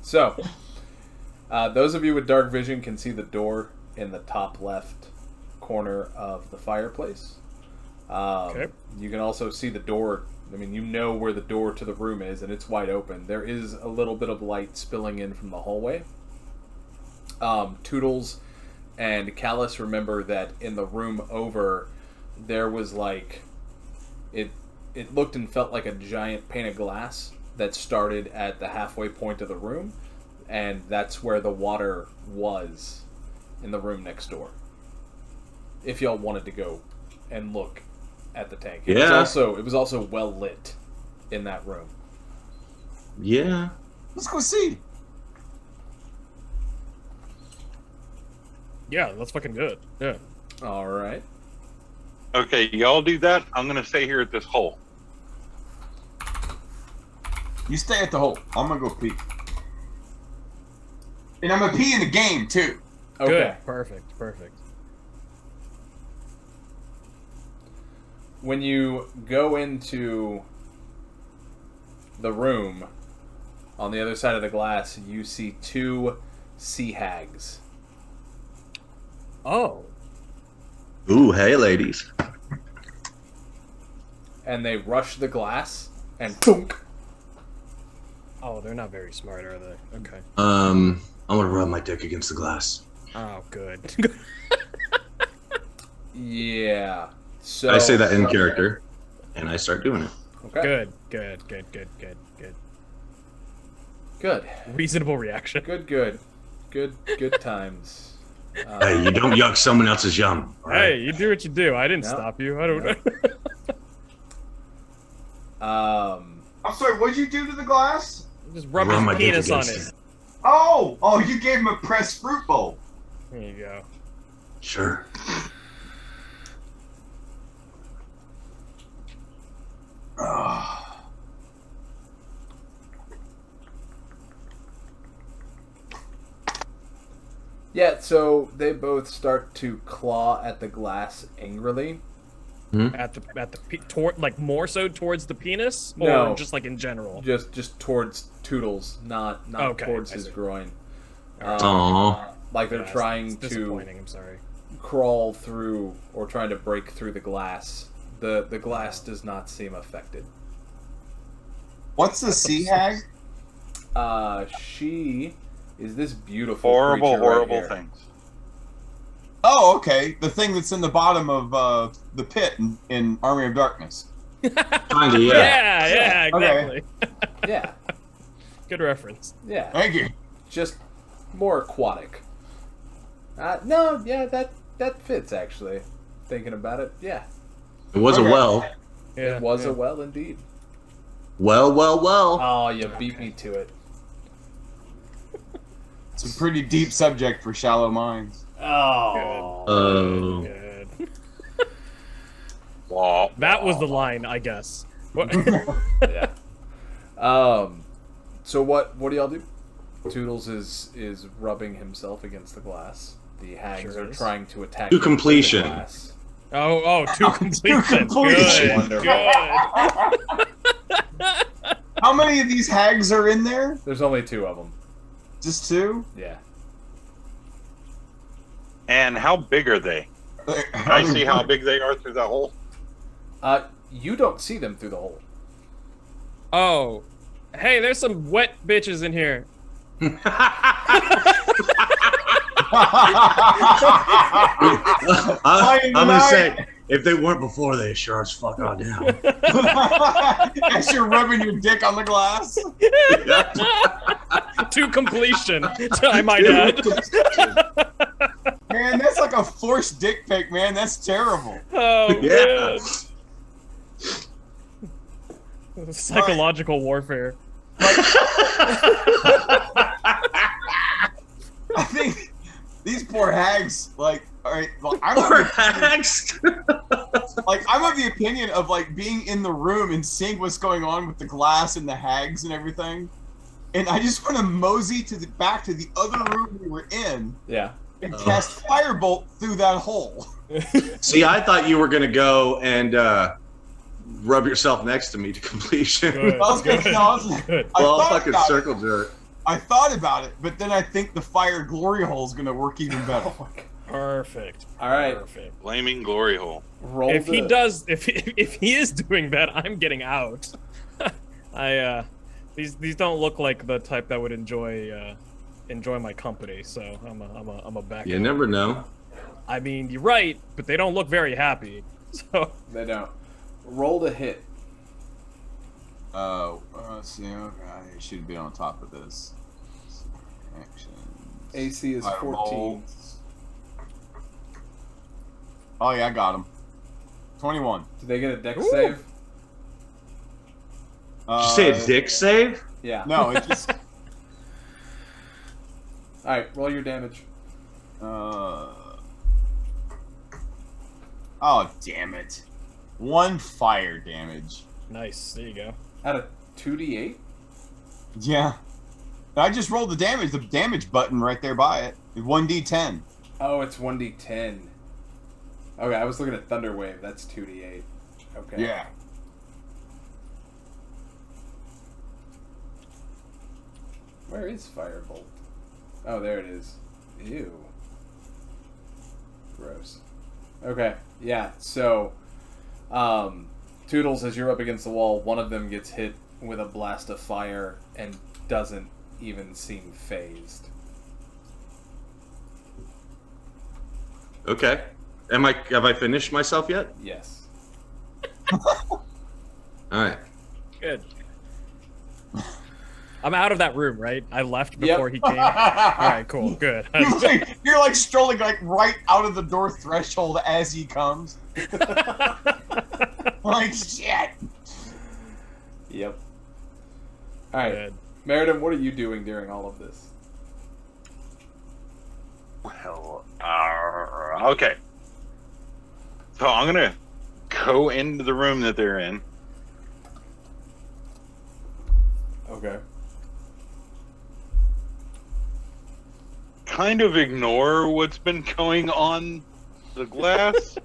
B: So, Those of you with dark vision can see the door in the top left corner of the fireplace.
D: Okay.
B: You can also see the door. I mean, you know where the door to the room is, and it's wide open. There is a little bit of light spilling in from the hallway. Toodles and Callous remember that in the room over, there was like... It looked and felt like a giant pane of glass that started at the halfway point of the room, and that's where the water was in the room next door. If y'all wanted to go and look at the tank. It was also well lit in that room.
C: Yeah.
E: Let's go see.
D: Yeah, that's fucking good. Yeah.
B: All right.
A: Okay, y'all do that. I'm gonna stay here at this hole.
E: You stay at the hole. I'm gonna go pee. And I'm gonna pee in the game too.
B: Okay.
D: Good. Perfect.
B: When you go into the room, on the other side of the glass, you see 2 sea hags.
D: Oh.
C: Ooh, hey, ladies.
B: And they rush the glass and thunk.
D: Oh, they're not very smart, are they? Okay.
C: I'm gonna rub my dick against the glass.
D: Oh, good.
B: Yeah. So
C: I say that in character, and I start doing it.
B: Okay. Good.
D: Reasonable reaction.
B: Good times.
C: Hey, you don't yuck someone else's yum. all right?
D: Hey, you do what you do. I didn't
B: No.
D: stop you. I don't know.
E: I'm sorry, what'd you do to the glass?
D: Just rub
C: Rub my
D: his
C: dick
D: penis on
C: against
D: it.
E: Oh, you gave him a pressed fruit bowl.
D: There you go.
C: Sure.
B: Yeah, so they both start to claw at the glass angrily.
D: Toward like more so towards the penis, or
B: No.
D: just like in general.
B: Just towards Toodles, not
D: Okay,
B: towards
D: I
B: his
D: see.
B: groin.
C: Aww.
B: Like they're
D: Yeah,
B: trying
D: it's
B: to
D: disappointing. I'm sorry.
B: crawl through or trying to break through the glass. The glass does not seem affected.
E: What's the sea hag?
B: She is this beautiful
A: Horrible,
B: creature right
A: horrible
B: here.
A: things.
E: Oh, okay. The thing that's in the bottom of the pit in Army of Darkness.
C: Kinda, yeah.
D: Yeah,
E: Okay.
D: exactly.
B: Yeah,
D: Good reference.
B: yeah.
E: Thank you.
B: Just more aquatic. No, yeah, that fits actually. Thinking about it, yeah.
C: It was a
E: Okay.
C: well.
D: Yeah,
B: It was
D: yeah.
B: a well indeed.
C: Well.
B: Oh, you beat me to it.
E: It's a pretty deep subject for shallow minds.
B: Oh.
C: Oh.
D: Good.
A: Blah,
D: That was the
A: blah.
D: line, I guess. What?
B: Yeah. So what do y'all do? Toodles is rubbing himself against the glass. The hags
D: Sure
B: are
D: is.
B: trying to attack
C: To
B: him with the
C: completion.
B: glass.
D: Oh, to completion.
E: completion.
D: Good.
B: Wonderful.
D: Good.
E: How many of these hags are in there?
B: There's only 2 of them.
E: Just 2?
B: Yeah.
A: And how big are they? Can I see how big they are through that hole?
B: You don't see them through the hole.
D: Oh, hey, there's some wet bitches in here.
C: I'm gonna say, if they weren't before, they sure as fuck are now.
E: As you're rubbing your dick on the glass.
D: To completion, I might add.
E: Man, that's like a forced dick pic, man. That's terrible.
D: Oh,
C: Yeah.
D: man. Psychological warfare.
E: I think these poor hags, like, all right, well,
C: Poor hags.
E: I'm of the opinion of like being in the room and seeing what's going on with the glass and the hags and everything, and I just want to mosey back to the other room we were in
B: Yeah.
E: and cast firebolt through that hole.
C: See, I thought you were gonna go and rub yourself next to me to completion.
D: Good.
E: I was gonna,
D: Good.
E: no, I was-
D: Good.
E: I
C: Well,
E: thought
C: fucking
E: about it.
C: circle jerk.
E: I thought about it, but then I think the fire glory hole is going to work even better.
B: Oh my God.
D: Perfect.
B: All right.
D: Perfect.
A: Flaming glory hole.
B: Roll
D: If he
B: the-
D: does, if he is doing that, I'm getting out. These don't look like the type that would enjoy my company, so I'm a back.
C: You never know.
D: I mean, you're right, but they don't look very happy. So
B: They don't. Roll to hit.
E: Let's see. Okay, I should have been on top of this. Actions.
B: AC is
E: Fireball.
B: 14.
E: Oh yeah, I got him. 21.
B: Did they get a dex
D: Ooh.
B: save?
C: Did you say a dick save?
B: Yeah.
E: No, it just.
B: Alright, roll your damage.
E: Oh damn it! 1 fire damage.
D: nice. There you go.
B: Out of 2d8?
E: Yeah. I just rolled the damage button right there by it. 1d10.
B: Oh, it's 1d10. Okay, I was looking at Thunderwave. That's 2d8. Okay.
E: Yeah.
B: Where is Firebolt? Oh, there it is. Ew. Gross. Okay, yeah, so, Toodles, as you're up against the wall, one of them gets hit with a blast of fire and doesn't even seem phased.
C: Okay. Have I finished myself yet?
B: Yes.
C: All right.
D: Good. I'm out of that room, right? I left before he came. All
E: All
D: right, cool, good.
E: You're like strolling like right out of the door threshold as he comes. Like shit.
B: Yep. Alright,
D: Good.
B: Meritim, what are you doing during all of this?
A: Well, okay. So I'm gonna go into the room that they're in.
B: Okay.
A: Kind of ignore what's been going on the glass.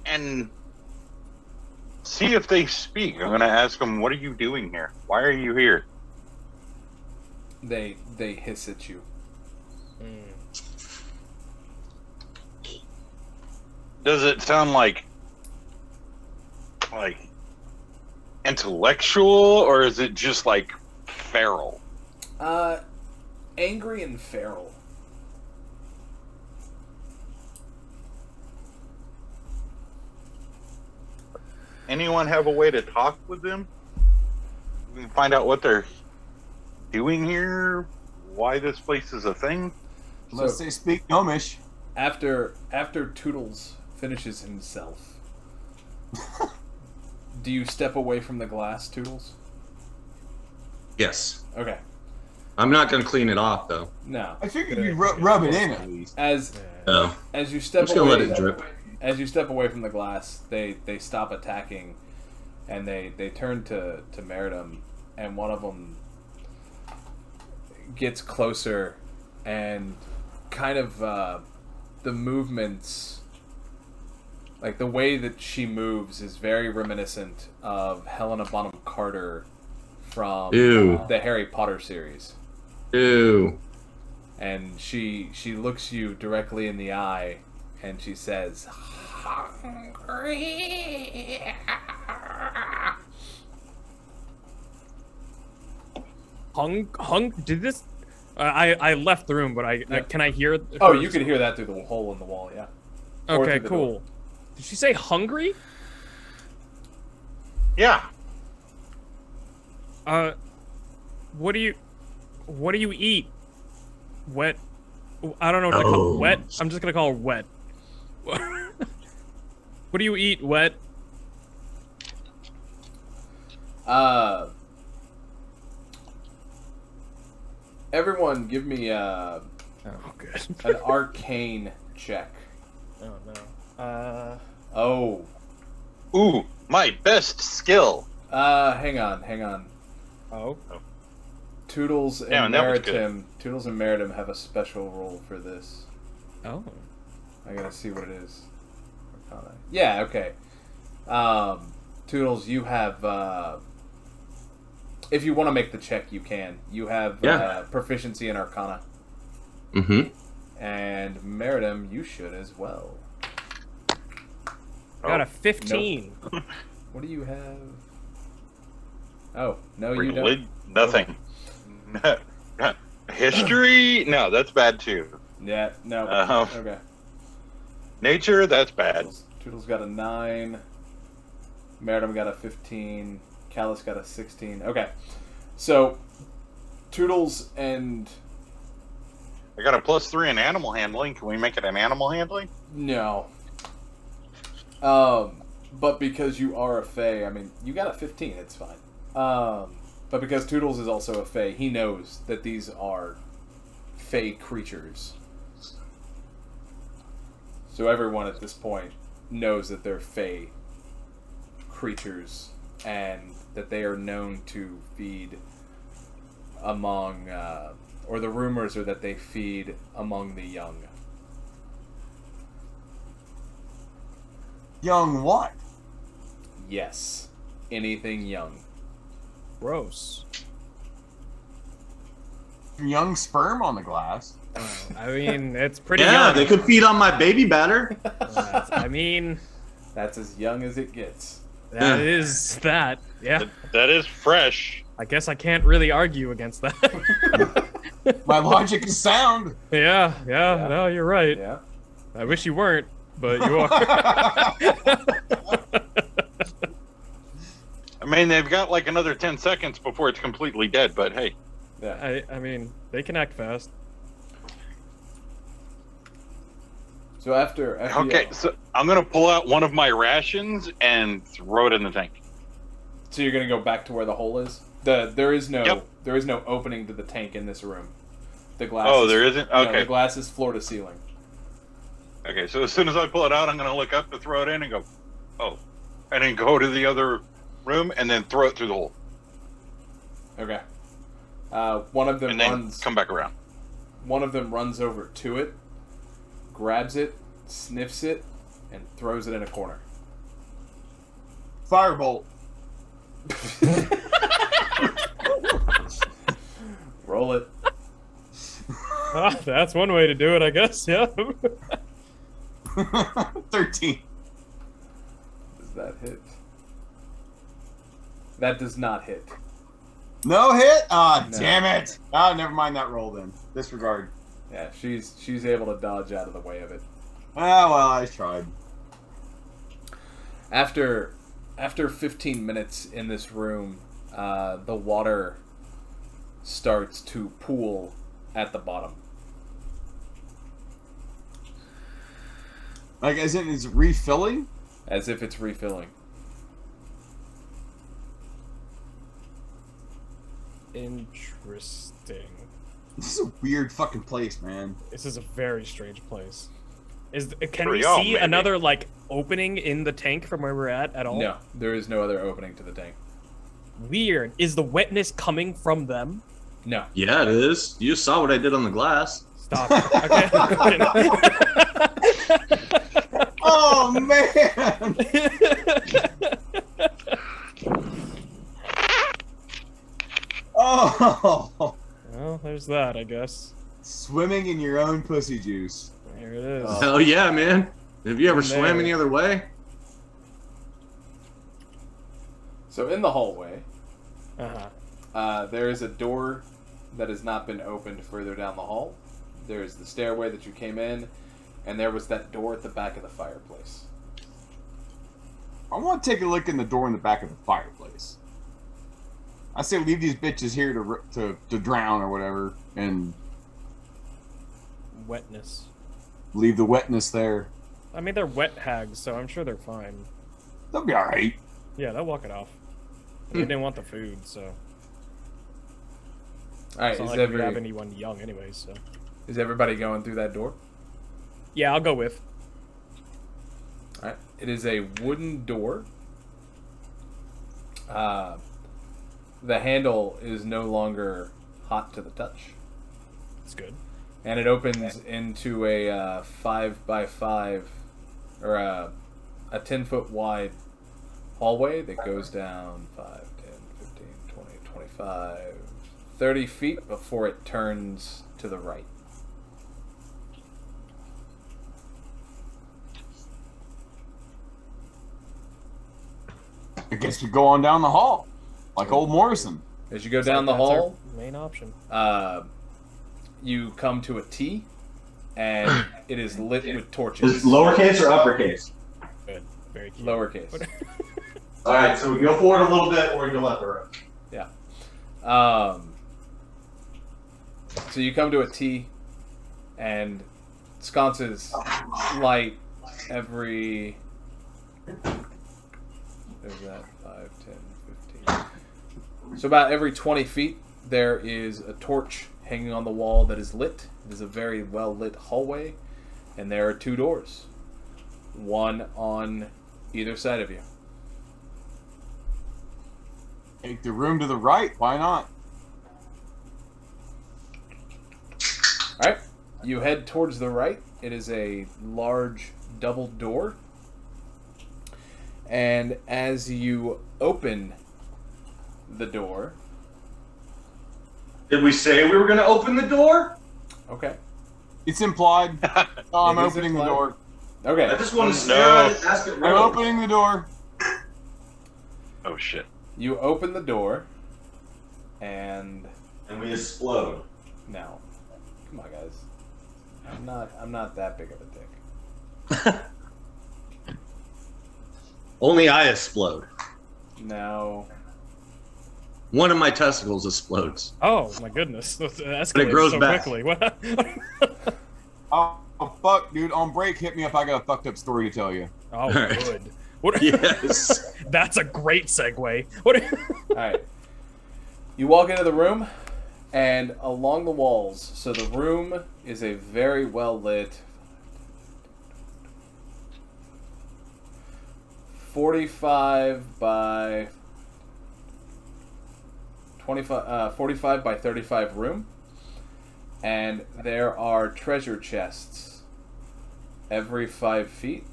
A: And see if they speak. I'm gonna ask them, what are you doing here? Why are you here?
B: They hiss at you.
A: Does it sound like intellectual, or is it just like feral?
B: Angry and feral.
A: Anyone have a way to talk with them? We can find out what they're doing here, why this place is a thing.
E: Unless
B: So-
E: they speak Gnomish.
B: After Toodles finishes himself, do you step away from the glass, Toodles?
C: Yes.
B: Okay.
C: I'm not going to clean it off, though.
B: No.
E: I figured you'd rub it in at least.
B: As
C: No.
B: as you
C: I'm
B: step
C: just going to
B: away,
C: let it drip.
B: as you step away from the glass, they stop attacking, and they turn to Meritim, and one of them gets closer, and kind of the movements, like the way that she moves, is very reminiscent of Helena Bonham Carter from
C: Ew.
B: the Harry Potter series.
C: Ew.
B: And she looks you directly in the eye, and she says, "Hungry."
D: Did this? I left the room, but can I hear?
B: Oh, you could hear that through the hole in the wall, yeah. Or
D: Okay,
B: through the
D: cool.
B: door.
D: Did she say hungry?
A: Yeah.
D: What do you eat? Wet. I don't know what to call
C: Oh.
D: wet. I'm just gonna call her wet. What do you eat, wet?
B: Everyone, give me
D: Oh, good.
B: an arcane check.
D: Oh no.
B: Oh,
A: Ooh, my best skill.
B: hang on.
D: Oh.
B: Toodles
A: Yeah,
B: and
A: that was good.
B: Meritim have a special role for this.
D: Oh.
B: I gotta see what it is. Arcana. Yeah, okay. Toodles, you have If you want to make the check, you can. You have proficiency in Arcana.
C: Mm-hmm.
B: And Meritim, you should as well.
D: I got a 15.
B: Nope. What do you have? Oh, no, you don't.
A: Nothing. History? No, that's bad too.
B: Yeah, no. Okay.
A: Nature? That's bad.
B: Toodles got a 9. Meritim got a 15. Callous got a 16. Okay. So, Toodles and...
A: I got a +3 in animal handling. Can we make it an animal handling?
B: No. But because you are a Fae, I mean, you got a 15, it's fine. But because Toodles is also a Fae, he knows that these are Fae creatures. So everyone at this point knows that they're Fae creatures and that they are known to feed among, or the rumors are that they feed among the young.
E: Young what?
B: Yes. Anything young.
D: Gross.
E: Young sperm on the glass.
D: I mean, it's pretty
C: Yeah,
D: young.
C: they could feed on my baby batter.
D: I mean,
B: That's as young as it gets.
D: that is that. Yeah.
A: That is fresh.
D: I guess I can't really argue against that.
E: My logic is sound.
D: Yeah, no, you're right.
B: Yeah.
D: I wish you weren't, but you are.
A: I mean, they've got like another 10 seconds before it's completely dead, but hey.
B: Yeah.
D: I mean, they can act fast.
B: So after
A: Okay, so I'm going to pull out one of my rations and throw it in the tank.
B: So you're gonna go back to where the hole is? There is no
A: Yep.
B: there is no opening to the tank in this room. The glass.
A: Oh,
B: is,
A: there isn't?
B: no,
A: Okay.
B: the glass is floor to ceiling.
A: Okay, so as soon as I pull it out, I'm going to look up to throw it in and go, oh. And then go to the other room and then throw it through the hole.
B: Okay. One of them
A: And then
B: runs.
A: come back around.
B: One of them runs over to it, grabs it, sniffs it, and throws it in a corner.
E: Firebolt.
B: Roll it.
D: That's one way to do it, I guess. Yeah.
E: 13.
B: Does that hit? That does not hit.
E: No hit? Ah,
B: No.
E: damn it. Ah, never mind that roll then. Disregard.
B: Yeah, she's able to dodge out of the way of it.
E: Ah, well, I tried.
B: After 15 minutes in this room, the water starts to pool at the bottom.
E: Like, as in, it's refilling?
B: As if it's refilling.
D: Interesting.
E: This is a weird fucking place, man.
D: This is a very strange place. Can
A: For
D: we
A: y'all,
D: see
A: maybe.
D: another like opening in the tank from where we're at all?
B: No, there is no other opening to the tank.
D: Weird. Is the wetness coming from them?
B: No.
C: Yeah, it is. You saw what I did on the glass.
D: Stop. Okay.
E: Oh, man! Oh!
D: Well, there's that, I guess.
E: Swimming in your own pussy juice.
D: There it is.
C: Hell yeah, man. Have you ever
D: In
C: swam
D: there.
C: any other way?
B: So in the hallway,
D: Uh-huh.
B: there is a door that has not been opened further down the hall. There's the stairway that you came in, and there was that door at the back of the fireplace.
E: I want to take a look in the door in the back of the fireplace. I say leave these bitches here to drown or whatever, and
D: Wetness.
E: leave the wetness there.
D: I mean, they're wet hags, so I'm sure they're fine.
E: They'll be alright.
D: Yeah, they'll walk it off. They didn't want the food, so.
B: Alright,
D: It's not like we have anyone young anyway, so.
B: is everybody going through that door?
D: Yeah, I'll go with.
B: Alright. It is a wooden door. The handle is no longer hot to the touch.
D: It's good.
B: And it opens into a 5x5, or a 10-foot wide hallway that goes down 5, 10, 15, 20, 30 feet before it turns to the right.
E: I guess we go on down the hall, like old Morrison.
B: As you go down the
D: That's our
B: hall,
D: main option.
B: you come to a T, and it is lit with torches.
C: Is lowercase or uppercase?
D: Good. Very cute.
B: Lowercase.
C: All right, so we can go forward a little bit, or we can go left or right.
B: Yeah. So you come to a T, and sconces light every... There's that, 5, 10, 15. So about every 20 feet, there is a torch hanging on the wall that is lit. It is a very well-lit hallway, and there are 2 doors. One on either side of you.
E: Take the room to the right. Why not?
B: Alright, you head towards the right. It is a large double door. And as you open the door...
C: Did we say we were going to open the door?
B: Okay.
E: It's implied. Oh, I'm
B: It is
E: opening the
B: implied.
E: door.
B: Okay.
C: I just want to
A: No.
C: stare at it and ask it
E: I'm
C: riddles.
E: opening the door.
A: Oh shit.
B: You open the door, and
C: And we explode.
B: now, come on, guys. I'm not that big of a dick.
C: Only I explode.
B: Now,
C: One of my testicles explodes.
D: Oh my goodness! That's
C: But it
D: escalated
C: grows
D: so
C: back.
D: quickly. What?
E: Oh, fuck, dude. On break, hit me up. I got a fucked up story to tell you.
D: Oh,
C: Alright.
D: good. What?
C: Yes.
D: That's a great segue. What?
B: alright. You walk into the room, and along the walls, so the room is a very well lit 45 by 25, 45 by 35 room, and there are treasure chests every 5 feet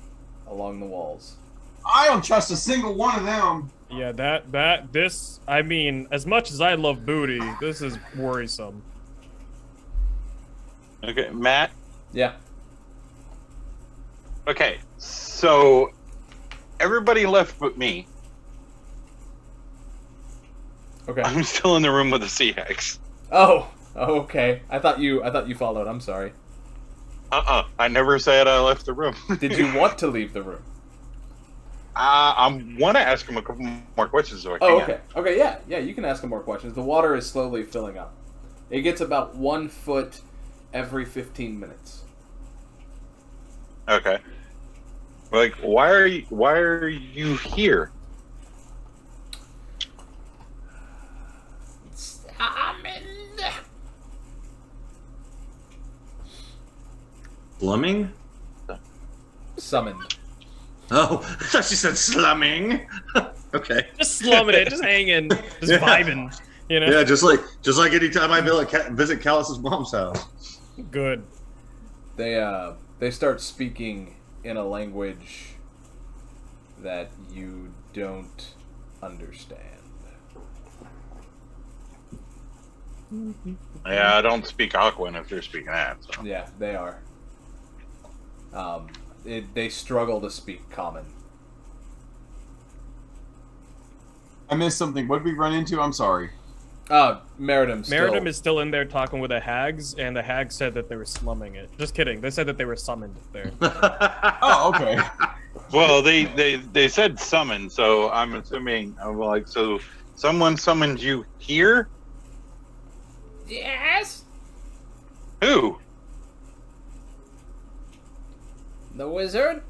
B: along the walls.
E: I don't trust a single one of them.
D: Yeah, this. I mean, as much as I love booty, this is worrisome.
A: Okay, Matt.
B: Yeah.
A: Okay, so everybody left but me.
B: Okay.
A: I'm still in the room with the sea hex.
B: Oh, okay. I thought you followed. I'm sorry.
A: I never said I left the room.
B: Did you want to leave the room?
A: I want to ask him a couple more questions so I can.
B: Oh, okay. Okay, yeah. Yeah, you can ask him more questions. The water is slowly filling up. It gets about 1 foot every 15 minutes.
A: Okay. Like, why are you here?
C: Slumming?
B: Summoned.
C: Oh, I thought she said slumming. Okay.
D: Just slumming it, just hanging, just
C: Yeah.
D: vibing. You know.
C: Yeah, just like any time I visit Callous's mom's house.
D: Good.
B: They start speaking in a language that you don't understand.
A: Yeah, I don't speak Aquan if they're speaking that. So.
B: Yeah, they are. They struggle to speak common.
E: I missed something. What did we run into? I'm sorry.
B: Meritim still.
D: Meritim is still in there talking with the hags, and the hags said that they were slumming it. Just kidding. They said that they were summoned there.
E: Oh, okay.
A: Well, they said summon, so I'm assuming I'm like, so someone summoned you here?
B: Yes.
A: Who?
B: The wizard.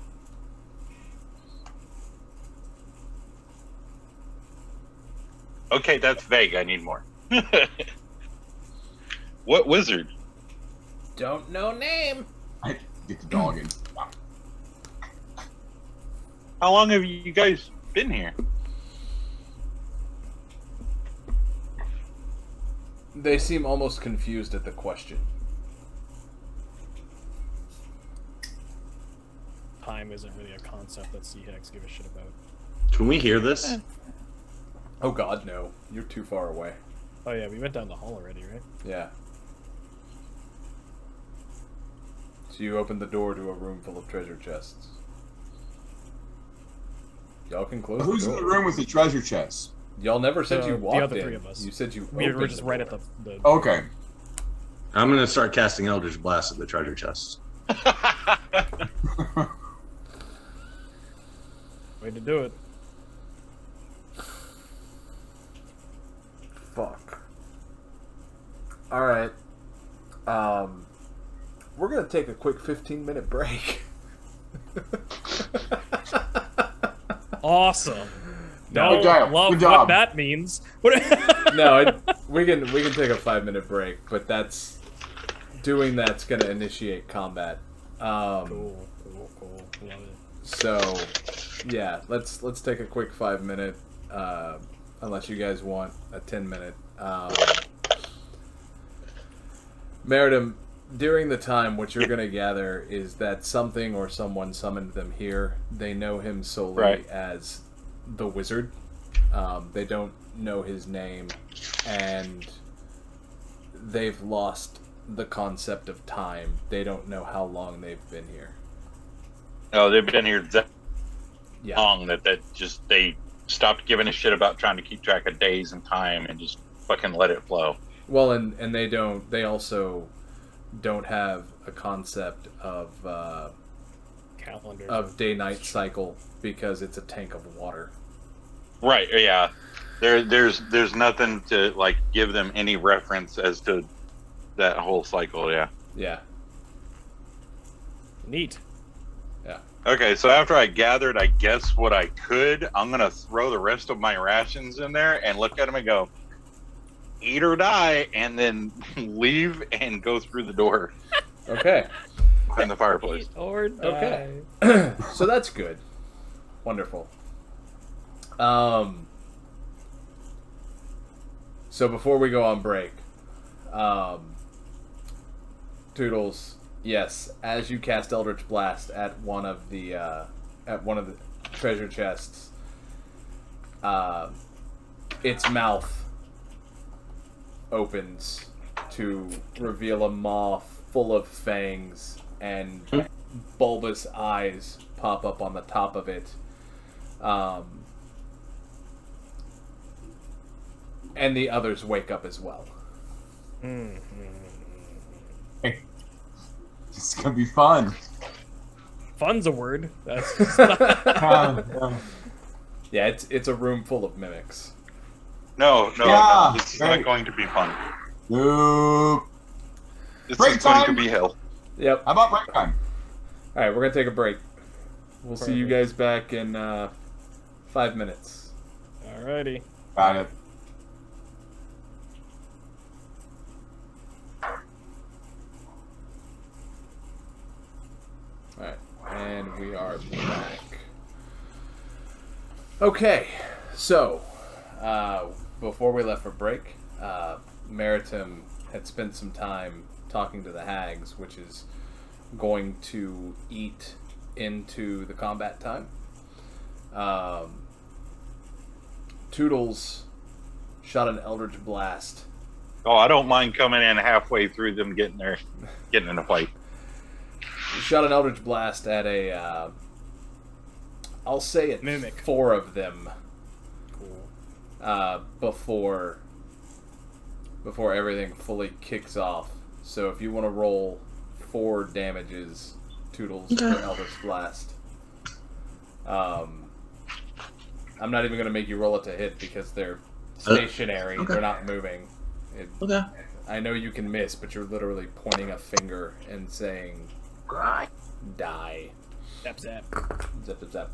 A: Okay, that's vague. I need more. What wizard?
B: Don't know name.
E: I get the dog in.
A: How long have you guys been here?
B: They seem almost confused at the question.
D: Time isn't really a concept that sea hags give a shit about.
C: Can we hear this?
B: Oh God, no! You're too far away.
D: Oh yeah, we went down the hall already, right?
B: Yeah. So you open the door to a room full of treasure chests. Y'all can close
E: Who's
B: the
E: in
B: door.
E: the room with the treasure chest?
B: Y'all never said you walked
D: the other
B: in.
D: three of us.
B: You said you
D: We were
B: opened
D: just
B: the
D: right
B: door.
D: at the
E: Okay.
C: I'm gonna start casting Eldritch Blast at the treasure chests.
D: way to do it.
B: Fuck. Alright. We're gonna take a quick 15-minute break.
D: Awesome.
B: No,
D: Don't
E: job.
D: love
E: Good job.
D: what that means.
B: No, we can take a 5-minute break, but that's gonna initiate combat.
D: Cool. Love it.
B: So, yeah, let's take a quick 5-minute, unless you guys want a 10-minute. Meritim, during the time, what you're going to gather is that something or someone summoned them here. They know him solely as the wizard. They don't know his name, and they've lost the concept of time. They don't know how long they've been here.
A: Oh, they've been here that
B: Yeah.
A: long that they stopped giving a shit about trying to keep track of days and time and just fucking let it flow.
B: Well, and they also don't have a concept of
D: Calendar.
B: of day-night cycle because it's a tank of water.
A: Right, yeah. There's nothing to like give them any reference as to that whole cycle, yeah.
B: Yeah.
D: Neat.
A: Okay, so after I gathered, I guess what I could, I'm gonna throw the rest of my rations in there and look at them and go, eat or die, and then leave and go through the door
B: Okay.
A: in the fireplace.
D: Eat or die.
B: Okay. So that's good. Wonderful. So before we go on break, Toodles, yes, as you cast Eldritch Blast at one of the treasure chests, its mouth opens to reveal a maw full of fangs, and bulbous eyes pop up on the top of it. And the others wake up as well.
E: It's gonna be fun.
D: Fun's a word. That's just not...
B: Yeah, it's a room full of mimics.
A: No,
E: Yeah,
A: this is
E: right.
A: not going to be fun.
E: Nope.
A: This
E: Break
A: is going
E: time!
A: to be hell.
B: Yep.
E: How about break time?
B: Alright, we're gonna take a break. We'll see you
D: Perfect.
B: guys back in 5 minutes.
D: Alrighty.
E: Got it.
B: Alright, and we are back. Okay, so, before we left for break, Meritim had spent some time talking to the hags, which is going to eat into the combat time. Toodles shot an Eldritch Blast.
A: Oh, I don't mind coming in halfway through them getting in a fight.
B: Shot an Eldritch Blast at a, I'll say it,
D: Mimic.
B: 4 of them
D: Cool.
B: before everything fully kicks off. So if you want to roll 4 damages, Toodles, for Eldritch Blast. I'm not even going to make you roll it to hit because they're stationary.
C: Okay.
B: They're not moving.
C: Okay.
B: I know you can miss, but you're literally pointing a finger and saying, die.
D: Zap zap.
B: Zip, zip, zip.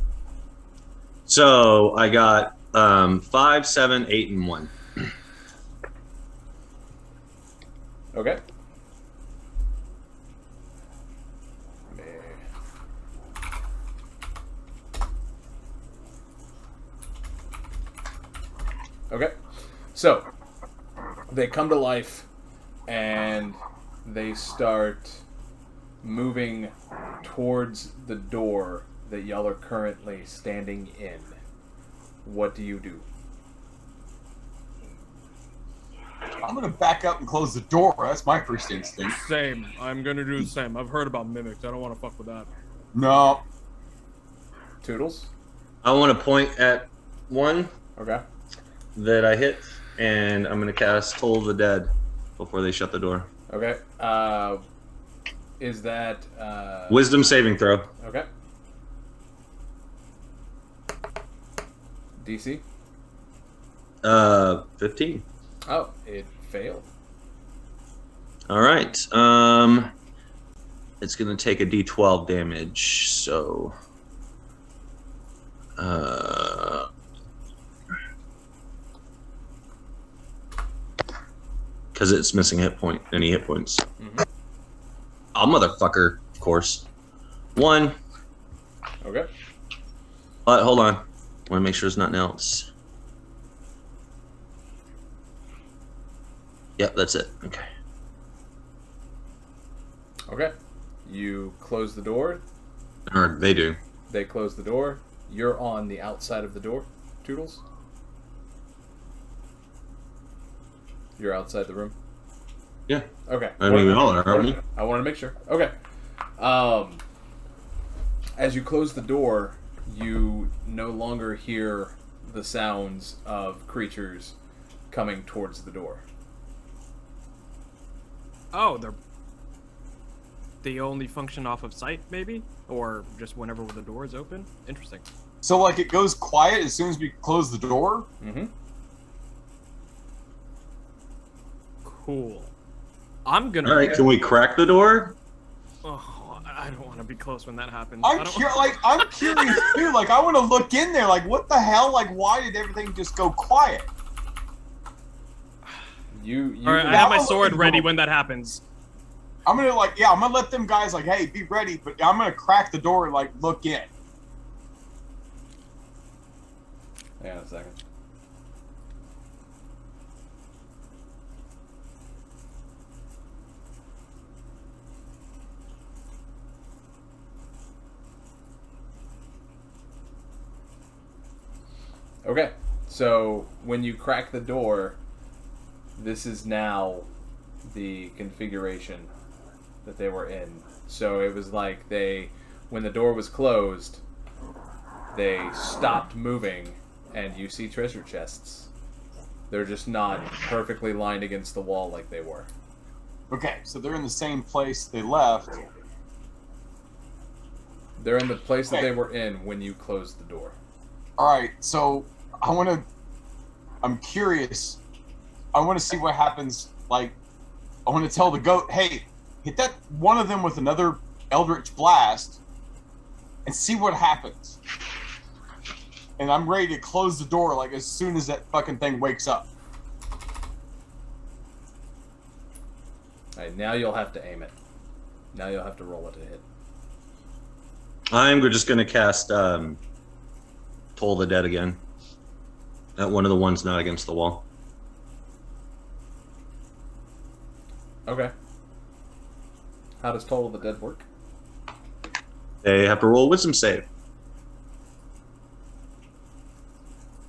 C: So I got 5, 7, 8, and 1.
B: Okay. Okay. So, they come to life and they start moving towards the door that y'all are currently standing in. What do you do?
E: I'm gonna back up and close the door. That's my first instinct.
D: Same. I'm gonna do the same. I've heard about mimics. I don't want to fuck with that.
E: No.
B: Toodles?
C: I want to point at one
B: Okay.
C: that I hit, and I'm going to cast Toll of the Dead before they shut the door.
B: Okay. Is that...
C: Wisdom saving throw.
B: Okay. DC?
C: 15.
B: Oh, it failed.
C: All right. It's going to take a D12 damage, so... because it's missing any hit points.
B: Mm-hmm.
C: Oh, motherfucker, of course. 1.
B: Okay.
C: But hold on. I want to make sure there's nothing else. Yep, that's it. Okay.
B: Okay. You close the door.
C: Or they do.
B: They close the door. You're on the outside of the door, Toodles. You're outside the room.
C: Yeah.
B: Okay.
C: I mean, we all are, aren't we?
B: I want to make sure. Okay. As you close the door, you no longer hear the sounds of creatures coming towards the door.
D: Oh, they only function off of sight, maybe? Or just whenever the door is open? Interesting.
E: So, like, it goes quiet as soon as we close the door?
B: Mm-hmm.
D: Cool. I'm gonna...
C: All right, can we crack the door?
D: Oh, I don't want to be close when that happens.
E: I'm curious too. Like, I want to look in there. Like, what the hell? Like, why did everything just go quiet?
B: You
D: All right, I have my sword ready when that happens.
E: I'm gonna I'm gonna let them guys like, hey, be ready. But I'm gonna crack the door and like look in.
B: Hang on a second. Okay, so when you crack the door, this is now the configuration that they were in. So it was like when the door was closed, they stopped moving, and you see treasure chests. They're just not perfectly lined against the wall like they were.
E: Okay, so they're in the same place they left.
B: They're in the place that they were in when you closed the door.
E: Alright, so I'm curious. I want to see what happens. Like, I want to tell the goat, hey, hit that one of them with another Eldritch Blast and see what happens. And I'm ready to close the door like as soon as that fucking thing wakes up.
B: Alright, now you'll have to aim it. Now you'll have to roll it to hit.
C: I'm just going to cast Toll the Dead again. That one of the ones not against the wall.
B: Okay. How does Toll of the Dead work?
C: They have to roll a wisdom save.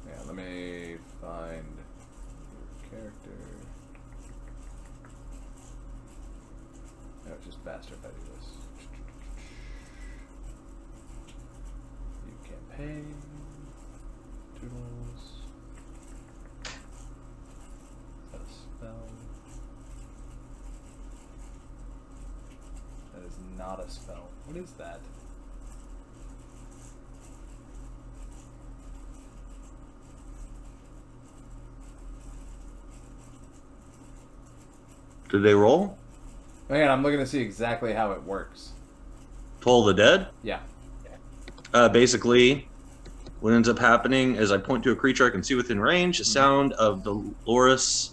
B: Yeah, let me find your character. No, it's just faster if I do this. View campaign. Toodles. Is that a spell? That is not a spell. What is that?
C: Did they roll?
B: Man, I'm looking to see exactly how it works.
C: Toll the Dead?
B: Yeah.
C: Basically, what ends up happening is I point to a creature I can see within range. The sound of the Loris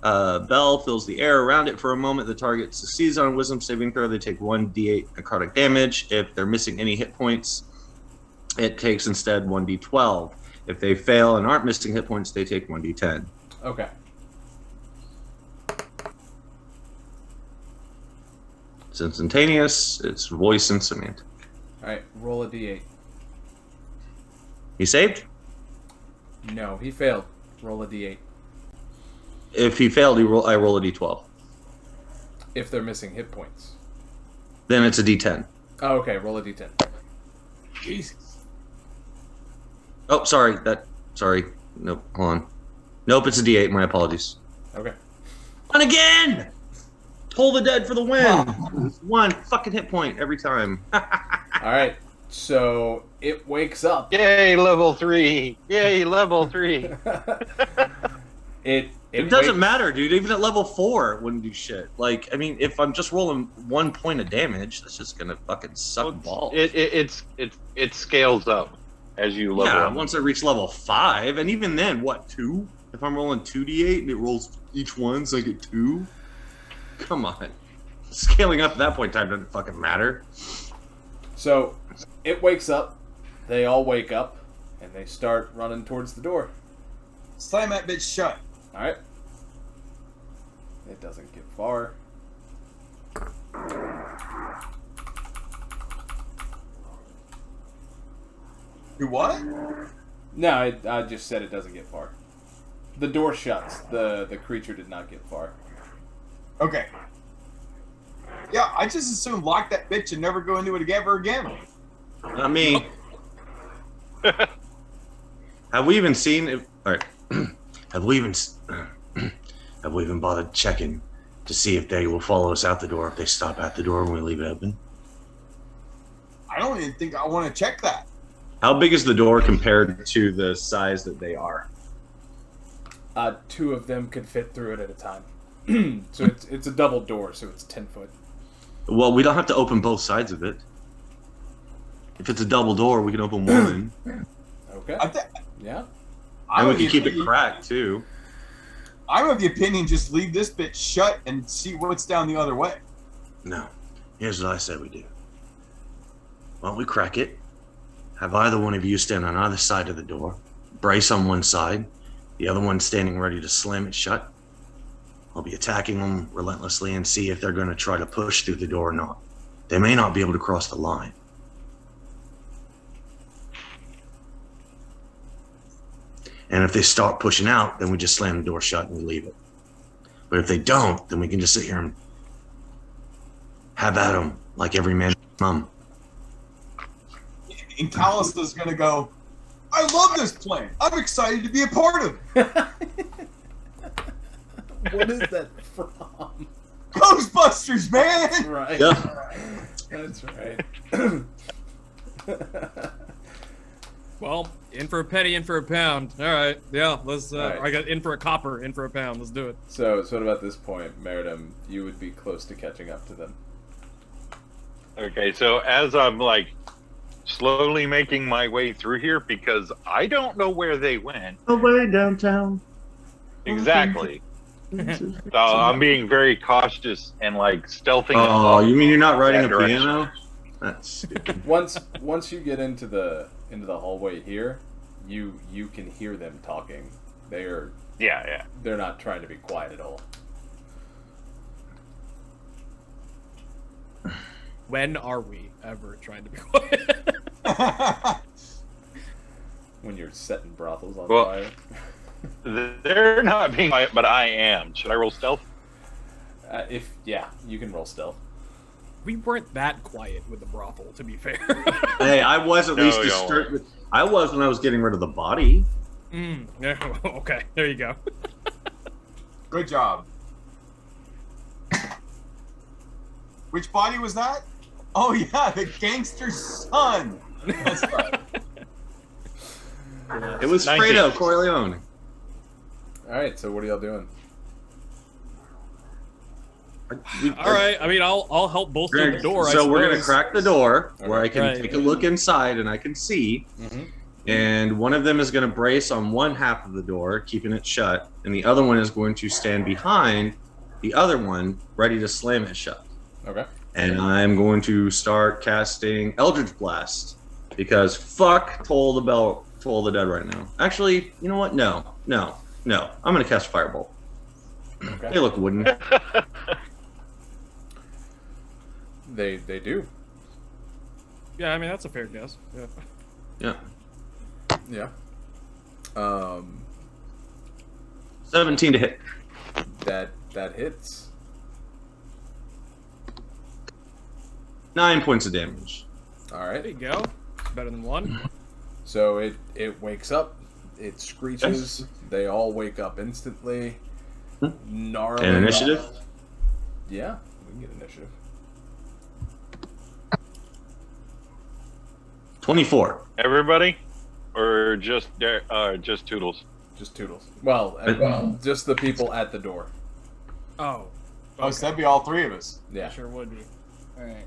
C: bell fills the air around it for a moment. The target succeeds on a wisdom saving throw. They take 1d8 necrotic damage. If they're missing any hit points, it takes instead 1d12. If they fail and aren't missing hit points, they take 1d10.
B: Okay.
C: It's instantaneous. It's voice and semantic.
B: Alright, roll a d8.
C: He saved?
B: No, he failed. Roll a d8.
C: If he failed, I roll a d12.
B: If they're missing hit points.
C: Then it's a d10.
B: Oh, okay. Roll a d10.
E: Jesus.
C: Oh, sorry. Sorry. Nope. Hold on. Nope, it's a d8. My apologies.
B: Okay.
C: And again! Toll the dead for the win! One fucking hit point every time.
B: All right. So it wakes up.
A: Yay, level 3! Yay, level 3!
B: It
C: doesn't matter, dude. Even at level 4, it wouldn't do shit. Like, I mean, if I'm just rolling 1 point of damage, that's just gonna fucking suck balls.
A: It scales up as you level
C: Yeah,
A: up.
C: once I reach level 5, and even then, what, 2? If I'm rolling 2d8 and it rolls each one, so I get 2? Come on. Scaling up at that point in time doesn't fucking matter.
B: So it wakes up. They all wake up, and they start running towards the door.
E: Slam that bitch shut.
B: All right. It doesn't get far.
E: You what?
B: No, I just said it doesn't get far. The door shuts. The creature did not get far.
E: Okay. Yeah, I just assumed lock that bitch and never go into it ever again.
C: I mean, have we even seen if? All right, have we even bothered checking to see if they will follow us out the door if they stop at the door when we leave it open?
E: I don't even think I want to check that.
C: How big is the door compared to the size that they are?
B: 2 of them could fit through it at a time. So it's a double door, so it's 10 foot.
C: Well, we don't have to open both sides of it. If it's a double door, we can open one,
B: Okay. Yeah.
C: and we can keep it cracked too.
E: I'm of the opinion just leave this bitch shut and see what's down the other way.
C: No, here's what I said we do. Why don't we crack it? Have either one of you stand on either side of the door, brace on one side, the other one standing ready to slam it shut. I'll be attacking them relentlessly and see if they're going to try to push through the door or not. They may not be able to cross the line. And if they start pushing out, then we just slam the door shut and we leave it. But if they don't, then we can just sit here and have at them like every man's mum.
E: And Callous is going to go, I love this plan. I'm excited to be a part of it.
B: What is that from?
E: Ghostbusters, man!
B: Right.
C: Yep.
B: That's right.
D: Well, in for a penny, in for a pound. All right, yeah. Let's.
B: All right.
D: I got in for a copper, in for a pound. Let's do it.
B: So what about this point, Meritim? You would be close to catching up to them.
A: Okay, so as I'm like slowly making my way through here, because I don't know where they went
C: Away downtown.
A: exactly. So I'm being very cautious and like stealthing.
C: Oh, you mean you're not writing
A: that
C: a
A: direction.
C: piano? That's stupid.
B: Once you get into the hallway here, you can hear them talking. They're
A: Yeah.
B: not trying to be quiet at all.
D: When are we ever trying to be quiet?
B: When you're setting brothels on
A: Well-
B: fire.
A: They're not being quiet, but I am. Should I roll stealth?
B: You can roll stealth.
D: We weren't that quiet with the brothel, to be fair.
C: Hey, I was at
A: No,
C: least
A: y'all
C: disturbed. I was when I was getting rid of the body.
D: Yeah, okay, there you go.
E: Good job. Which body was that? Oh yeah, the gangster's son. That's right.
C: It was
A: 19.
C: Fredo Corleone.
B: All right. So what are y'all doing?
D: All right, I mean, I'll help bolster the door.
C: So we're gonna
D: suppose.
C: crack the door where I can
D: Right.
C: take a look inside and I can see.
B: Mm-hmm.
C: And one of them is going to brace on one half of the door, keeping it shut, and the other one is going to stand behind the other one, ready to slam it shut.
B: Okay.
C: And I'm going to start casting Eldritch Blast because fuck Toll the Dead right now. Actually, you know what? No. I'm going to cast Firebolt.
B: Okay.
C: They look wooden.
B: They do.
D: Yeah, I mean, that's a fair guess. Yeah.
C: Yeah.
B: Yeah.
C: 17 to hit.
B: That hits.
C: 9 points of damage.
B: All
D: There
B: right.
D: you go. Better than 1.
B: So it wakes up. It screeches. They all wake up instantly. Gnarly.
C: And initiative?
B: Yeah, we can get initiative.
C: 24.
A: Everybody, or just Toodles?
B: Just Toodles. Well, just the people at the door.
D: Oh.
E: Oh, so that'd be all 3 of us.
B: Yeah.
D: Sure would be. Alright.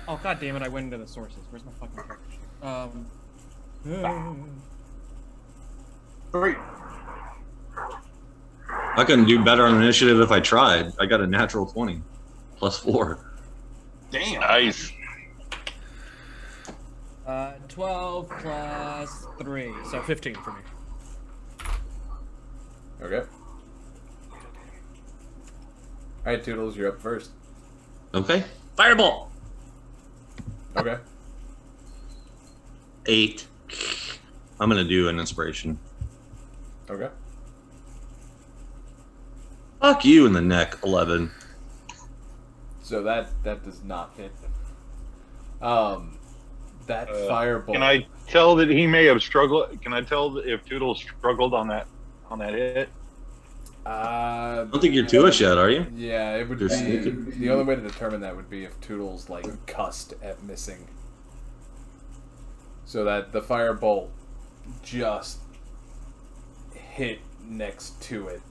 D: Oh, god damn it, I went into the sources. Where's my fucking character sheet?
E: 3.
C: I couldn't do better on initiative if I tried. I got a natural 20. Plus 4.
E: Damn.
A: Nice.
D: 12 plus 3, so 15 for me.
B: Okay. Alright, Toodles, you're up first.
C: Okay. Fireball!
B: Okay.
C: 8. I'm gonna do an inspiration.
B: Okay.
C: Fuck you in the neck, 11.
B: So that does not hit. That fireball.
A: Can I tell that he may have struggled? Can I tell if Toodles struggled on that hit?
C: I don't think you're to us yet, are you?
B: Yeah, it would
C: You're
B: be.
C: sneaking.
B: The only way to determine that would be if Toodles like cussed at missing. So that the firebolt just hit next to it,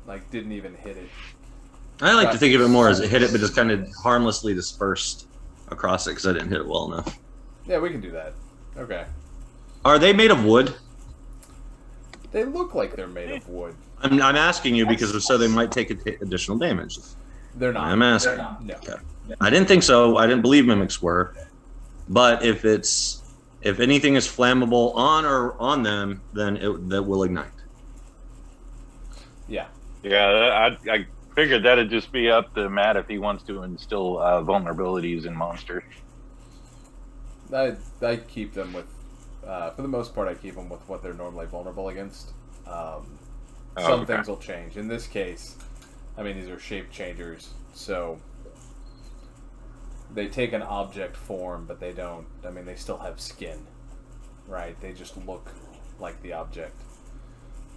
B: like didn't even hit it.
C: I like to think of it more as it hit it, but just kind of harmlessly dispersed across it because I didn't hit it well enough.
B: Yeah, we can do that. Okay.
C: Are they made of wood?
B: They look like they're made of wood.
C: I'm asking you because if so, they might take additional damage.
B: They're not.
C: I'm asking.
B: No.
C: Okay. I didn't think so. I didn't believe mimics were. But if anything is flammable on them, then that will ignite.
B: Yeah.
A: Yeah, I figured that'd just be up to Matt if he wants to instill vulnerabilities in monsters.
B: I keep them with, for the most part, I keep them with what they're normally vulnerable against. Some
A: okay.
B: things will change. In this case, I mean, these are shape changers, so they take an object form, but they don't. I mean, they still have skin, right? They just look like the object.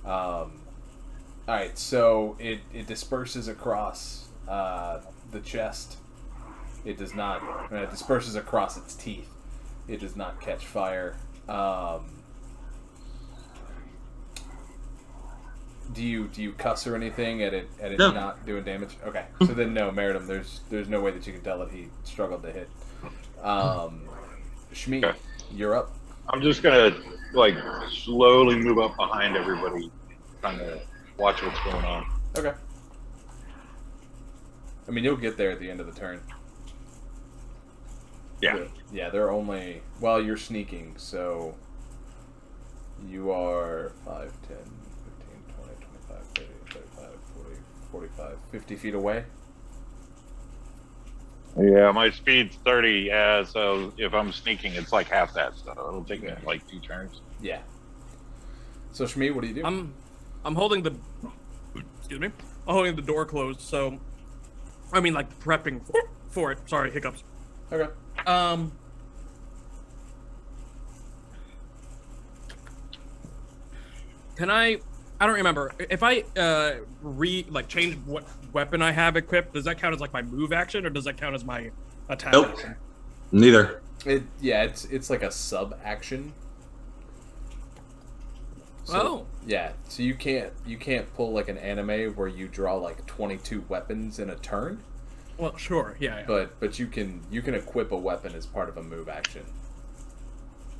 B: Alright, so it disperses across the chest. It does not. It disperses across its teeth. It does not catch fire. Do you cuss or anything at it
C: No.
B: not doing damage? Okay, so then no, Meritim. There's no way that you can tell that he struggled to hit. Shmee,
A: Okay.
B: you're up.
A: I'm just gonna slowly move up behind everybody, trying to watch what's going on.
B: Okay. I mean, you'll get there at the end of the turn.
A: Yeah.
B: Yeah, they're only... Well, you're sneaking, so... You are 5, 10, 15, 20, 25, 30, 35, 40, 45, 50 feet away.
A: Yeah, my speed's 30, so if I'm sneaking, it's like half that, so it'll take me like 2 turns.
B: Yeah. So, Shmee, what do you do?
D: I'm holding the... Excuse me. I'm holding the door closed, so... I mean, like, prepping for it. Sorry, hiccups.
B: Okay.
D: Can I don't remember. If I change what weapon I have equipped, does that count as like my move action or does that count as my attack
C: Nope.
D: action?
C: Neither.
B: It's like a sub action. So, yeah, so you can't pull like an anime where you draw like 22 weapons in a turn.
D: Well, sure, yeah.
B: But you can equip a weapon as part of a move action.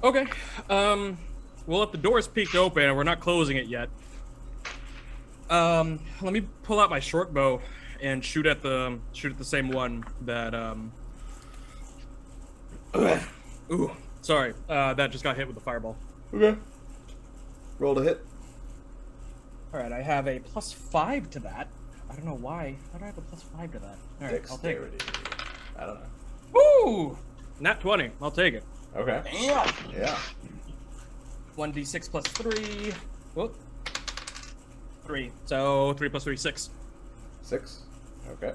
D: Okay. Well, if the door's peeked open and we're not closing it yet, let me pull out my short bow and shoot at the same one that ooh, sorry, that just got hit with the fireball.
B: Okay. Roll to hit.
D: All right, I have a +5 to that. I don't know why. Why do I have a +5 to that? All right,
B: Dexterity. I don't know.
D: Woo! Nat 20. I'll take it.
B: Okay.
E: Damn.
B: Yeah.
D: 1d6 + 3. Whoop. 3. So 3 plus 3, 6.
B: 6. Okay.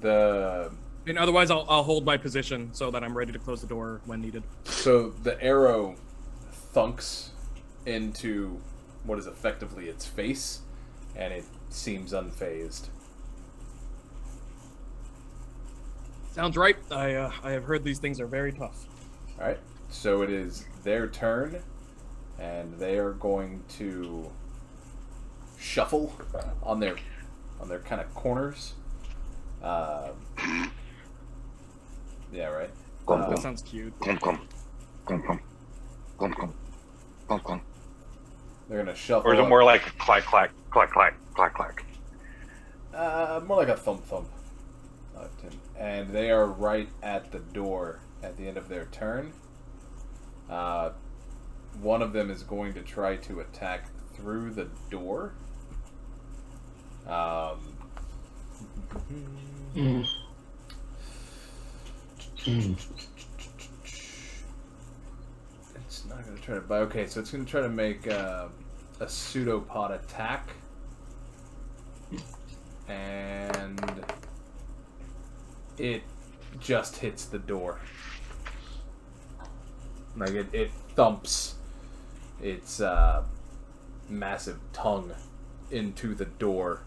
D: And otherwise, I'll hold my position so that I'm ready to close the door when needed.
B: So the arrow thunks into what is effectively its face, and it seems unfazed.
D: Sounds right. I have heard these things are very tough.
B: All right. So it is their turn, and they are going to shuffle on their kind of corners. Yeah, right.
D: That sounds cute.
B: They're gonna shuffle.
A: Or is it more like a clack, clack, clack, clack, clack, clack?
B: More like a thump thump. And they are right at the door at the end of their turn. One of them is going to try to attack through the door. It's not going to try to... Okay, so it's going to try to make a pseudopod attack. And it just hits the door. Like, it thumps its massive tongue into the door.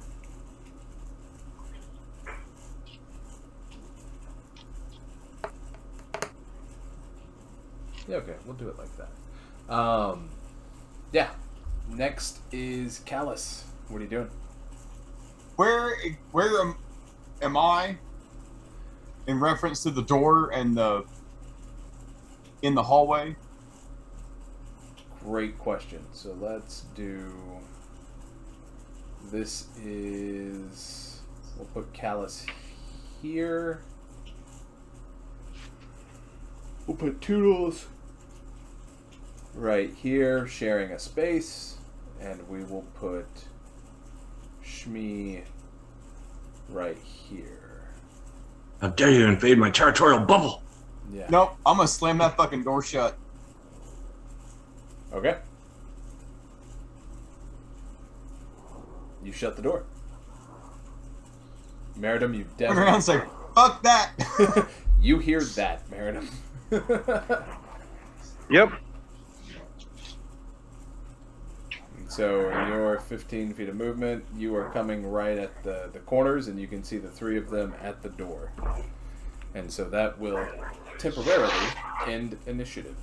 B: Yeah, okay, we'll do it like that. Yeah. Next is Callous. What are you doing?
E: Where am I in reference to the door and in the hallway?
B: Great question. So let's do... This is... We'll put Callous here. We'll put Toodles right here, sharing a space. And we will put Shmee right here.
C: How dare you invade my territorial bubble?
B: Yeah.
E: Nope, I'm gonna slam that fucking door shut.
B: Okay. You shut the door. Meritim, you
E: Turn around and
B: definitely...
E: say, fuck that!
B: You hear that, Meritim.
A: Yep.
B: So in your 15 feet of movement, you are coming right at the corners, and you can see the three of them at the door. And so that will temporarily end initiative.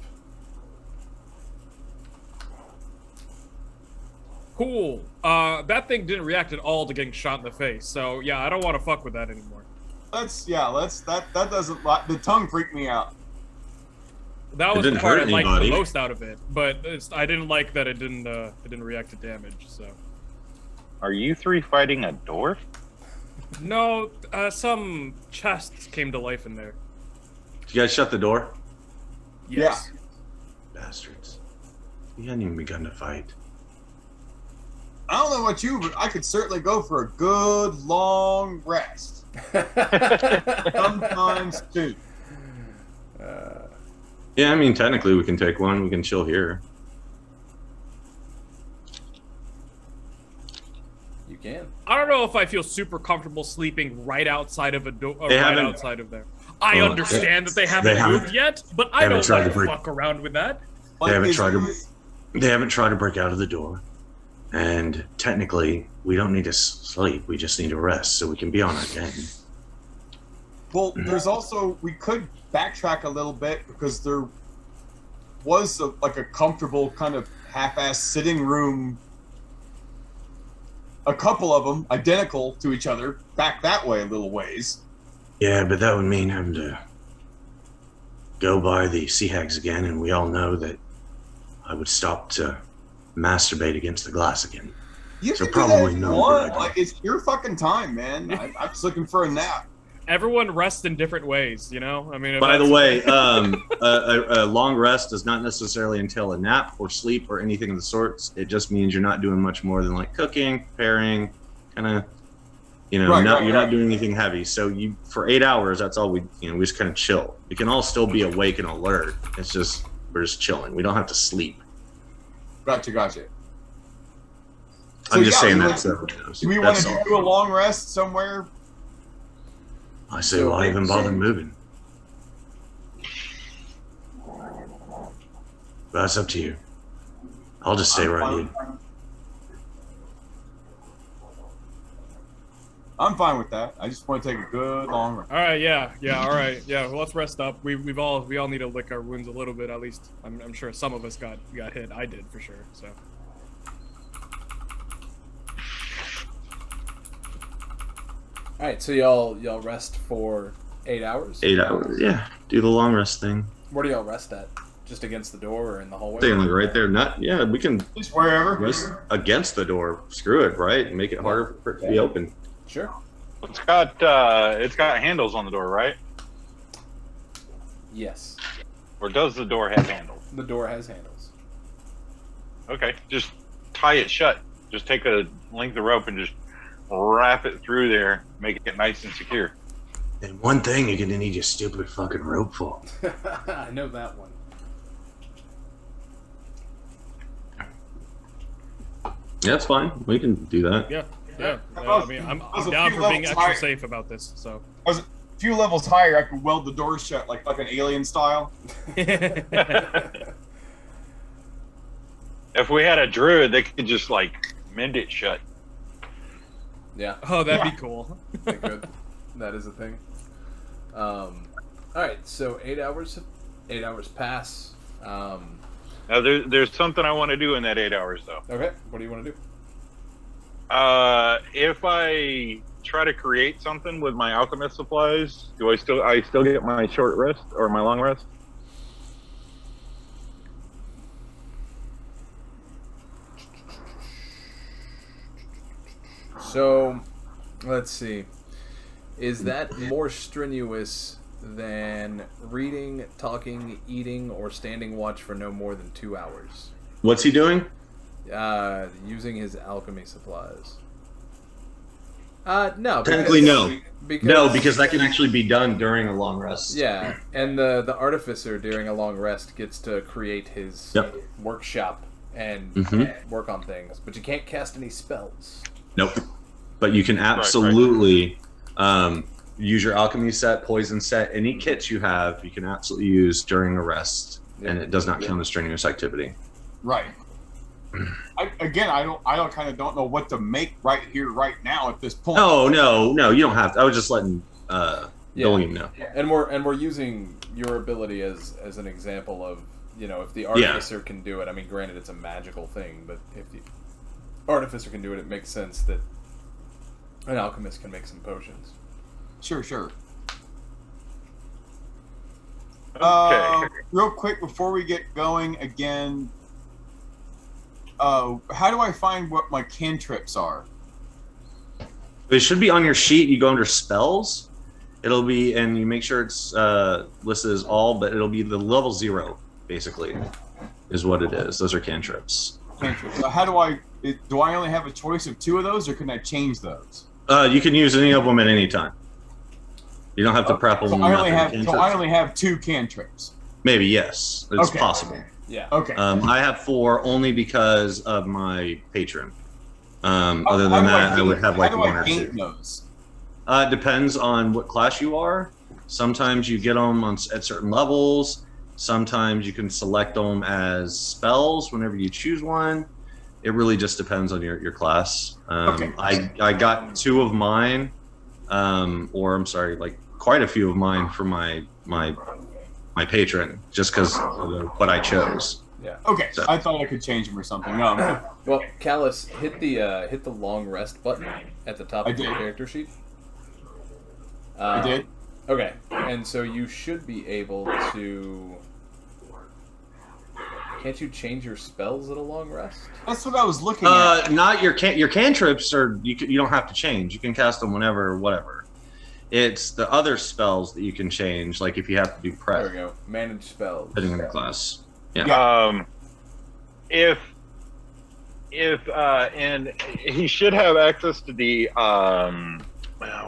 D: Cool. That thing didn't react at all to getting shot in the face. So yeah, I don't want to fuck with that anymore.
E: That doesn't... The tongue freaked me out.
D: That was
C: It
D: the
C: didn't
D: part I
C: hurt
D: liked
C: anybody.
D: the most out of it, but I didn't like that it didn't react to damage. So
A: Are you three fighting a dwarf?
D: no, some chests came to life in there.
C: Did you guys shut the door?
D: Yes.
C: Bastards. You hadn't even begun to fight.
E: I don't know about you, but I could certainly go for a good long rest. Sometimes too.
C: Yeah, I mean, technically we can take one. We can chill here.
B: You can.
D: I don't know if I feel super comfortable sleeping right outside of a door.
C: They
D: Right
C: haven't-
D: outside of there. I
C: Well,
D: understand that they
C: they
D: haven't
C: haven't-
D: moved yet, but I
C: haven't
D: don't
C: tried
D: want
C: to
D: to
C: break-
D: fuck around with that.
C: They haven't
E: is-
C: tried to. They haven't tried to break out of the door. And technically, we don't need to sleep. We just need to rest so we can be on our game.
E: Well, there's also... We could backtrack a little bit because there was a comfortable kind of half-ass sitting room. A couple of them identical to each other back that way a little ways.
C: Yeah, but that would mean having to go by the sea hags again, and we all know that I would stop to masturbate against the glass again.
E: You
C: So
E: can
C: probably
E: do that if
C: no
E: you want.
C: good idea.
E: Like, it's your fucking time, man. I'm just looking for a nap.
D: Everyone rests in different ways, you know. I mean, if
C: By the
D: that's-
C: way, a long rest does not necessarily entail a nap or sleep or anything of the sorts. It just means you're not doing much more than like cooking, preparing, kind of, you're not doing anything heavy. So you, for 8 hours, that's all we just kind of chill. We can all still be awake and alert. It's just, we're just chilling. We don't have to sleep.
E: Gotcha.
C: I'm just saying that.
E: Do we want to do a long rest somewhere?
C: I say, why even bother moving? But that's up to you. I'll just stay where I need.
E: I'm fine with that. I just want to take a good long rest.
D: All right, yeah, all right, yeah. Well, let's rest up. We all need to lick our wounds a little bit, at least. I'm sure some of us got hit. I did for sure. So.
B: All right, so y'all rest for 8 hours.
C: 8 hours, yeah. Do the long rest thing.
B: Where do y'all rest at? Just against the door or in the hallway?
C: Staying like right there. Yeah, we can
E: Just wherever.
C: rest against the door. Screw it, right? Make it harder for it to be open.
B: Sure.
A: It's got handles on the door, right?
B: Yes.
A: Or does the door have handles?
B: The door has handles.
A: Okay, just tie it shut. Just take a length of rope and just wrap it through there, make it nice and secure.
C: And one thing you're gonna need your stupid fucking rope for.
B: I know that one.
C: Yeah, that's fine. We can do that.
D: Yeah. I mean, I'm down for being extra safe about this. So.
E: I was a few levels higher. I could weld the door shut like an alien style.
A: If we had a druid, they could just like mend it shut.
B: Yeah.
D: Oh, that'd be cool.
B: They could. That is a thing. All right, so 8 hours. 8 hours pass.
A: Now there's something I want to do in that 8 hours though.
B: Okay, what do you want to do?
A: If I try to create something with my alchemist supplies, do I still get my short rest or my long rest?
B: So, let's see. Is that more strenuous than reading, talking, eating, or standing watch for no more than 2 hours?
C: What's he doing?
B: Using his alchemy supplies. No.
C: Technically, no.
B: Because,
C: Because that can actually be done during a long rest.
B: Yeah, and the artificer during a long rest gets to create his workshop and work on things, but you can't cast any spells.
C: Nope. But you can absolutely use your alchemy set, poison set, any kits you have, you can absolutely use during a rest, and it does not count as strenuous activity.
E: Right. I don't know what to make right here, right now at this point.
C: Oh no, you don't have to. I was just letting William know.
B: And we're using your ability as an example of, if the artificer can do it. I mean, granted, it's a magical thing, but if the artificer can do it, it makes sense that an alchemist can make some potions.
E: Sure.
A: Okay.
E: Real quick before we get going again, how do I find what my cantrips are?
C: It should be on your sheet. You go under spells. It'll be, and you make sure it's listed as all, but it'll be the level 0, basically, is what it is. Those are cantrips.
E: So how do I only have a choice of 2 of those, or can I change those?
C: You can use any of them at any time. You don't have to prep them.
E: So I only have 2 cantrips.
C: Maybe, yes. It's possible.
B: Yeah.
E: Okay.
C: I have 4 only because of my patron. Other than that, I would have like 1 or 2.
E: Those?
C: It depends on what class you are. Sometimes you get them at certain levels. Sometimes you can select them as spells whenever you choose one. It really just depends on your class. I got 2 of mine, quite a few of mine for my patron, just because of what I chose.
B: Yeah.
E: Okay.
C: So.
E: I thought I could change them or something. No.
B: Well, Callous, hit the long rest button at the top of your character sheet.
E: I did.
B: Okay, and so you should be able to. Can't you change your spells at a long rest?
E: That's what I was looking at.
C: Not your cantrips, or you don't have to change. You can cast them whenever, whatever. It's the other spells that you can change, like if you have to do prep.
B: There we go. Manage spells.
C: Depending on your class. Yeah.
A: And he should have access to the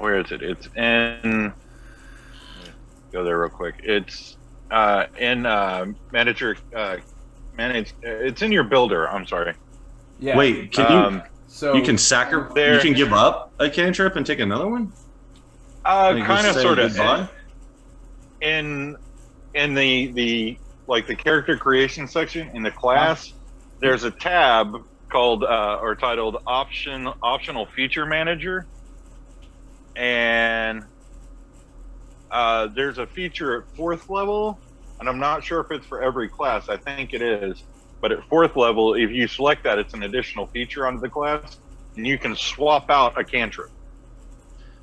A: where is it? It's in. Go there real quick. It's in manager Man, it's in your builder. I'm sorry.
B: Yeah.
C: Wait, can you?
B: So
C: You can sacrifice.
A: there-
C: You can give up a cantrip and take another one. Like,
A: Kind of,
C: just say
A: sort of.
C: goodbye?
A: In the like the character creation section in the class, there's a tab called or titled optional feature manager, and there's a feature at 4th level, and I'm not sure if it's for every class. I think it is, but at 4th level, if you select that, it's an additional feature onto the class, and you can swap out a cantrip.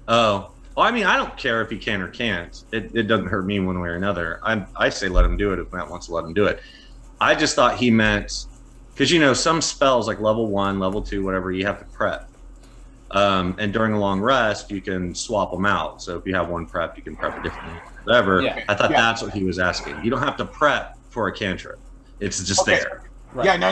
C: Oh, well, I mean, I don't care if he can or can't. It doesn't hurt me one way or another. I say let him do it if Matt wants to let him do it. I just thought he meant, because some spells like level 1, level 2, whatever, you have to prep. And during a long rest, you can swap them out. So if you have one prep, you can prep a different one, whatever.
B: Yeah.
C: I thought that's what he was asking. You don't have to prep for a cantrip. It's just there.
B: Right.
E: Yeah, no.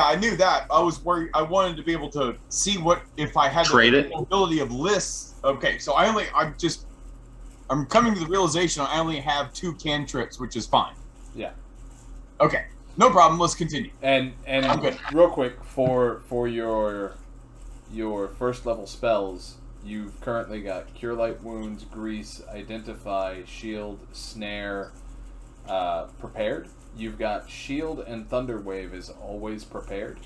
E: I knew that. I was worried. I wanted to be able to see what if I had
C: Trade
E: the
C: it?
E: ability of lists. Okay, so I'm coming to the realization I only have 2 cantrips, which is fine.
B: Yeah.
E: Okay, no problem. Let's continue.
B: And
E: I'm good.
B: real quick for your first level spells, you've currently got Cure Light Wounds, Grease, Identify, Shield, Snare, prepared. You've got Shield and Thunder Wave is always prepared.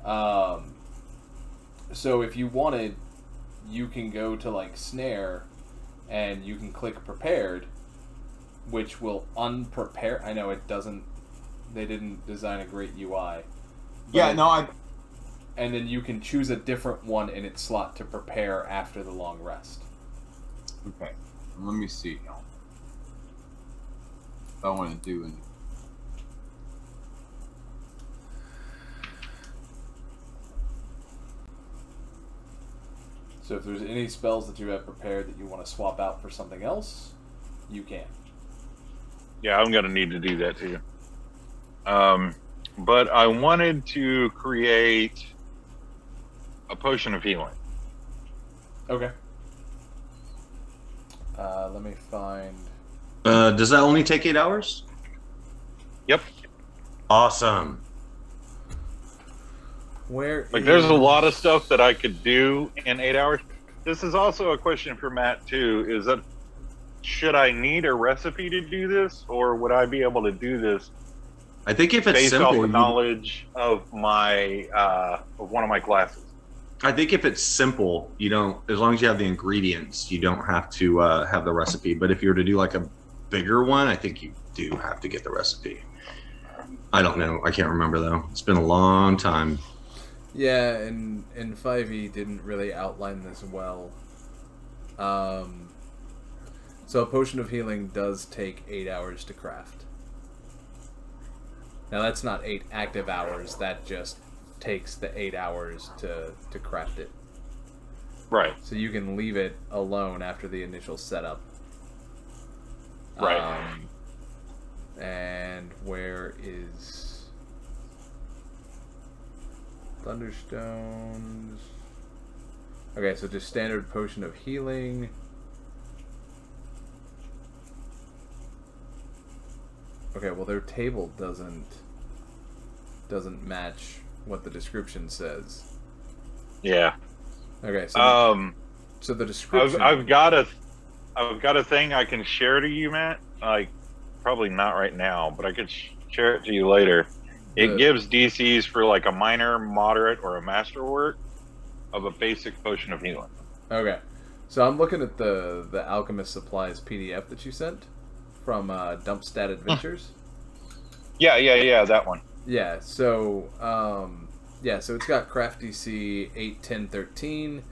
B: So if you wanted, you can go to like Snare, and you can click Prepared, which will unprepare. I know it doesn't. They didn't design a great UI.
E: Yeah, no,
B: And then you can choose a different one in its slot to prepare after the long rest.
E: Okay, let me see. If I want to do it.
B: So if there's any spells that you have prepared that you want to swap out for something else, you can.
A: Yeah, I'm gonna need to do that too. But I wanted to create a potion of healing.
B: Okay. Let me find...
C: Does that only take 8 hours?
A: Yep.
C: Awesome.
B: Where
A: Like, there's a lot of stuff that I could do in 8 hours. This is also a question for Matt too. Is that should I need a recipe to do this, or would I be able to do this
C: I think if it's
A: based
C: simple,
A: off of knowledge of my of one of my classes?
C: I think if it's simple, you don't. As long as you have the ingredients, you don't have to have the recipe. But if you were to do like a bigger one, I think you do have to get the recipe. I don't know. I can't remember though. It's been a long time.
B: Yeah, and 5e didn't really outline this well. So a potion of healing does take 8 hours to craft. Now that's not 8 active hours, that just takes the 8 hours to craft it.
A: Right.
B: So you can leave it alone after the initial setup.
A: Right.
B: And where is Thunderstones? Okay, so just standard potion of healing. Okay, well their table doesn't match what the description says.
A: Yeah.
B: Okay, so so the description.
A: I've got a thing I can share to you, Matt. Like, probably not right now, but I could share it to you later. It gives DCs for like a minor, moderate, or a masterwork of a basic potion of healing.
B: Okay, so I'm looking at the Alchemist Supplies PDF that you sent from Dumpstat Adventures.
A: Yeah, that one.
B: Yeah, so so it's got craft DC 8, 10, 13,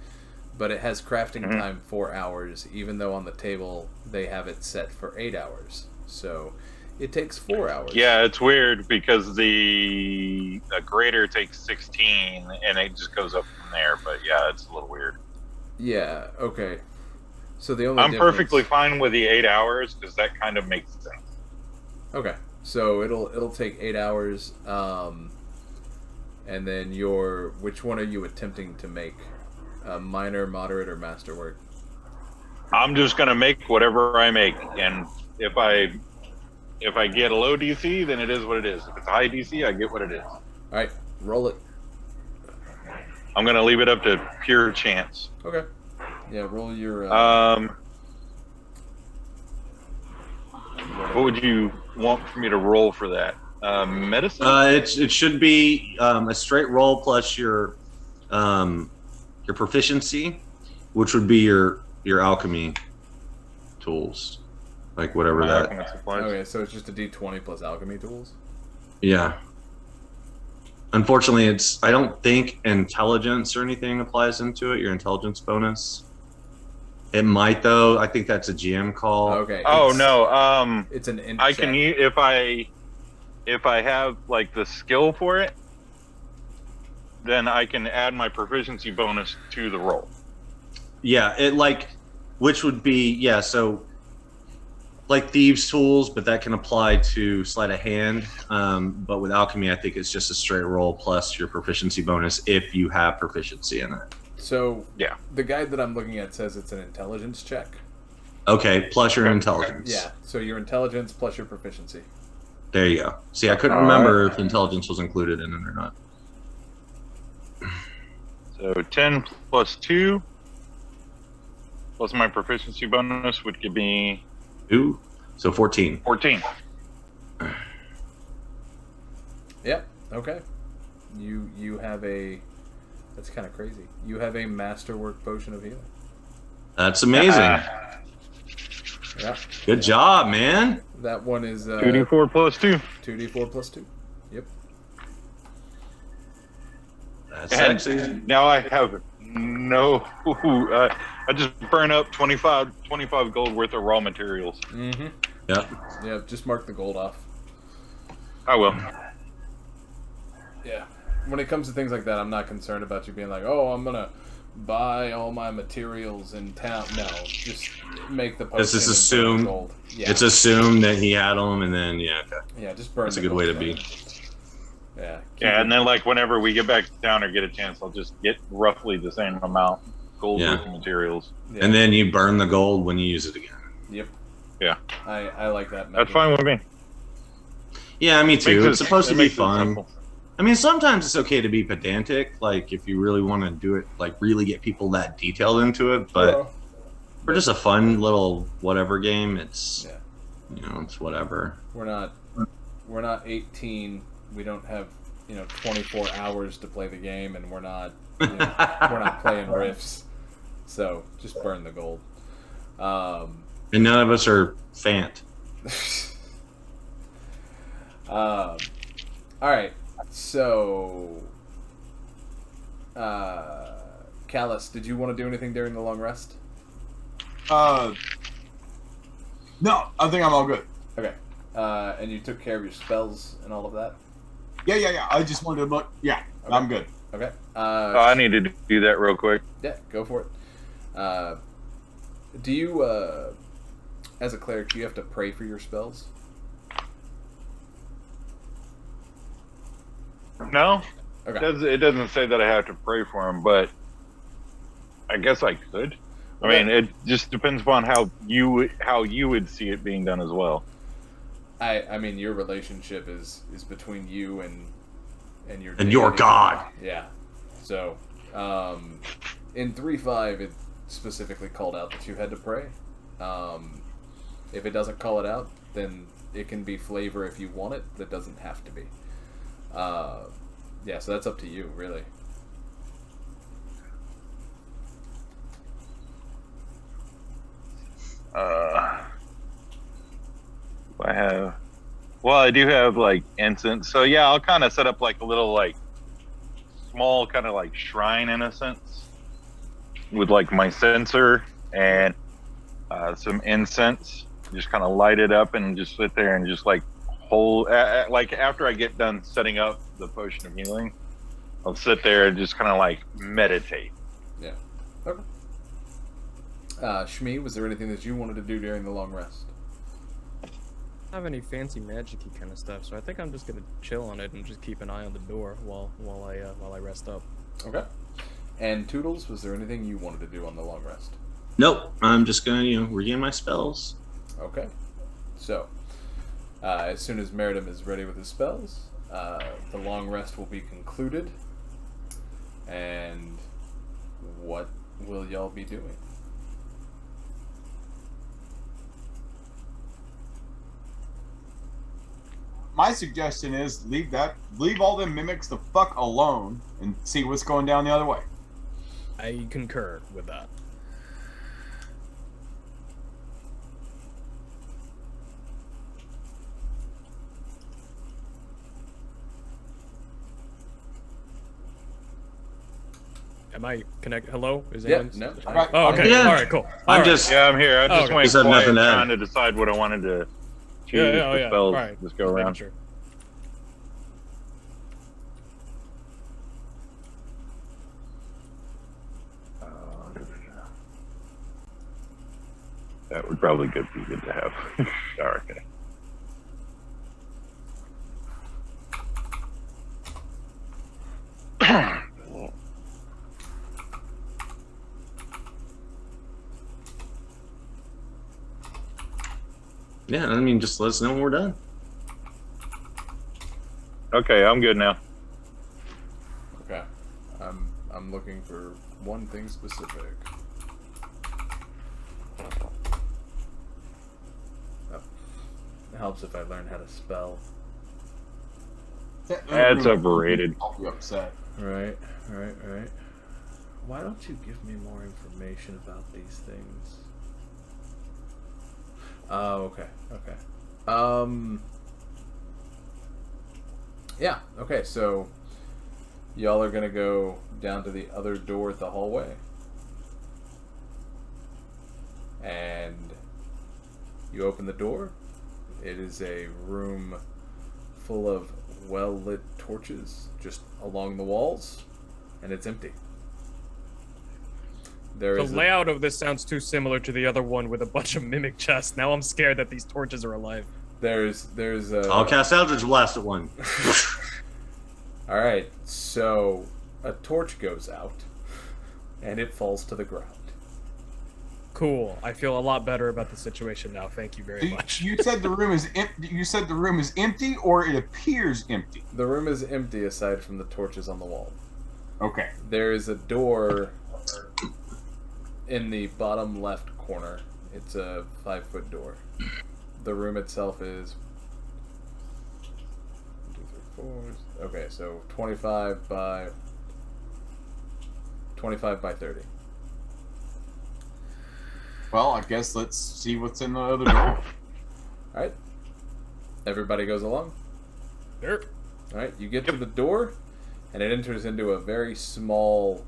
B: but it has crafting time 4 hours, even though on the table they have it set for 8 hours. So it takes 4 hours.
A: Yeah, it's weird because the greater takes 16 and it just goes up from there. But yeah, it's a little weird.
B: Yeah, okay. So the only
A: I'm
B: difference...
A: perfectly fine with the 8 hours because that kind of makes sense.
B: Okay, so it'll take 8 hours, and then which one are you attempting to make? Minor, moderate, or masterwork? I'm
A: just gonna make whatever I make, and if If I get a low DC, then it is what it is. If it's a high DC, I get what it is.
B: All right, roll it.
A: I'm gonna leave it up to pure chance.
B: Okay. Yeah, roll your.
A: What would you want for me to roll for that? Medicine?
C: It should be a straight roll plus your proficiency, which would be your alchemy tools, like whatever
A: My
C: that.
A: alchemy supplies.
B: Okay, so it's just a D20 plus alchemy tools.
C: Yeah. Unfortunately, I don't think intelligence or anything applies into it. Your intelligence bonus. It might though. I think that's a GM call.
B: Okay.
A: Oh no.
B: It's an int
A: I
B: check.
A: can use if I have like the skill for it, then I can add my proficiency bonus to the roll.
C: Yeah, which would be so like thieves' tools, but that can apply to sleight of hand. But with alchemy, I think it's just a straight roll plus your proficiency bonus if you have proficiency in it.
B: So
A: Yeah.
B: the guide that I'm looking at says it's an intelligence check.
C: Okay, plus your intelligence.
B: Yeah. So your intelligence plus your proficiency.
C: There you go. See, I couldn't remember if intelligence was included in it or not.
A: So 10 plus 2 plus my proficiency bonus would give me
C: 2, so 14.
A: 14.
B: Yep. Okay. You have a. That's kind of crazy. You have a masterwork potion of healing.
C: That's amazing.
B: Yeah.
C: Good job, man.
B: That one is
A: 2d4 plus 2.
B: 2d4 plus 2. Yep.
C: That's
A: And
C: sexy.
A: now I have no. I just burn up 25 gold worth of raw materials.
B: Mm-hmm.
C: Yep.
B: Yeah. Just mark the gold off.
A: I will.
B: Yeah. When it comes to things like that, I'm not concerned about you being like, oh, I'm gonna buy all my materials in town. No, just make the potion.
C: It's just
B: and burn
C: assumed.
B: gold. Yeah.
C: It's assumed that he had them, and then okay.
B: Yeah, just burn.
C: That's
B: the
C: a good
B: gold
C: way to
B: down.
C: be.
B: Yeah.
A: Yeah, and then like whenever we get back down or get a chance, I'll just get roughly the same amount gold
C: Yeah.
A: worth of materials.
B: Yeah.
C: And then you burn the gold when you use it again.
B: Yep.
A: Yeah.
B: I like that.
A: That's fine with me.
C: Yeah, me too.
A: Makes
C: It's supposed to be
A: makes it
C: fun.
A: simple.
C: I mean, sometimes it's okay to be pedantic, like if you really want to do it, like really get people that detailed into it. But for just a fun little whatever game, it's it's whatever.
B: We're not 18. We don't have 24 hours to play the game, and we're not we're not playing riffs. So just burn the gold.
C: And none of us are Fant.
B: All right. So, Callous, did you want to do anything during the long rest?
E: No, I think I'm all good.
B: Okay. And you took care of your spells and all of that?
E: Yeah. I just wanted to look. Yeah,
B: Okay.
E: I'm good.
B: Okay.
A: I need to do that real quick.
B: Yeah, go for it. Do you, as a cleric, do you have to pray for your spells?
A: No,
B: Okay.
A: it doesn't say that I have to pray for him, but I guess I could. I
B: Okay.
A: mean, it just depends upon how you would see it being done as well.
B: I mean, your relationship is between you and your
C: And your
B: deity.
C: god.
B: Yeah. So, in 3.5, it specifically called out that you had to pray. If it doesn't call it out, then it can be flavor if you want it. That doesn't have to be. Yeah, so that's up to you, really.
A: I do have like incense. So yeah, I'll kind of set up like a little like small kind of like shrine in a sense with like my censer and some incense. Just kind of light it up and just sit there and just like hold. Like after I get done setting up the potion of healing, I'll sit there and just kind of like meditate.
B: Yeah. Okay. Shmee, was there anything that you wanted to do during the long rest?
D: I don't have any fancy magic-y kind of stuff, so I think I'm just gonna chill on it and just keep an eye on the door while I rest up.
B: Okay. And Toodles, was there anything you wanted to do on the long rest?
C: Nope. I'm just gonna regain my spells.
B: Okay. So, As soon as Meritim is ready with his spells, the long rest will be concluded. And what will y'all be doing?
E: My suggestion is leave all them mimics the fuck alone and see what's going down the other way.
D: I concur with that. Am I connected? Hello? Is
B: Yeah,
D: anyone?
B: no.
D: Oh, okay.
C: Yeah.
D: All right, cool.
C: I'm
D: All
C: just
A: Yeah, I'm here. I just
D: okay.
A: went
C: Just have
A: quiet
C: nothing to add.
A: trying to decide what I wanted to choose
D: Yeah,
A: for
D: yeah.
A: spells.
D: All right.
A: Just go
D: Just making
A: around.
D: sure.
A: That would probably be good to have. Okay.
C: Yeah, I mean, just let us know when we're done.
A: Okay, I'm good now.
B: Okay. I'm looking for one thing specific. Oh. It helps if I learn how to spell.
A: That's overrated.
E: I'll be upset.
B: Right. Why don't you give me more information about these things? Oh, okay. Yeah, okay, so y'all are gonna go down to the other door at the hallway. And you open the door. It is a room full of well-lit torches just along the walls, and it's empty. There
D: The
B: is
D: layout of this sounds too similar to the other one with a bunch of mimic chests. Now I'm scared that these torches are alive.
B: there's a
C: I'll cast Eldritch Blast at one.
B: All right, so a torch goes out, and it falls to the ground.
D: Cool. I feel a lot better about the situation now. Thank you very
E: So
D: much.
E: you said the room is empty. You said the room is empty, or it appears empty.
B: The room is empty aside from the torches on the wall.
E: Okay.
B: There is a door in the bottom left corner. It's a 5-foot door. The room itself is 1, 2, 3, 4. Okay, so 25 by 30.
E: Well, I guess let's see what's in the other door.
B: All right. Everybody goes along.
D: Sure.
B: All right, you get to the door, and it enters into a very small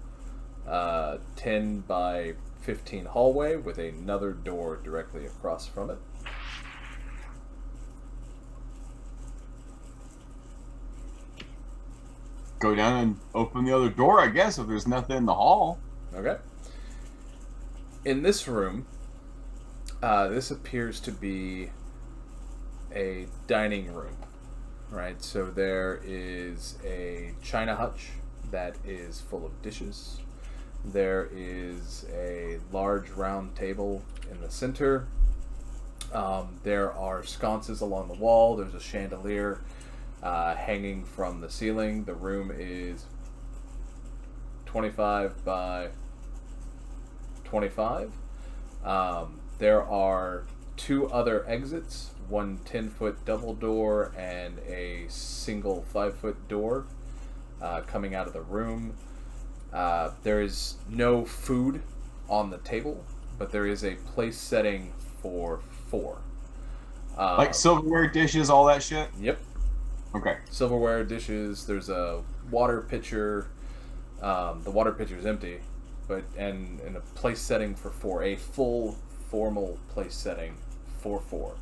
B: 10 by 15 hallway with another door directly across from it.
E: Go down and open the other door, I guess, if there's nothing in the hall.
B: Okay. In this room, this appears to be a dining room, right? So there is a china hutch that is full of dishes. There is a large round table in the center. There are sconces along the wall. There's a chandelier hanging from the ceiling. The room is 25 by 25. There are 2 other exits, one 10-foot double door and a single 5-foot door coming out of the room. There is no food on the table, but there is a place setting for 4.
E: Like silverware, dishes, all that shit?
B: Yep.
E: Okay.
B: Silverware, dishes. There's a water pitcher. The water pitcher is empty, and a place setting for 4. A full formal place setting for 4.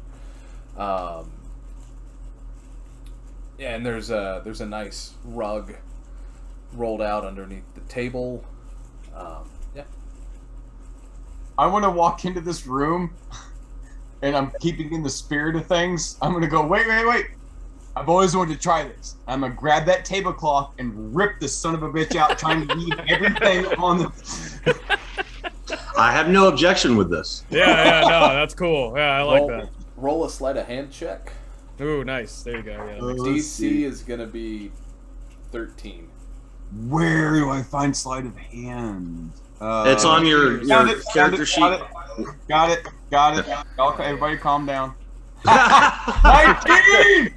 B: And there's a nice rug rolled out underneath the table. Yeah.
E: I want to walk into this room, and I'm keeping in the spirit of things. I'm going to go, wait. I've always wanted to try this. I'm going to grab that tablecloth and rip this son of a bitch out, trying to leave everything on the...
C: I have no objection with this.
D: Yeah, no, that's cool. Yeah, I like that.
B: Roll a sleight of hand check.
D: Ooh, nice. There you go. Yeah.
B: DC is gonna be 13.
E: Where do I find sleight of hand?
C: It's on your character sheet.
E: Got it. Okay, everybody calm down. 19!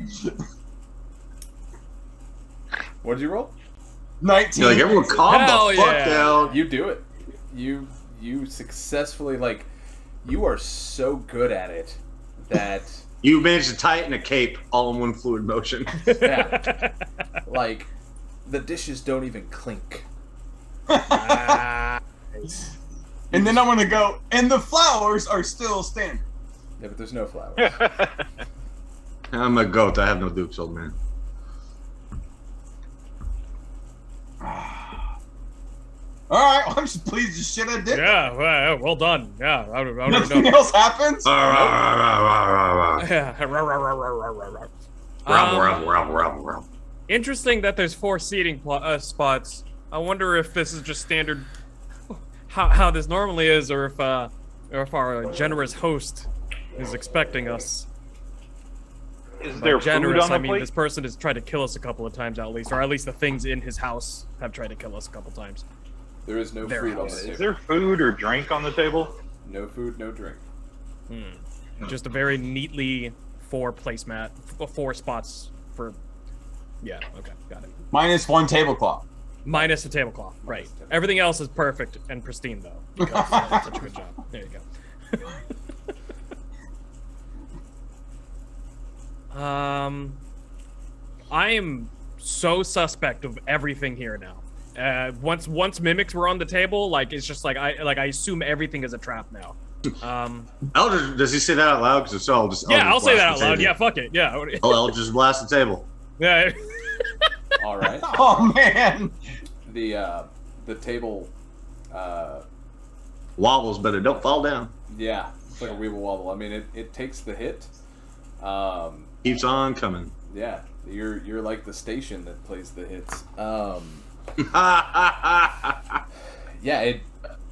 B: What'd you roll?
E: 19.
C: Like everyone, calm
D: Hell
C: the fuck
D: yeah.
C: down.
B: You do it. You successfully, like, you are so good at it that
C: You managed to tighten a cape all in one fluid motion.
B: yeah, like the dishes don't even clink.
E: And then I'm gonna go, and the flowers are still standing.
B: Yeah, but there's no flowers.
C: I'm a goat. I have no dukes, old man.
E: All right, well, I'm just pleased as shit I did.
D: Yeah, well done. Yeah, I don't
E: Nothing
D: know.
E: else happens.
D: Yeah. Interesting that there's 4 seating spots. I wonder if this is just standard, how this normally is, or if our generous host is expecting us.
A: Is there food
D: Generous,
A: on the
D: I mean,
A: plate?
D: this person has tried to kill us a couple of times at least, or at least the things in his house have tried to kill us a couple times.
B: There is no food on the
A: Is
B: table.
A: there food or drink on the table?
B: No food, no drink.
D: Just a very neatly 4 placemat, 4 spots for. Yeah, okay, got it.
E: -1 tablecloth.
D: Minus the tablecloth, right. Everything else is perfect and pristine, though. Because that's such a good job. There you go. I am so suspect of everything here now. Once mimics were on the table, like it's just like I assume everything is a trap now.
C: Eldritch, does he say that out loud? Because if so, I'll just
D: I'll say
C: blast
D: that out
C: the
D: loud.
C: table.
D: Yeah, fuck it. Yeah.
C: I'll Eldritch blast the table.
D: Yeah.
B: All right.
E: Oh man.
B: The table,
C: Wobbles, but it don't fall down.
B: yeah, it's like a weeble wobble. I mean, it takes the hit.
C: Keeps on coming.
B: Yeah, you're like the station that plays the hits. Yeah,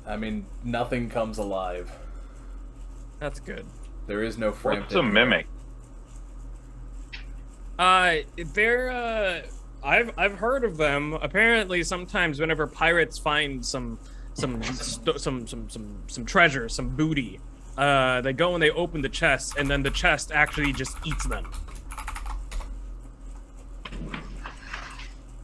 B: I mean, nothing comes alive.
D: That's good.
B: There is no frame.
A: What's a mimic?
D: I've heard of them. Apparently, sometimes whenever pirates find some treasure, some booty, they go and they open the chest, and then the chest actually just eats them.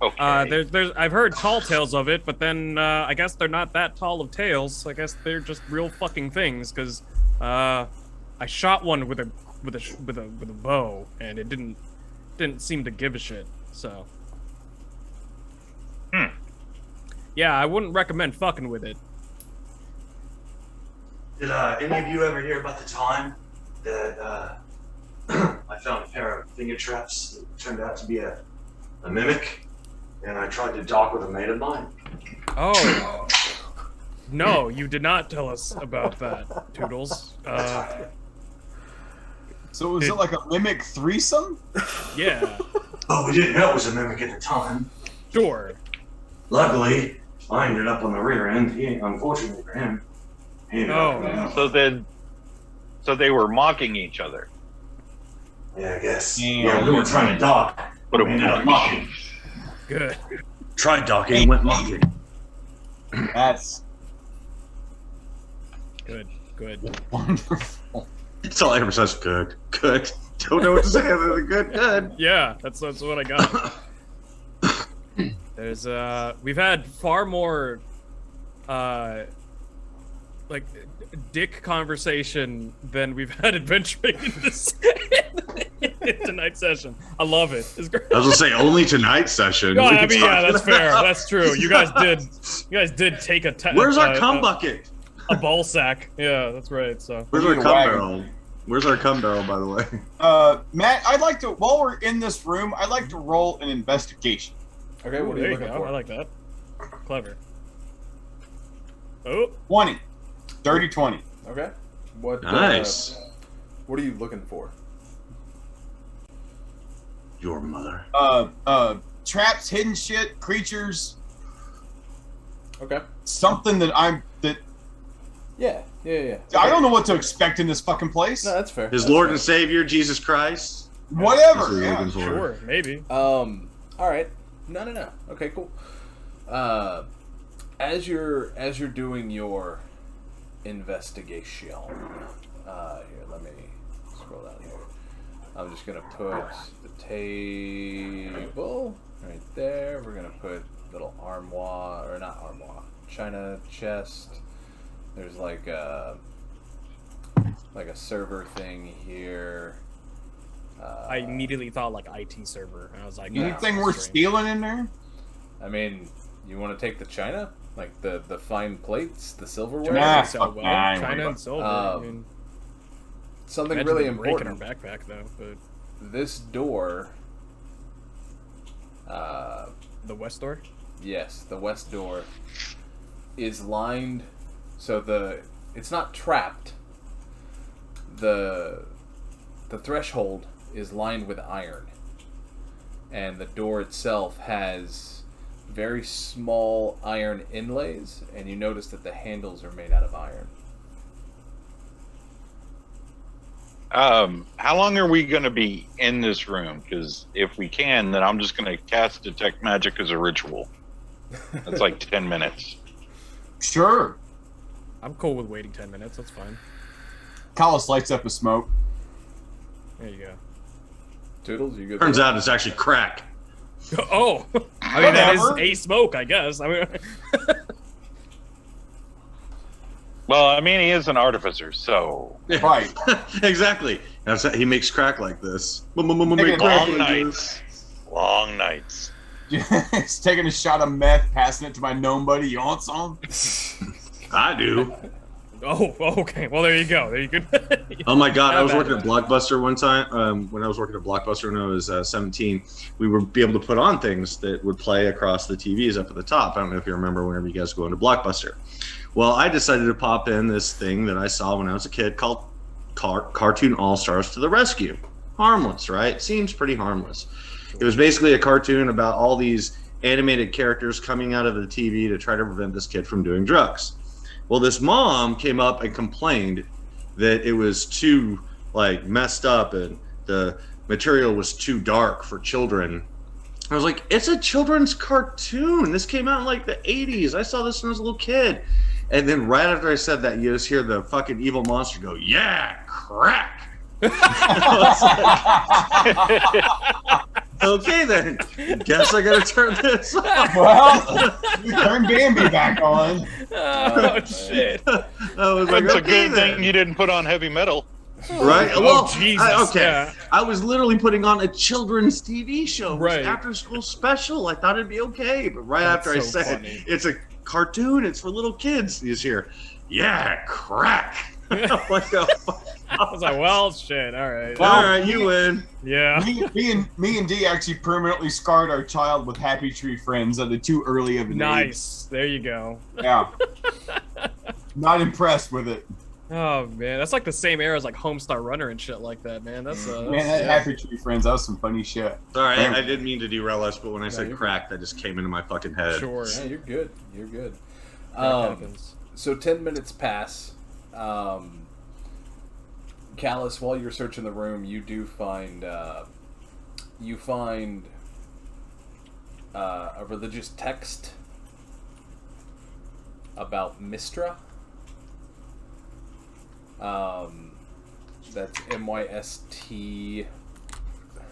A: Okay.
D: There's I've heard tall tales of it, but then I guess they're not that tall of tales. I guess they're just real fucking things. Because I shot one with a bow, and it didn't seem to give a shit. So. Yeah, I wouldn't recommend fucking with it.
C: Did any of you ever hear about the time that I found a pair of finger traps that turned out to be a mimic, and I tried to dock with a mate of mine?
D: Oh. No, you did not tell us about that, Toodles.
E: So was it like a mimic threesome?
D: Yeah.
C: Oh, we didn't know it was a mimic at the time.
D: Sure.
C: Luckily, I ended up on the rear end. Unfortunately for him, he ended up.
A: So they were mocking each other.
C: Yeah, I guess.
E: Yeah.
C: Yeah, we were trying to dock.
A: But
C: We ended up mocking.
D: Good.
C: Tried docking, went mocking.
E: That's
D: Good.
E: wonderful.
C: That's all I ever says. Good. Don't know what to say other than good.
D: Yeah, that's what I got. There's we've had far more like dick conversation than we've had adventuring in this in tonight's session. I love it. It's great.
C: I was gonna say only tonight's session.
D: No,
C: We
D: I
C: can
D: mean,
C: talk
D: yeah, that's
C: about
D: fair.
C: that.
D: That's true. You guys did take a
C: Where's our cum bucket?
D: a ball sack. Yeah, that's right. So
C: Where's our
E: Need a
C: cum
E: wagon.
C: barrel? Where's our cum barrel, by the way?
E: Matt, I'd like to, while we're in this room, I'd like to roll an investigation.
B: Okay,
D: Ooh,
B: what are
D: there
B: you
D: you
B: looking
D: go.
B: for?
D: I like that. Clever. Oh,
E: 20. Dirty 20.
B: Okay. What?
C: Nice.
B: What are you looking for?
C: Your mother.
E: Traps, hidden shit, creatures,
B: Okay.
E: something that
B: Yeah.
E: I don't know what to expect in this fucking place.
B: No, that's fair.
C: His
B: That's
C: Lord
B: fair.
C: and Savior, Jesus Christ.
E: Whatever.
C: That's what you're
E: Yeah.
C: looking for.
D: Sure, maybe.
B: All right. No. Okay, cool. As you're doing your investigation, here, let me scroll down here. I'm just gonna put the table right there. We're gonna put little armoire, or not armoire, china chest. There's like a server thing here.
D: I immediately thought like IT server, and I was like,
E: Anything
D: "Nah,
E: worth
D: strange."
E: stealing in there?
B: I mean, you want to take the china, like the fine plates, the silverware.
E: Nah.
D: So,
E: fuck,
D: well,
E: nah, I ain't
D: China
E: worried
D: and silver.
B: Um,
D: I mean,
B: Something
D: imagine
B: really
D: them breaking
B: important.
D: our backpack though, but
B: This door.
D: the west door.
B: Yes, the west door is lined, so it's not trapped. The threshold is lined with iron, and the door itself has very small iron inlays, and you notice that the handles are made out of iron.
A: How long are we going to be in this room? Because if we can, then I'm just going to cast Detect Magic as a ritual. That's like 10 minutes.
E: Sure.
D: I'm cool with waiting 10 minutes. That's fine.
E: Callous lights up a smoke.
D: There you go.
B: Toodles, you good?
C: Turns out it's actually crack.
D: Oh, I mean that is
E: Whatever.
D: a smoke, I guess. I mean,
A: Well, I mean, he is an artificer, so
E: Right.
C: Exactly. He makes crack like this. Make
E: Take
C: crack
A: long
C: like this.
A: nights. Long nights.
E: He's taking a shot of meth, passing it to my gnome buddy. You want some?
C: I do.
D: oh, okay. Well, there you go. There you go.
C: Oh my god, I was
D: Not
C: working
D: bad.
C: at Blockbuster one time. When I was working at Blockbuster when I was 17, we would be able to put on things that would play across the TVs up at the top. I don't know if you remember whenever you guys go into Blockbuster. Well, I decided to pop in this thing that I saw when I was a kid called Cartoon All-Stars to the Rescue. Harmless, right? Seems pretty harmless. It was basically a cartoon about all these animated characters coming out of the TV to try to prevent this kid from doing drugs. Well, this mom came up and complained that it was too like messed up and the material was too dark for children. I was like, it's a children's cartoon. This came out in like the 80s. I saw this when I was a little kid. And then right after I said that, you just hear the fucking evil monster go, yeah, crack. Okay then, guess I gotta turn this off.
E: Well, you turn Bambi back on.
D: Oh shit!
C: I was like,
A: It's a
C: okay
A: good
C: then.
A: thing you didn't put on heavy metal.
C: Right?
D: Oh,
C: Well,
D: Jesus,
C: okay.
D: yeah.
C: I was literally putting on a children's TV show. It was
D: Right.
C: after school special. I thought it'd be okay. But right
D: That's
C: after I
D: so
C: said
D: funny.
C: it's a cartoon, it's for little kids, you just hear, yeah, crack. I'm like, oh, fuck.
D: I was like, well, shit. All right.
E: Well,
C: All right, you win.
D: Yeah.
E: Me and D actually permanently scarred our child with Happy Tree Friends at the too early of an age.
D: Nice. There you go.
E: Yeah. Not impressed with it.
D: Oh man, that's like the same era as like Homestar Runner and shit like that, man. That's
E: Man, that
D: yeah.
E: Happy Tree Friends, that was some funny shit.
C: Sorry, I didn't mean to derail us, but when I said
B: you're
C: crack, that just came into my fucking head.
D: Sure.
B: Yeah, you're good. You're good.
D: That happens.
B: So 10 minutes pass. Callous, while you're searching the room, you do find a religious text about Mistra. That's M-Y-S-T.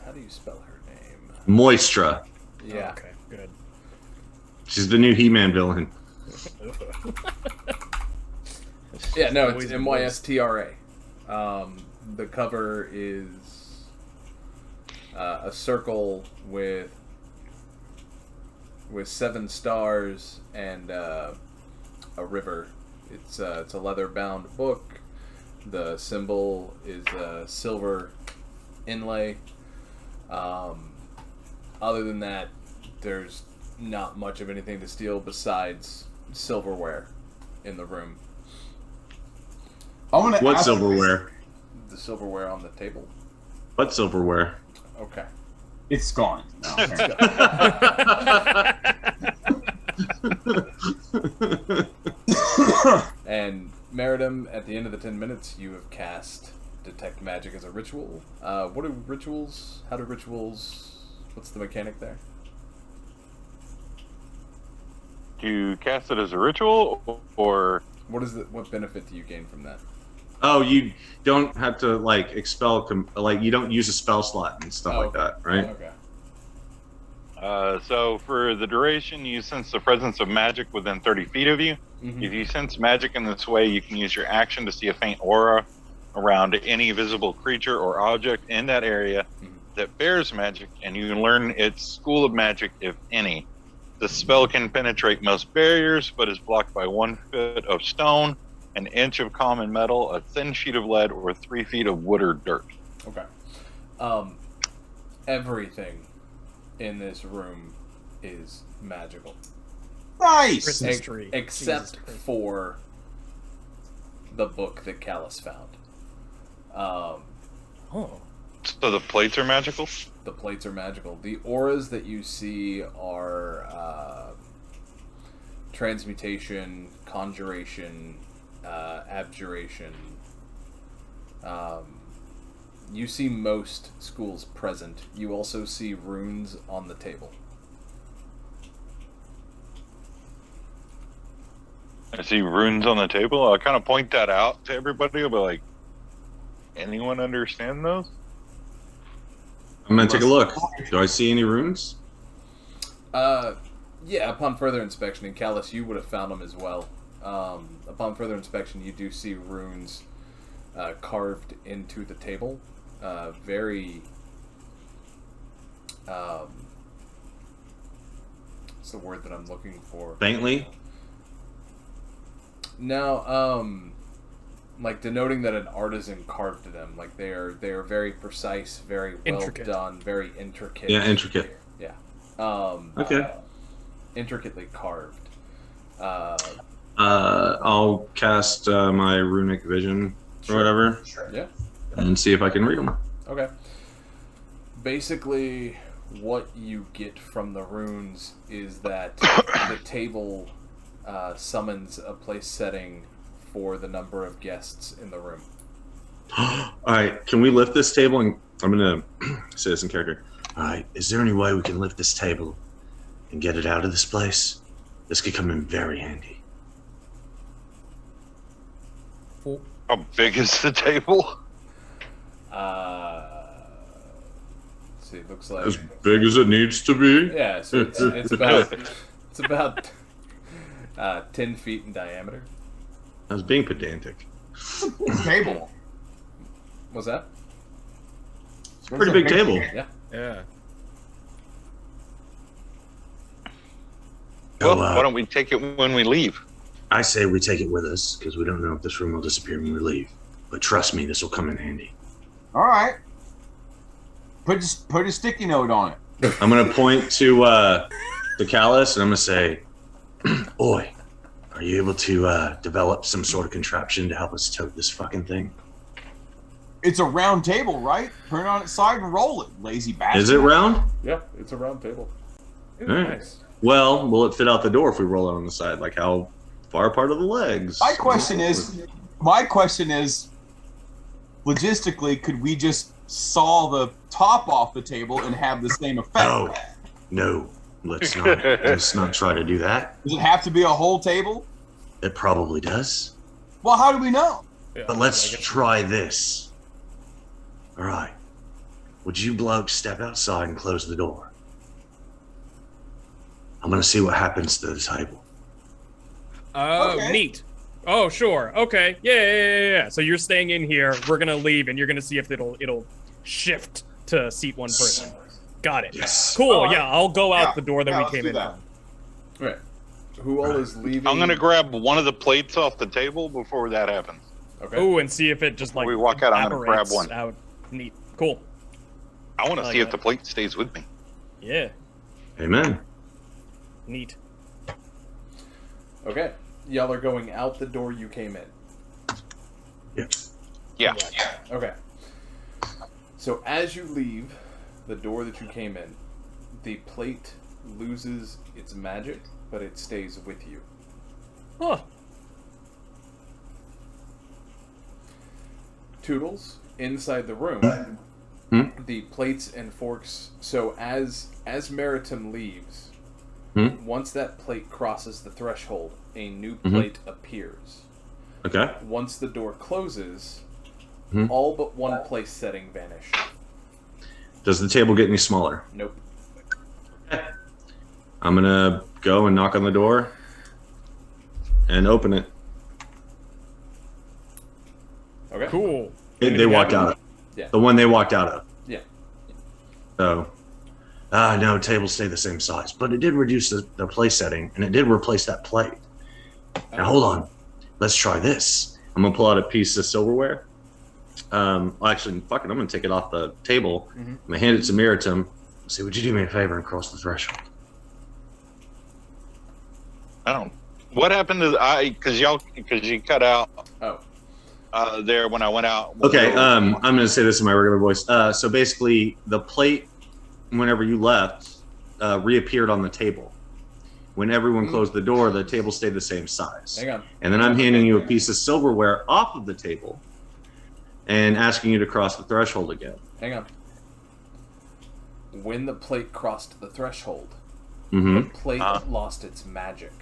B: How do you spell her name?
C: Moistra.
B: Yeah.
D: Okay. Good.
C: She's the new He-Man villain.
B: Yeah, no,
D: Always
B: it's
D: the
B: M-Y-S-T-R-A. The cover is a circle with 7 stars and a river. It's a leather-bound book. The symbol is a silver inlay. Other than that, there's not much of anything to steal besides silverware in the room.
E: I'm gonna
C: What
E: ask
C: silverware?
B: The silverware on the table.
C: What silverware?
B: Okay.
E: It's gone. No, okay.
B: And Meritim, at the end of the 10 minutes, you have cast detect magic as a ritual. What do rituals? How do rituals? What's the mechanic there?
A: Do you cast it as a ritual, or
B: What benefit do you gain from that?
C: Oh, you don't have to like expel, like you don't use a spell slot and stuff like that, right?
B: Okay.
A: so for the duration, you sense the presence of magic within 30 feet of you.
B: Mhm.
A: If you sense magic in this way, you can use your action to see a faint aura around any visible creature or object in that area that bears magic, and you can learn its school of magic, if any. The spell can penetrate most barriers, but is blocked by 1 foot of stone, an inch of common metal, a thin sheet of lead, or 3 feet of wood or dirt.
B: Okay. Everything in this room is magical.
E: Nice.
D: Christmas tree.
B: Except
D: Jesus Christ.
B: for the book that Callous found.
D: Oh.
A: So the plates are magical?
B: The plates are magical. The auras that you see are transmutation, conjuration, abjuration. You see most schools present. You also see runes on the table.
A: I see runes on the table. I kind of point that out to everybody. I'll be like, anyone understand those?
C: I'm gonna take a look. Do I see any runes?
B: Yeah, upon further inspection, and Callous, you would have found them as well. Upon further inspection, you do see runes carved into the table. Very... what's the word that I'm looking for?
C: Faintly?
B: No, like denoting that an artisan carved them. Like they are very precise, very well
D: Intricate.
B: done, very intricate.
C: Yeah, intricate.
B: Yeah.
C: Okay.
B: Intricately carved.
C: I'll cast my runic vision or whatever
E: Sure.
B: Yeah.
C: and see if I can read them.
B: Okay. Basically, what you get from the runes is that the table summons a place setting for the number of guests in the room.
C: Alright, can we lift this table? And I'm gonna say this in character. Alright, is there any way we can lift this table and get it out of this place? This could come in very handy.
A: How big is the table?
B: See, it looks like
C: As big as it needs to be?
B: yeah. So it's about 10 feet in diameter.
C: I was being pedantic.
E: Table.
B: What's that?
C: Pretty big table.
B: Yeah.
D: Yeah.
A: Well,
C: Oh,
A: why don't we take it when we leave?
C: I say we take it with us, because we don't know if this room will disappear when we leave. But trust me, this will come in handy.
E: All right. Put a sticky note on it.
C: I'm gonna point to the Callous, and I'm gonna say, "Oi, are you able to develop some sort of contraption to help us tote this fucking thing?"
E: It's a round table, right? Turn it on its side and roll it, lazy bastard.
C: Is it round?
B: Yeah, it's a round table.
D: Ooh,
C: Alright.
D: nice.
C: Well, will it fit out the door if we roll it on the side? Like how far apart are the legs?
E: My question is, logistically, could we just saw the top off the table and have the same effect?
C: No. Let's not try to do that.
E: Does it have to be a whole table?
C: It probably does.
E: Well, how do we know?
D: Yeah,
C: But let's
D: I guess-
C: try this. All right. Would you blokes step outside and close the door? I'm gonna see what happens to the table.
E: Okay.
D: Neat. Oh, sure. Okay. Yeah. So you're staying in here. We're gonna leave, and you're gonna see if it'll shift to seat one person. Got it.
C: Yes.
D: Cool.
E: All right.
D: Yeah, I'll go out
E: Yeah.
D: the door that
E: Yeah,
D: we
E: let's
D: came
E: do
D: in
E: that.
D: from.
B: Right. Who all is leaving?
A: I'm gonna grab one of the plates off the table before that happens.
B: Okay.
D: Ooh, and see if it just like
A: we walk out, I'm gonna grab
D: evaporates
A: one.
D: out. Neat. Cool.
A: I want to
D: like
A: see if
D: that.
A: the plate stays with me.
D: Yeah.
C: Amen.
D: Neat.
B: Okay. Y'all are going out the door you came in.
A: Yeah.
B: Okay. So as you leave the door that you came in, the plate loses its magic, but it stays with you.
D: Huh.
B: Toodles, inside the room, the plates and forks. So as Meritim leaves, once that plate crosses the threshold, a new plate appears.
C: Okay.
B: Once the door closes, all but one place setting vanish.
C: Does the table get any smaller?
B: Nope.
C: Okay. I'm gonna go and knock on the door and open it.
B: Okay.
D: Cool.
C: They walked out of.
B: Yeah.
C: The one they walked out of.
B: Yeah.
C: So, no, tables stay the same size, but it did reduce the place setting, and it did replace that plate. Now, hold on. Let's try this. I'm going to pull out a piece of silverware. Actually, fuck it. I'm going to take it off the table. I'm going to hand it to Meritim. Say, would you do me a favor and cross the threshold?
A: I don't. What happened to because you cut out there when I went out.
C: Okay, I'm going to say this in my regular voice. So basically, the plate, whenever you left, reappeared on the table. When everyone closed the door, the table stayed the same size.
B: Hang on.
C: And then I'm handing you a piece of silverware off of the table and asking you to cross the threshold again.
B: Hang on. When the plate crossed the threshold,
C: Mm-hmm.
B: the plate lost its magic.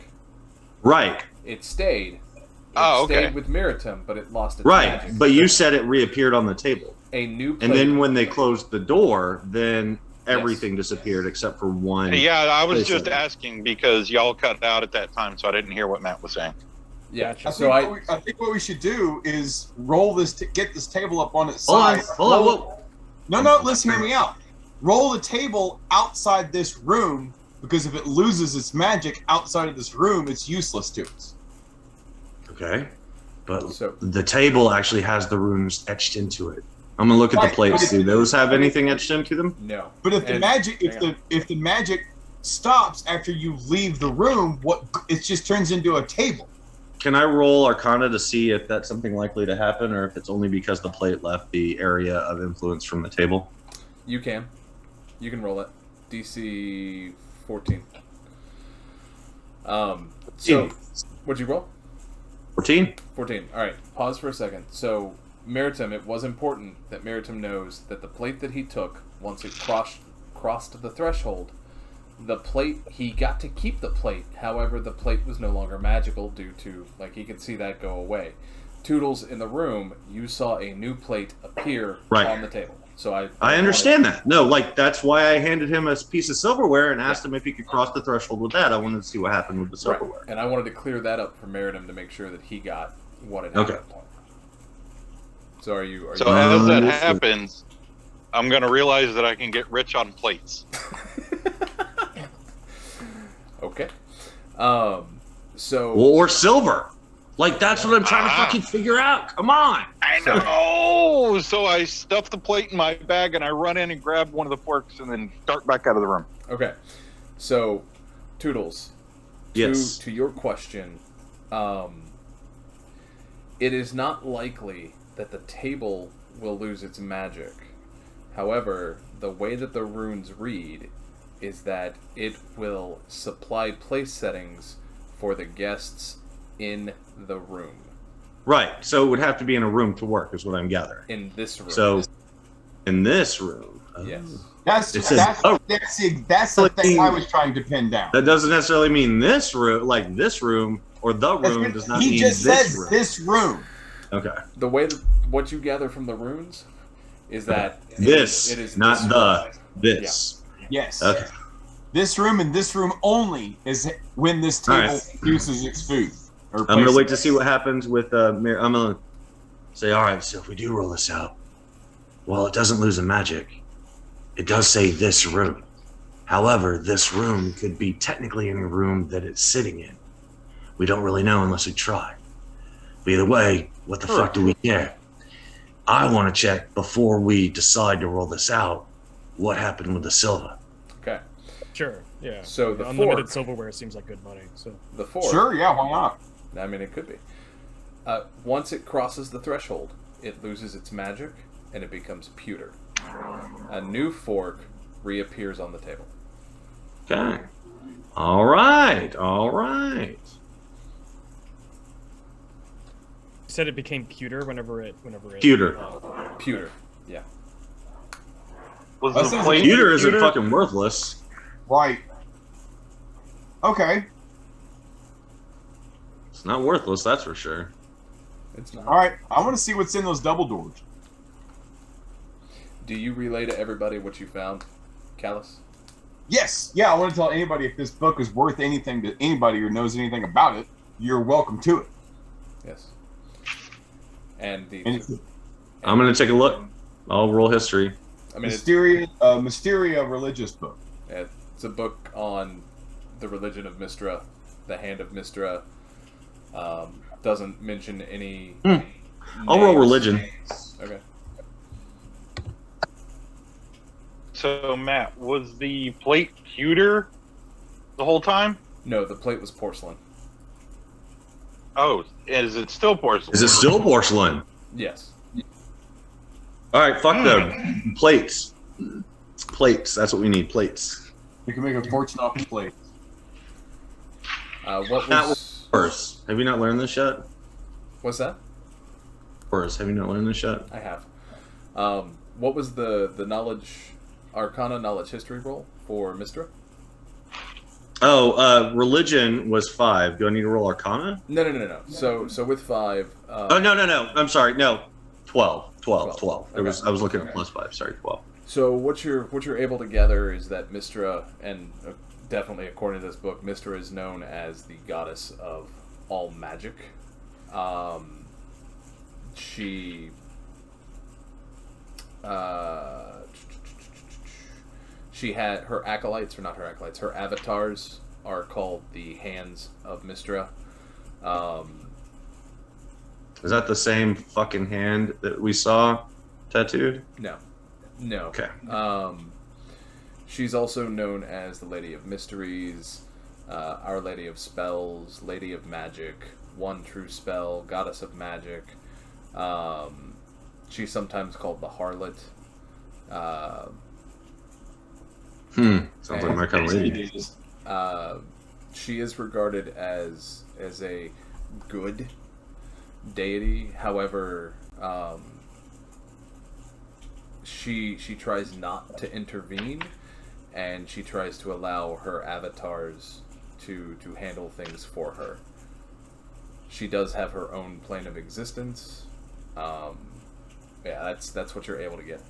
C: Right.
B: It stayed.
A: Oh, okay.
B: Stayed with Meritim, but it lost its
C: Right.
B: magic.
C: But you said it reappeared on the table.
B: A new plate.
C: And then when they closed the door, then everything disappeared except for one.
A: Yeah, I was
C: place
A: just
C: setting.
A: asking because y'all cut out at that time, so I didn't hear what Matt was saying.
B: Yeah.
D: Gotcha.
E: I think what we should do is roll this, get this table up on its
C: Hold on.
E: side.
C: Hold on. Whoa.
E: No, listen, hear me out. Roll the table outside this room, because if it loses its magic outside of this room, it's useless to us.
C: Okay. But
B: So-
C: the table actually has the runes etched into it. I'm gonna look at the
E: Right,
C: plates.
E: but
C: Do those have anything etched into them?
B: No.
E: But if the
B: And-
E: magic,
B: hang on.
E: if the magic stops after you leave the room, it just turns into a table.
C: Can I roll Arcana to see if that's something likely to happen, or if it's only because the plate left the area of influence from the table?
B: You can. You can roll it. DC 14. So, what'd you roll?
C: 14.
B: 14. All right. Pause for a second. So, Meritim, it was important that Meritim knows that the plate that he took, once it crossed the threshold, the plate, he got to keep the plate. However, the plate was no longer magical due to, like, he could see that go away. Toodles, in the room, you saw a new plate appear on the table. So
C: I understand that. No, like, that's why I handed him a piece of silverware and asked him if he could cross the threshold with that. I wanted to see what happened with the silverware.
B: And I wanted to clear that up for Meritim to make sure that he got what it
C: Okay.
B: happened. So are you?
A: So as that happens, I'm going to realize that I can get rich on plates.
B: Okay. So
C: Or silver. Like, that's what I'm trying to fucking figure out. Come on.
A: I know. So I stuff the plate in my bag and I run in and grab one of the forks and then start back out of the room.
B: okay. So Toodles.
C: Yes.
B: To your question, it is not likely that the table will lose its magic. However, the way that the runes read is that it will supply place settings for the guests in the room.
C: Right. So it would have to be in a room to work, is what I'm gathering.
B: In this room.
C: So, in this room.
B: Yes.
E: That's
C: It says,
E: that's the thing I was trying to pin down.
C: That doesn't necessarily mean this room, like this room, or the room does not
E: He
C: mean
E: just
C: this
E: said
C: room.
E: this room.
C: Okay.
B: The way that what you gather from the runes is that
C: This,
B: it is
C: not
B: this
C: the,
B: room.
C: this.
E: Yes.
C: Okay.
E: This room and this room only is when this
C: All
E: table
C: right.
E: produces its food. Or
C: I'm going to
E: places.
C: wait to see what happens with I'm going to say, all right, so if we do roll this out, well, it doesn't lose the magic. It does say this room. However, this room could be technically in a room that it's sitting in. We don't really know unless we try. But either way, what the fuck do we care? I want to check before we decide to roll this out what happened with the silver.
B: Okay.
D: Sure. Yeah.
B: So the
D: unlimited
B: fork-
D: silverware seems like good money. So
B: The fork.
E: Sure, yeah, why not?
B: I mean, it could be. Once it crosses the threshold, it loses its magic and it becomes pewter. A new fork reappears on the table.
C: Okay. All right. All right.
D: said it became pewter whenever it.
C: Pewter.
B: Pewter. Yeah.
A: Was
E: That
A: the
E: sounds
A: plate
C: Pewter isn't
A: pewter?
C: fucking worthless.
E: Right. Okay.
C: It's not worthless, that's for sure.
B: It's not.
E: All right. I want to see what's in those double doors.
B: Do you relay to everybody what you found, Callous?
E: Yes. Yeah. I want to tell anybody if this book is worth anything to anybody who knows anything about it. You're welcome to it.
B: Yes. And the.
E: And it's
C: I'm gonna take a look. I'll roll history.
B: I mean, it's
E: Mysteria religious book.
B: a book on the religion of Mystra, the Hand of Mystra. Doesn't mention any.
C: I'll roll
B: names.
C: religion.
B: Okay.
A: So, Matt, was the plate pewter the whole time?
B: No, the plate was porcelain.
A: Oh, is it still porcelain?
C: Is it still porcelain?
B: Yes.
C: Alright, fuck them. Plates. Plates, that's what we need, plates.
E: You can make a fortune off the plate.
B: What
C: That
B: was?
C: Purse. Have you not learned this yet?
B: What's that?
C: Purse. Have you not learned this yet?
B: I have. What was the knowledge, Arcana knowledge history roll for Mystra?
C: Oh, religion was 5. Do I need to roll Arcana?
B: No. So with 5.
C: Oh, no. I'm sorry. No. 12.
B: Okay.
C: I was looking at +5. Sorry, 12.
B: So what you're able to gather is that Mystra, and definitely according to this book, Mystra is known as the goddess of all magic. She had her acolytes, or not her acolytes, her avatars are called the Hands of Mystra.
C: Is that the same fucking hand that we saw tattooed?
B: No.
C: Okay.
B: She's also known as the Lady of Mysteries, Our Lady of Spells, Lady of Magic, One True Spell, Goddess of Magic. She's sometimes called the Harlot.
C: Sounds like my kind of lady.
B: She is regarded as a good deity. However, she tries not to intervene, and she tries to allow her avatars to handle things for her. She does have her own plane of existence. That's what you're able to get.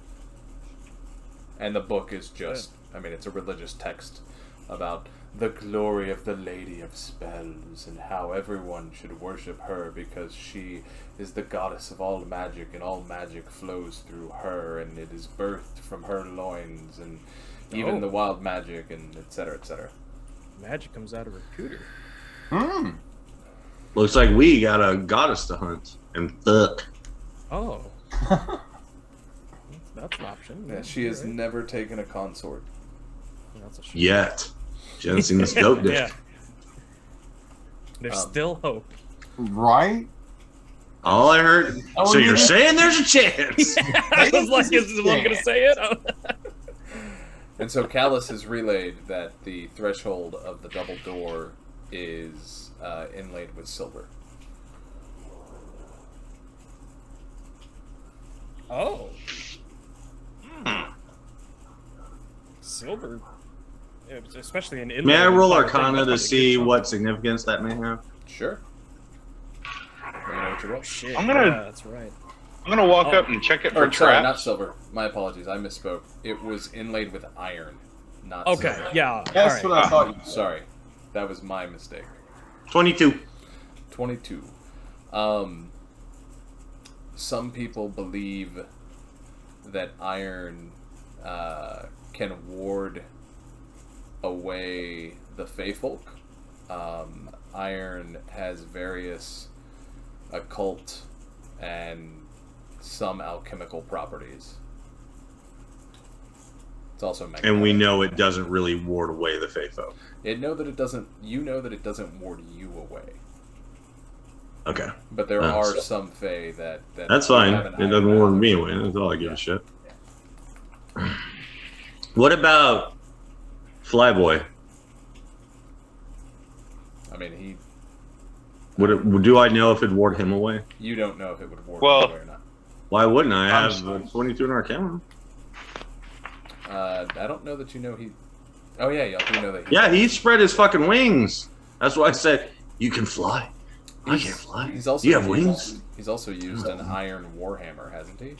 B: And the book is just, I mean, it's a religious text about the glory of the Lady of Spells and how everyone should worship her because she is the goddess of all magic and all magic flows through her and it is birthed from her loins and even the wild magic and etc. etc.
D: Magic comes out of her cooter.
C: Looks like we got a goddess to hunt and fuck.
D: Oh. That's an option.
B: Yeah, she has never taken a consort.
D: That's a shame.
C: Yet. She hasn't seen this goat dick.
D: Yeah. There's still hope.
E: Right?
C: All I heard.
E: Oh,
C: So
E: you
C: you're
E: did-
C: saying there's a chance?
D: I was like, is one going to say it? Oh.
B: And so Callous has relayed that the threshold of the double door is inlaid with silver.
D: Oh. Silver. Yeah, especially in
C: May I
D: inlaid
C: roll
D: and
C: Arcana to
D: that's
C: see
D: probably a good
C: what significance that may have?
B: Sure. Let me know what you roll.
D: shit.
A: I'm gonna-
D: Yeah, that's right.
A: I'm gonna walk up and check it for
B: Or, sorry, not
A: traps.
B: silver. My apologies, I misspoke. It was inlaid with iron, not
D: Okay,
B: silver.
D: yeah.
E: That's
D: all
E: what
D: right.
E: I thought.
B: Sorry, that was my mistake.
C: 22.
B: 22. Some people believe that iron can ward away the Feyfolk. Iron has various occult and some alchemical properties. It's also magnetic.
C: And we know it doesn't really ward away the Feyfolk.
B: You know that it doesn't ward you away.
C: Okay.
B: But there
C: That's-
B: are some Fey that
C: That's fine.
B: have an
C: It doesn't
B: iron
C: ward
B: bound.
C: me away. That's all I give a shit. What about Flyboy?
B: I mean,
C: Do I know if it'd ward him away?
B: You don't know if it would ward
A: Well-
B: away or not.
C: Why wouldn't I? I
A: I'm
C: have 22 in Arcana.
B: I don't know that you know he. Oh yeah, y'all do know that.
C: Yeah, he spread his fucking wings. That's why I said, you can fly. I
B: He's-
C: can't fly.
B: He's also
C: You have
B: used-
C: wings?
B: He's also used an iron warhammer, hasn't he?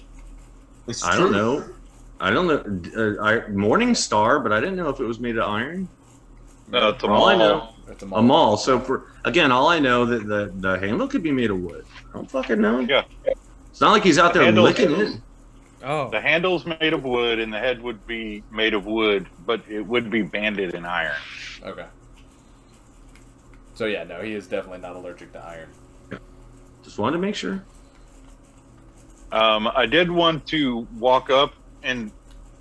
E: It's
C: I
E: true.
C: don't know. I don't know. Morning Star, but I didn't know if it was made of iron.
A: It's a
C: All I
A: mall.
C: know.
B: It's
C: A maul. So all I know that the handle could be made of wood. I don't fucking know.
A: Yeah.
C: It's not like he's out there
A: Handle-
C: licking it.
D: Oh,
A: The handle's made of wood, and the head would be made of wood, but it would be banded in iron.
B: Okay. So yeah, no, he is definitely not allergic to iron.
C: Just wanted to make sure.
A: I did want to walk up, and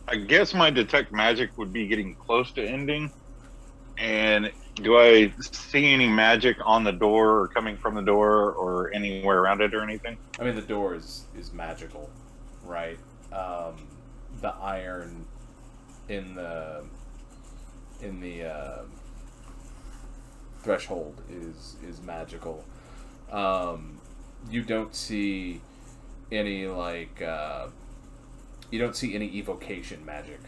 A: I guess my detect magic would be getting close to ending. And do I see any magic on the door, or coming from the door, or anywhere around it, or anything?
B: I mean, the door is magical, right? The iron in the threshold is magical. You don't see any you don't see any evocation magic.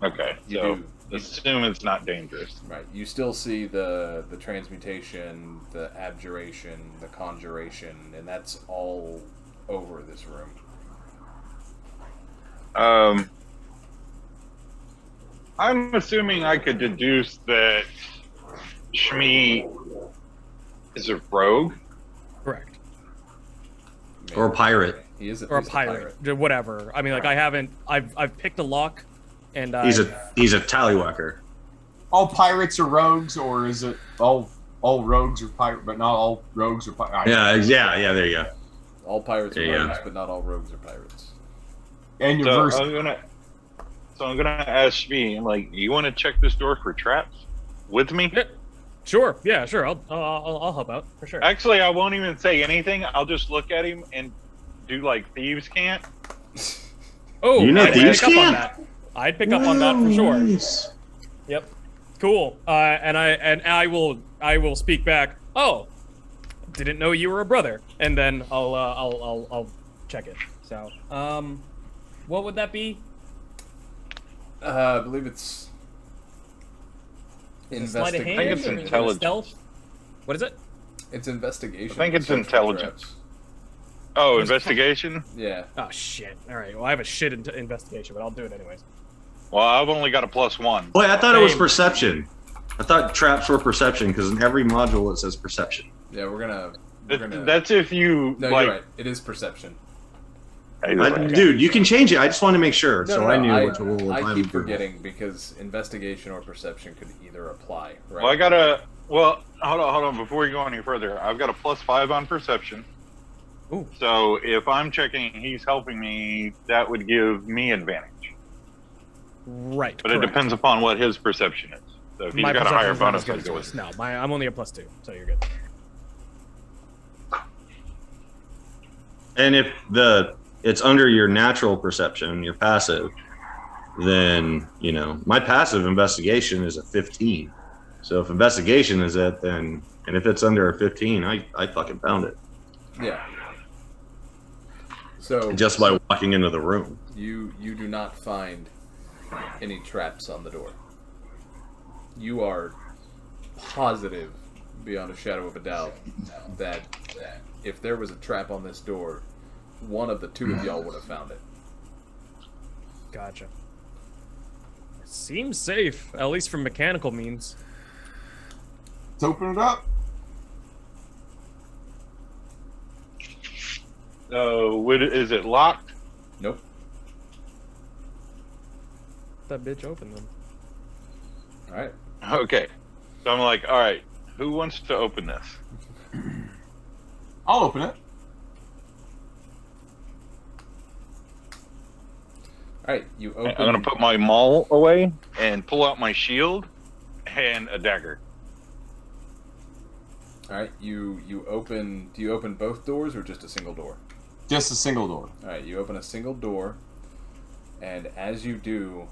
A: Okay,
B: You
A: so
B: do.
A: assume it's not dangerous.
B: Right. You still see the transmutation, the abjuration, the conjuration, and that's all over this room.
A: I'm assuming I could deduce that Shmee is a rogue.
D: correct.
C: Or a pirate.
B: He is
D: Or a
B: he's
D: pirate. Whatever. I mean, like, I've picked a lock, and
C: He's a tallywhacker.
E: All pirates are rogues, or is it all rogues are pirate, but not all rogues are pirates?
C: Yeah. There you go.
B: All pirates are
C: There you go.
B: rogues, but not all rogues are pirates.
E: And your
A: So
E: verse.
A: I'm gonna ask Shmee, like, you want to check this door for traps with me?
D: Yeah, sure. Yeah, sure. I'll help out for sure.
A: Actually, I won't even say anything. I'll just look at him and do like thieves can't.
D: Oh,
C: You know
D: I'd
C: thieves
D: pick up on
C: can't?
D: that. I'd pick up on that for sure.
C: Nice.
D: Yep. Cool. And I will speak back. Oh, didn't know you were a brother. And then I'll check it. So, what would that be?
B: I believe it's
D: Sleight of hand?
A: I think it's
D: Or is it
A: intelligence.
D: stealth? What is it?
B: It's investigation.
A: I think it's
B: Search for
A: intelligence.
B: traps.
A: Oh, investigation?
B: Yeah.
D: Oh shit. All right. Well, I have a shit investigation, but I'll do it anyways.
A: Well, I've only got a +1.
C: Wait, I thought it was
D: Same.
C: perception. I thought traps were perception because in every module it says perception.
B: Yeah, we're gonna.
A: That's if you
B: No,
A: like.
B: you're right. It is perception.
C: Dude, you can change it. I just want to make sure,
B: No,
C: so
B: no,
C: I
B: no,
C: knew which rule
B: I
C: I'm
B: keep
C: doing.
B: forgetting because investigation or perception could either apply. Right.
A: Well, I got a. Well, hold on. Before we go any further, I've got a +5 on perception.
D: Ooh.
A: So if I'm checking, he's helping me. That would give me advantage.
D: Right.
A: But it
D: correct.
A: depends upon what his perception is. So if he's
D: My
A: got a
D: perception
A: higher
D: is not
A: bonus,
D: as good
A: I'd
D: as
A: go
D: yours.
A: with it.
D: No, I'm only a +2, so you're good.
C: And if it's under your natural perception, your passive, then my passive investigation is a 15. So if investigation is it, then and if it's under a 15, I fucking found it
B: Yeah. So
C: just by walking into the room.
B: you do not find any traps on the door. You are positive, beyond a shadow of a doubt, that if there was a trap on this door, one of the two of y'all would have found it.
D: Gotcha. Seems safe, at least from mechanical means.
E: Let's open it up.
A: Is it locked?
B: Nope.
D: That bitch opened them.
B: All right.
A: Okay. So I'm like, all right, who wants to open this?
E: I'll open it.
B: All right. You open.
A: I'm gonna put my maul away and pull out my shield and a dagger.
B: All right. You open. Do you open both doors or just a single door?
E: Just a single door.
B: All right. You open a single door, and as you do,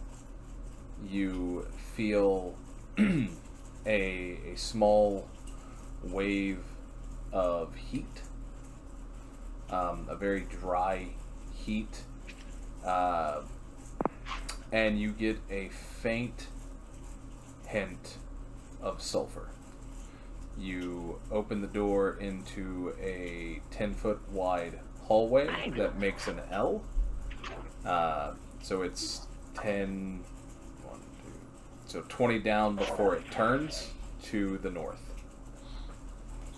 B: you feel a small wave of heat, a very dry heat, and you get a faint hint of sulfur. You open the door into a 10-foot wide hallway that makes an L. So it's 10, 1, 2, so 20 down before it turns to the north.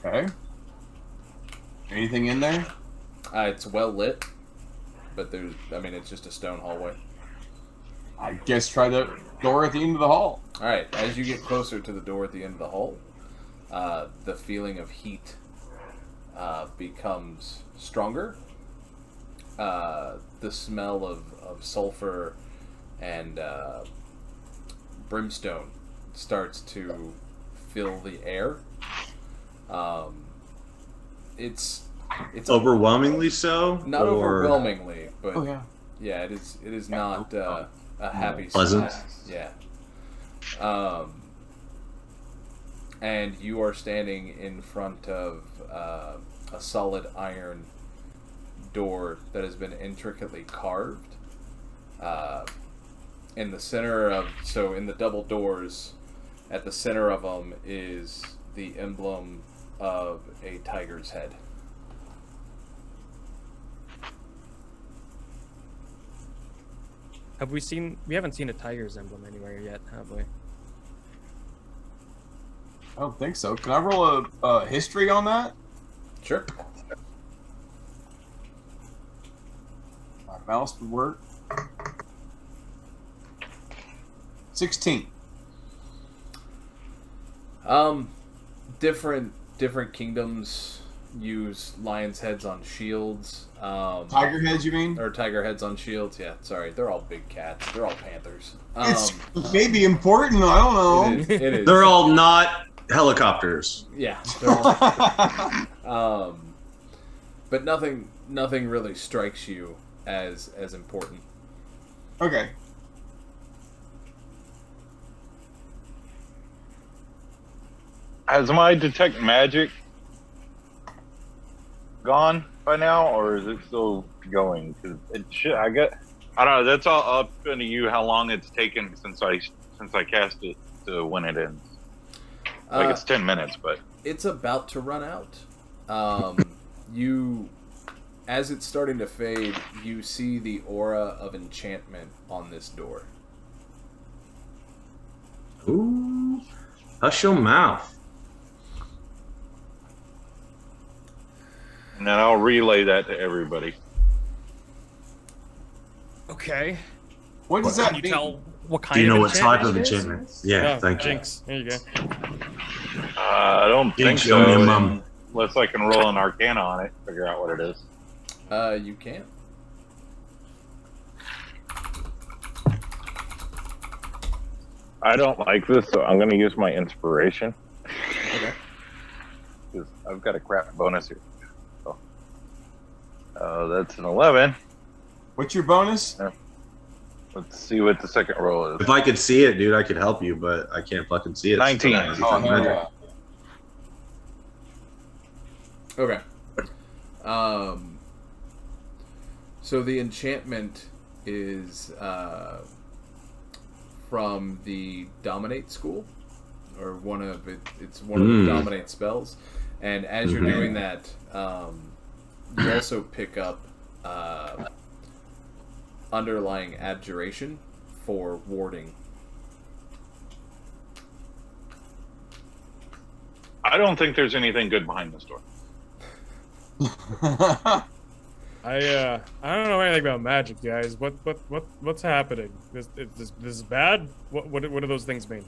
E: Okay. Anything in there?
B: It's well lit, but it's just a stone hallway.
E: I guess try the door at the end of the hall.
B: Alright, as you get closer to the door at the end of the hall, the feeling of heat becomes stronger. The smell of sulfur and brimstone starts to fill the air. It's
C: overwhelmingly so.
B: not overwhelmingly, but
E: yeah.
B: it is not a happy
C: pleasant.
B: smell. Yeah. And you are standing in front of a solid iron door that has been intricately carved. In the center in the double doors, at the center of them is the emblem of a tiger's head.
D: We haven't seen a tiger's emblem anywhere yet, have we?
E: I don't think so. Can I roll a history on that?
B: Sure.
E: My mouse would work. 16.
B: Different kingdoms use lion's heads on shields.
E: Tiger heads, you mean?
B: Or tiger heads on shields. Yeah, sorry, they're all big cats. They're all panthers.
E: It's maybe important. I don't know.
B: It is.
C: They're all not helicopters.
B: Yeah. They're all, but nothing really strikes you as important.
E: Okay.
A: Has my detect magic gone by now, or is it still going? Because it should. I don't know. That's all up to you. How long it's taken since I cast it to when it ends? It's 10 minutes, but
B: it's about to run out. As it's starting to fade, you see the aura of enchantment on this door.
C: Ooh, hush your mouth.
A: and then I'll relay that to everybody.
D: Okay.
E: What does that
D: Can you
E: mean?
D: tell what kind
C: Do you know
D: of
C: what type of
D: it is?
C: enchantment? Yeah,
D: Oh,
C: thank you.
D: Jinx. There you go.
A: I don't think
C: Jinx, show me a
A: so.
C: mum.
A: Unless I can roll an Arcana on it, figure out what it is.
B: You can't.
A: I don't like this, so I'm going to use my inspiration.
B: Okay.
A: Because I've got a crap bonus here. So, that's an 11.
E: What's your bonus?
A: Let's see what the second roll is.
C: If I could see it, dude, I could help you, but I can't fucking see it.
A: 19.
E: Oh, hell yeah.
B: Okay. So the enchantment is from the Dominate school, or one of it. It's one of the Dominate spells, and as you're doing that, you also pick up underlying abjuration for warding.
A: I don't think there's anything good behind this door.
D: I don't know anything about magic, guys. What's happening? This is bad. What do those things mean?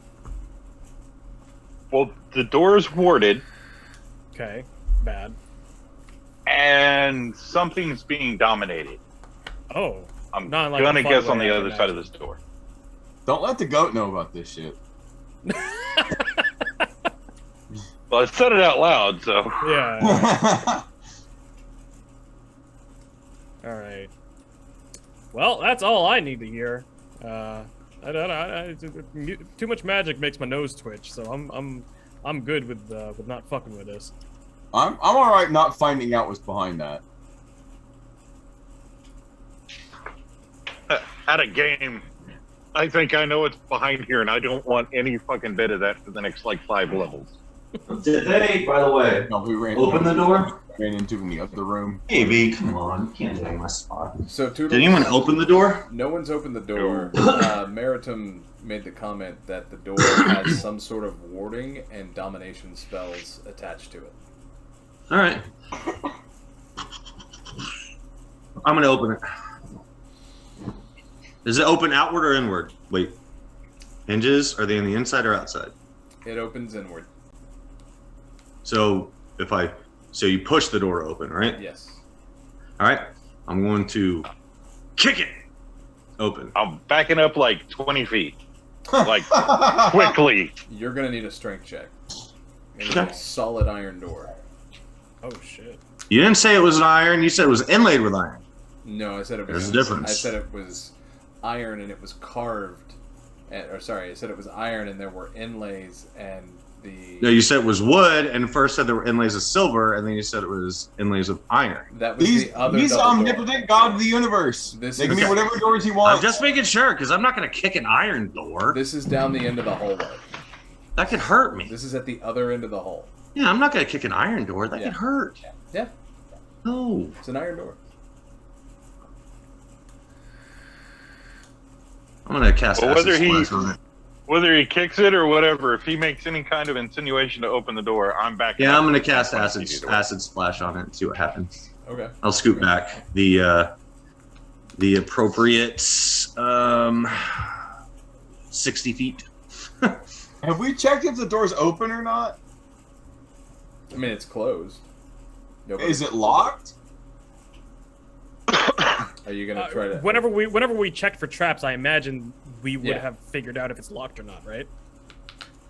A: Well, the door is warded,
D: Okay, bad.
A: and something's being dominated.
D: Oh,
A: I'm
D: not like
A: gonna
D: a fun
A: guess on
D: way,
A: the
D: I
A: other
D: can
A: side of
D: imagine.
A: this door.
E: Don't let the goat know about this shit.
A: Well, I said it out loud, so
D: Yeah. All right. Well, that's all I need to hear. Too much magic makes my nose twitch, so I'm I'm good with not fucking with this.
E: I'm all right not finding out what's behind that.
A: At a game, I think I know what's behind here, and I don't want any fucking bit of that for the next like 5 levels.
C: Did they, by the way,
E: No, we ran
C: open the door?
E: Ran into in the other room.
C: Hey, V, come on. You can't take my spot.
B: So Toodles,
C: Did anyone open the door?
B: No one's opened the door. Meritim made the comment that the door has some sort of warding and domination spells attached to it.
C: All right. I'm gonna open it. Is it open outward or inward? Wait. Hinges, are they on the inside or outside?
B: It opens inward.
C: So so you push the door open, right?
B: Yes.
C: All right. I'm going to kick it open.
A: I'm backing up like 20 feet. Like, quickly.
B: You're gonna need a strength check. It's a solid iron door.
D: Oh shit.
C: You didn't say it was an iron. You said it was inlaid with iron.
B: No, I said it was.
C: There's a difference.
B: I said it was iron and it was carved. I said it was iron and there were inlays and the.
C: No, you said it was wood, and first said there were inlays of silver, and then you said it was inlays of iron.
B: That was
E: He's
B: the other.
E: the
B: double
E: omnipotent
B: door.
E: God of the universe.
B: This
E: They can
B: is-
E: be whatever doors he wants.
C: I'm just making sure, because I'm not going to kick an iron door.
B: This is down the end of the hallway.
C: That could hurt me.
B: This is at the other end of the hall.
C: Yeah, I'm not going to kick an iron door. That
B: Yeah.
C: could hurt.
B: Yeah,
C: No.
B: it's an iron door.
C: I'm going to cast
A: Well,
C: acid
A: whether he-
C: splash on it.
A: Whether he kicks it or whatever, if he makes any kind of insinuation to open the door, I'm back.
C: Yeah, I'm going to cast acid splash on it and see what happens.
B: Okay.
C: I'll scoot back the appropriate 60 feet.
E: Have we checked if the door's open or not?
B: I mean, it's closed. Nobody-
E: Is it locked?
B: Are you gonna try to?
D: Whenever we checked for traps, I imagine we would
B: Yeah.
D: have figured out if it's locked or not, right?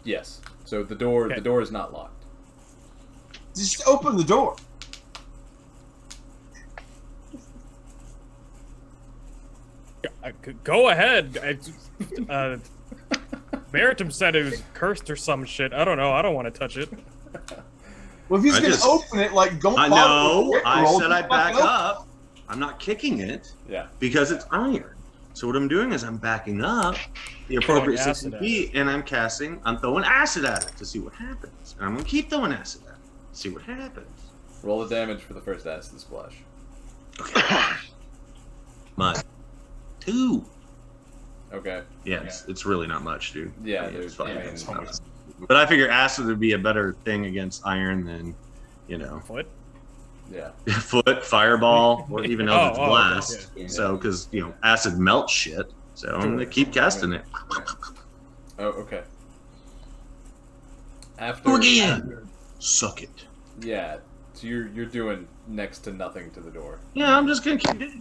B: Yes. So the door
D: Okay.
B: the door is not locked.
E: Just open the door.
D: Go ahead. Meritim said it was cursed or some shit. I don't know. I don't want to touch it.
E: Well, if he's
C: I
E: gonna
C: just-
E: open it, like don't.
C: I
E: bother
C: know.
E: with the
C: I
E: roll,
C: said
E: just
C: I'd back
E: fucking
C: up. I'm not kicking it
B: Yeah.
C: because it's iron. So what I'm doing is I'm backing up the appropriate
D: Throwing
C: 60
D: acid at
C: feet, and I'm throwing acid at it to see what happens. And I'm going to keep throwing acid at it to see what happens.
B: Roll the damage for the first acid splash.
C: My 2.
B: Okay.
C: Yeah, it's really not much, dude.
B: Yeah,
C: I mean,
B: there's.
C: it's fine.
B: I mean,
C: It's not- But I figure acid would be a better thing against iron than,
D: Foot?
B: yeah.
C: foot, fireball, or even Eldritch
D: okay,
C: Blast.
B: yeah.
C: So, because, acid melts shit. So I'm going to keep casting it.
B: Oh, okay. After.
C: Go again. Suck it.
B: Yeah. So you're doing next to nothing to the door.
C: Yeah, I'm just going to keep it.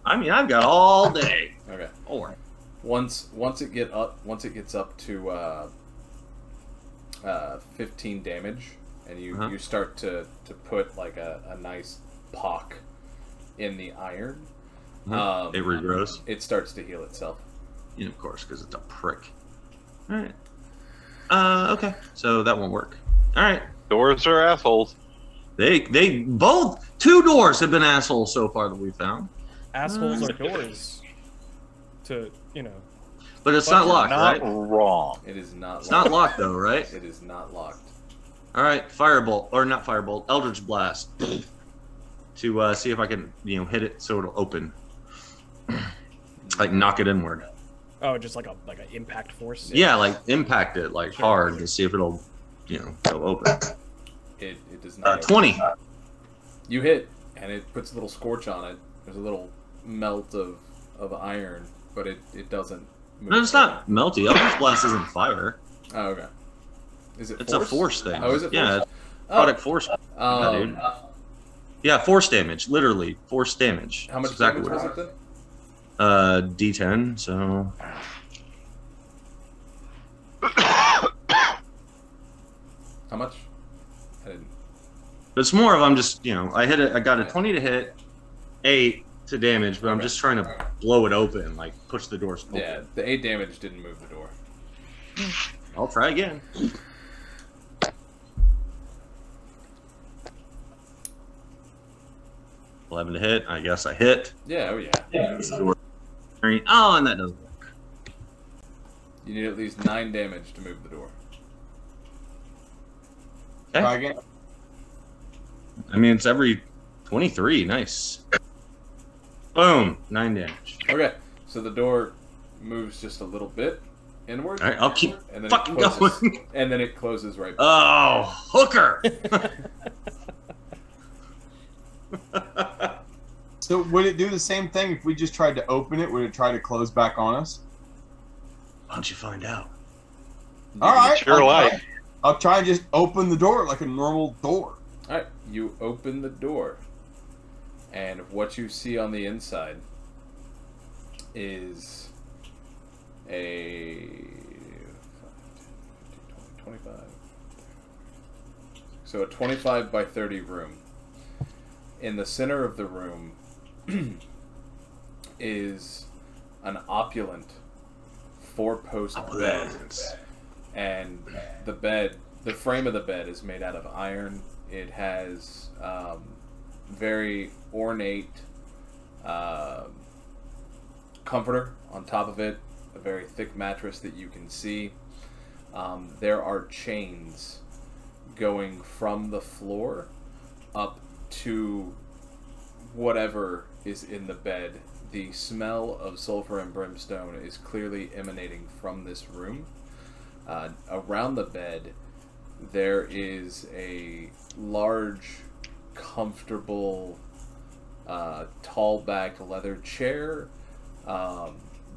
C: I mean, I've got all day.
B: Okay.
C: All right.
B: Once it gets up to 15 damage, and you start to put like a nice pock in the iron,
C: It regrows.
B: it starts to heal itself.
C: Yeah, of course, because it's a prick. All right. Okay. So that won't work. All right.
A: Doors are assholes.
C: They both 2 doors have been assholes so far that we found.
D: Assholes are doors.
C: But it's not locked,
A: Not
C: right?
A: wrong.
B: It is not.
C: It's not locked though, right?
B: It is not locked.
C: All right. Firebolt or not firebolt? Eldritch Blast to see if I can hit it so it'll open, like knock it inward.
D: Oh, just like an impact force.
C: Yeah, like impact it like hard to see if it'll go open.
B: It does not. open.
C: 20.
B: You hit, and it puts a little scorch on it. There's a little melt of iron, but it doesn't move.
C: No, it's not melty. Eldritch Blast isn't fire.
B: Oh, okay. Is it
C: It's
B: force?
C: a force thing.
B: Oh, is it
C: Yeah,
B: force?
C: it's product force. Yeah, dude. Yeah, force damage. Literally, force damage.
B: How much
C: That's exactly
B: damage
C: what
B: was
C: it
B: it
C: is. D10, so...
B: How much? I didn't.
C: But it's more of I'm just, I hit it. I got a 20 to hit, 8 to damage, but I'm just trying to blow it open, like push the doors open.
B: Yeah, the 8 damage didn't move the door.
C: I'll try again. 11 to hit. I guess I hit.
B: Yeah, oh yeah.
C: Oh, and that doesn't work.
B: You need at least 9 damage to move the door.
C: Okay.
E: Try again.
C: I mean, it's every 23. Nice. Boom. 9 damage.
B: Okay, so the door moves just a little bit inward.
C: All right, I'll keep
B: and then
C: fucking
B: it closes,
C: going.
B: and then it closes right back.
C: Oh, hooker.
E: So would it do the same thing if we just tried to open it? Would it try to close back on us?
C: Why don't you find out?
E: All right.
A: It's your life.
E: I'll try and just open the door like a normal door.
B: Alright, you open the door, and what you see on the inside is a 25. So a 25 by 30 room. In the center of the room is an opulent 4-post bed. And the frame of the bed is made out of iron. It has very ornate comforter on top of it, a very thick mattress that you can see. There are chains going from the floor up to whatever is in the bed. The smell of sulfur and brimstone is clearly emanating from this room. Around the bed, there is a large, comfortable, tall-backed leather chair.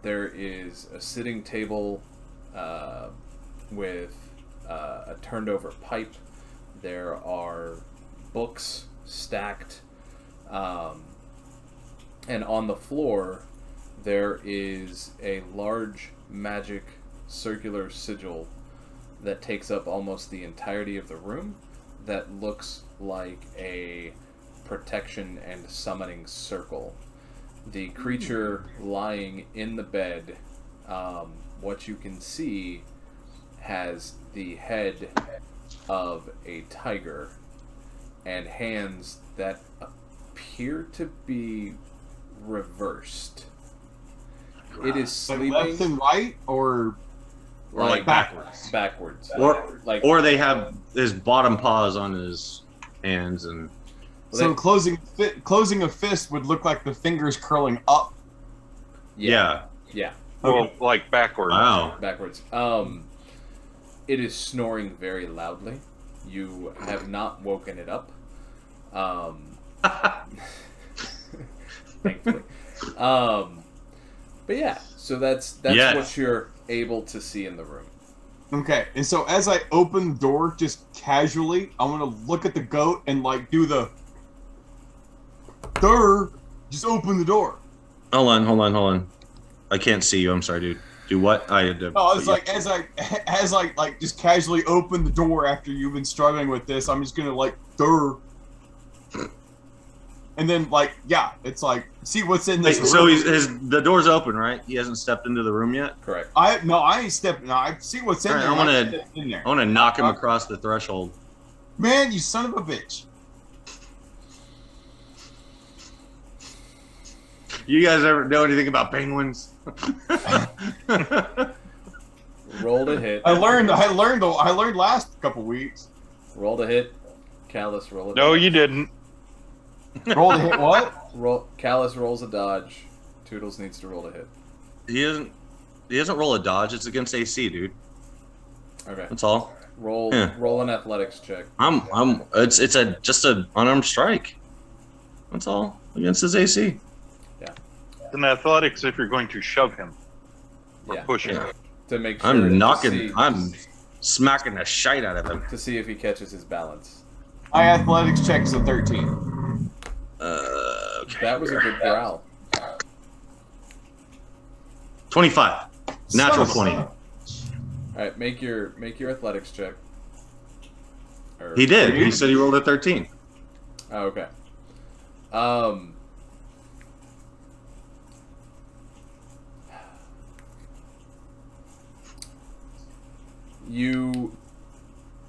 B: There is a sitting table with a turned-over pipe. There are books stacked. And on the floor, there is a large magic circular sigil that takes up almost the entirety of the room that looks like a protection and summoning circle. The creature lying in the bed, what you can see, has the head of a tiger and hands that appear to be reversed. It is sleeping
E: left and right, or
C: like backwards.
B: Backwards.
C: Or they have his bottom paws on his hands and.
E: So closing a fist would look like the fingers curling up.
C: Yeah.
A: Well, like backwards.
C: Wow.
B: Backwards. It is snoring very loudly. You have not woken it up. Thankfully. But yeah, so that's
C: Yes.
B: what you're able to see in the room.
E: Okay, and so as I open the door, just casually, I want to look at the goat and like do the. Just open the door.
C: Hold on. I can't see you. I'm sorry, dude. Do what? I had to.
E: No, it's like as I just casually open the door after you've been struggling with this, I'm just gonna like and then it's like see what's in this room.
C: So the door's open, right? He hasn't stepped into the room yet.
B: Correct.
E: I ain't stepping. No, I see what's in
C: All right,
E: there.
C: I want to knock him across the threshold.
E: Man, you son of a bitch!
C: You guys ever know anything about penguins?
B: Roll to hit.
E: I learned last couple weeks.
B: Roll to hit. Callous, roll a
A: No,
B: dodge.
A: you didn't.
E: Roll to hit what?
B: Callous rolls a dodge. Toodles needs to roll to hit.
C: He doesn't roll a dodge. It's against AC, dude.
B: Okay.
C: That's all.
B: Roll an athletics check.
C: It's just an unarmed strike. That's all against his AC.
A: It's an athletics if you're going to shove him or
B: Yeah.
A: push him.
B: To make sure
C: I'm smacking the shite out of him.
B: to see if he catches his balance.
E: My athletics check is a 13.
C: Okay.
B: That was a good growl.
C: 25. Natural
E: Son of a-
C: 20.
B: All right, make your athletics check.
C: He did. He said he rolled a 13.
B: Oh, okay. You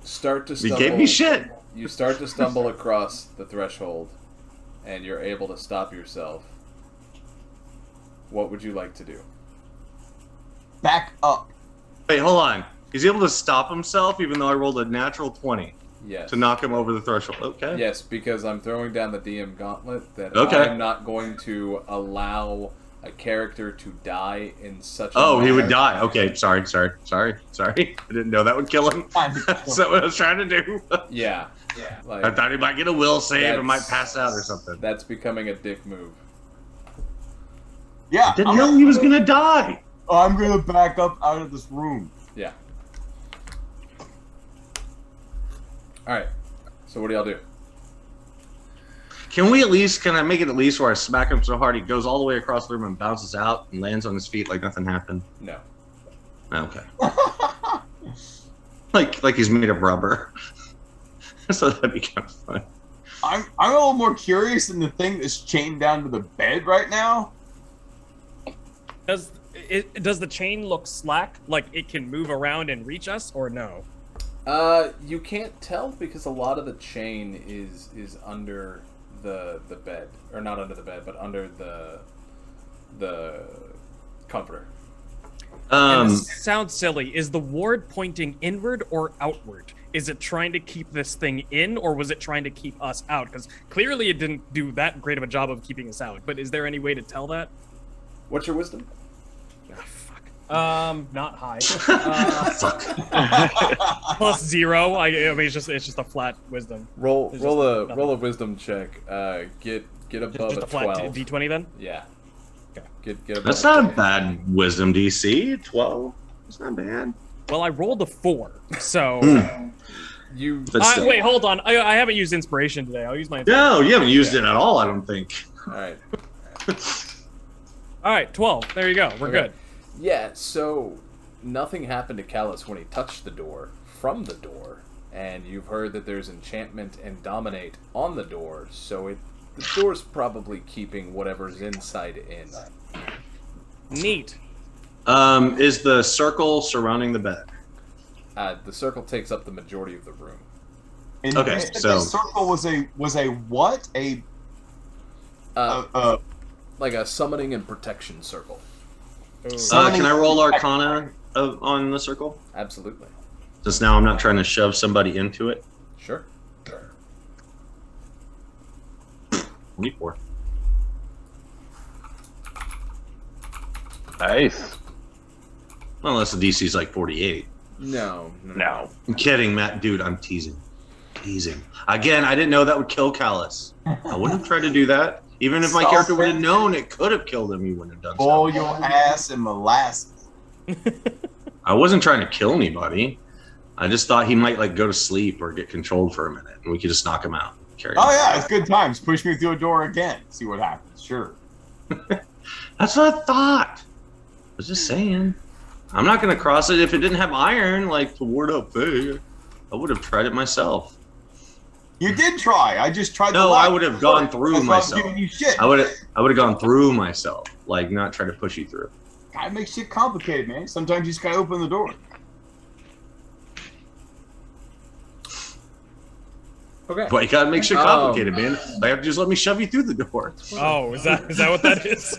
B: start to
C: He
B: stumble.
C: gave me shit.
B: You start to stumble across the threshold, and you're able to stop yourself, what would you like to do?
E: Back up.
C: Wait, hold on. He's able to stop himself even though I rolled a natural 20
B: Yes.
C: to knock him over the threshold. Okay.
B: Yes, because I'm throwing down the DM gauntlet that
C: Okay.
B: I'm not going to allow a character to die in such a
C: Oh, he would
B: manner.
C: die. Okay, sorry. I didn't know that would kill him. That's what I was trying to do.
B: Yeah.
C: I
B: Like,
C: thought he might get a will save and might
B: That's-
C: pass out or something.
B: that's becoming a dick move.
E: Yeah.
C: Didn't know he was gonna die.
E: I'm gonna back up out of this room.
B: Yeah. Alright. So what do y'all do?
C: Can I make it at least where I smack him so hard he goes all the way across the room and bounces out and lands on his feet like nothing happened?
B: No.
C: Okay. like he's made of rubber. So that'd be kind of fun.
E: I'm a little more curious than the thing that's chained down to the bed right now.
D: Does the chain look slack? Like it can move around and reach us, or no?
B: You can't tell because a lot of the chain is under the bed, or not under the bed, but under the comforter.
D: And this sounds silly. Is the ward pointing inward or outward? Is it trying to keep this thing in, or was it trying to keep us out? Because clearly it didn't do that great of a job of keeping us out. But is there any way to tell that?
B: What's your wisdom?
D: Ah, fuck. Not high. Plus 0. I mean, it's just a flat wisdom.
B: Roll
D: There's
B: a
D: just
B: roll a wisdom check. Get above
D: Just
B: a
D: a flat
B: 12.
D: D20 then.
B: Yeah.
D: Okay.
B: Get above
C: That's
B: a
C: not a
B: 12.
C: bad wisdom DC. 12. That's not bad.
D: Well, I rolled a 4, so.
B: You
C: But still.
D: Wait, hold on. I haven't used inspiration today. I'll use my.
C: No, you haven't used it at all, I don't think.
B: all right?
D: All right, 12. There you go. We're
B: Okay.
D: good.
B: Yeah. So nothing happened to Callous when he touched the door from the door, and you've heard that there's enchantment and dominate on the door. So the door's probably keeping whatever's inside in.
D: Neat.
C: Is the circle surrounding the bed?
B: The circle takes up the majority of the room.
E: And
C: Okay,
E: you said
C: so-
E: the circle was a what?
B: Like a summoning and protection circle.
D: Ooh.
C: Can I roll Arcana on the circle?
B: Absolutely.
C: Just now I'm not trying to shove somebody into it.
B: Sure.
C: 24.
A: Nice.
C: Unless the DC's like 48.
B: No.
A: No.
C: I'm kidding, Matt. Dude, I'm teasing. Again, I didn't know that would kill Callous. I wouldn't have tried to do that. Even if my character would have known it could have killed him, he wouldn't have done
E: Boil
C: so.
E: your ass in molasses.
C: I wasn't trying to kill anybody. I just thought he might like go to sleep or get controlled for a minute, and we could just knock him out. Carry
E: Oh
C: him.
E: yeah, it's good times. Push me through a door again. See what happens. Sure.
C: That's what I thought. I was just saying. I'm not gonna cross it if it didn't have iron, like to ward up there. I would have tried it myself.
E: You did try. I just tried.
C: No,
E: to
C: I would have gone through
E: That's why I'm
C: myself.
E: giving you shit.
C: I would have gone through myself, like not try to push you through.
E: Gotta make shit complicated, man. Sometimes you just gotta open the door.
B: Okay.
C: But you gotta make shit complicated, man. They have to just let me shove you through the door.
D: Oh, is that what that is?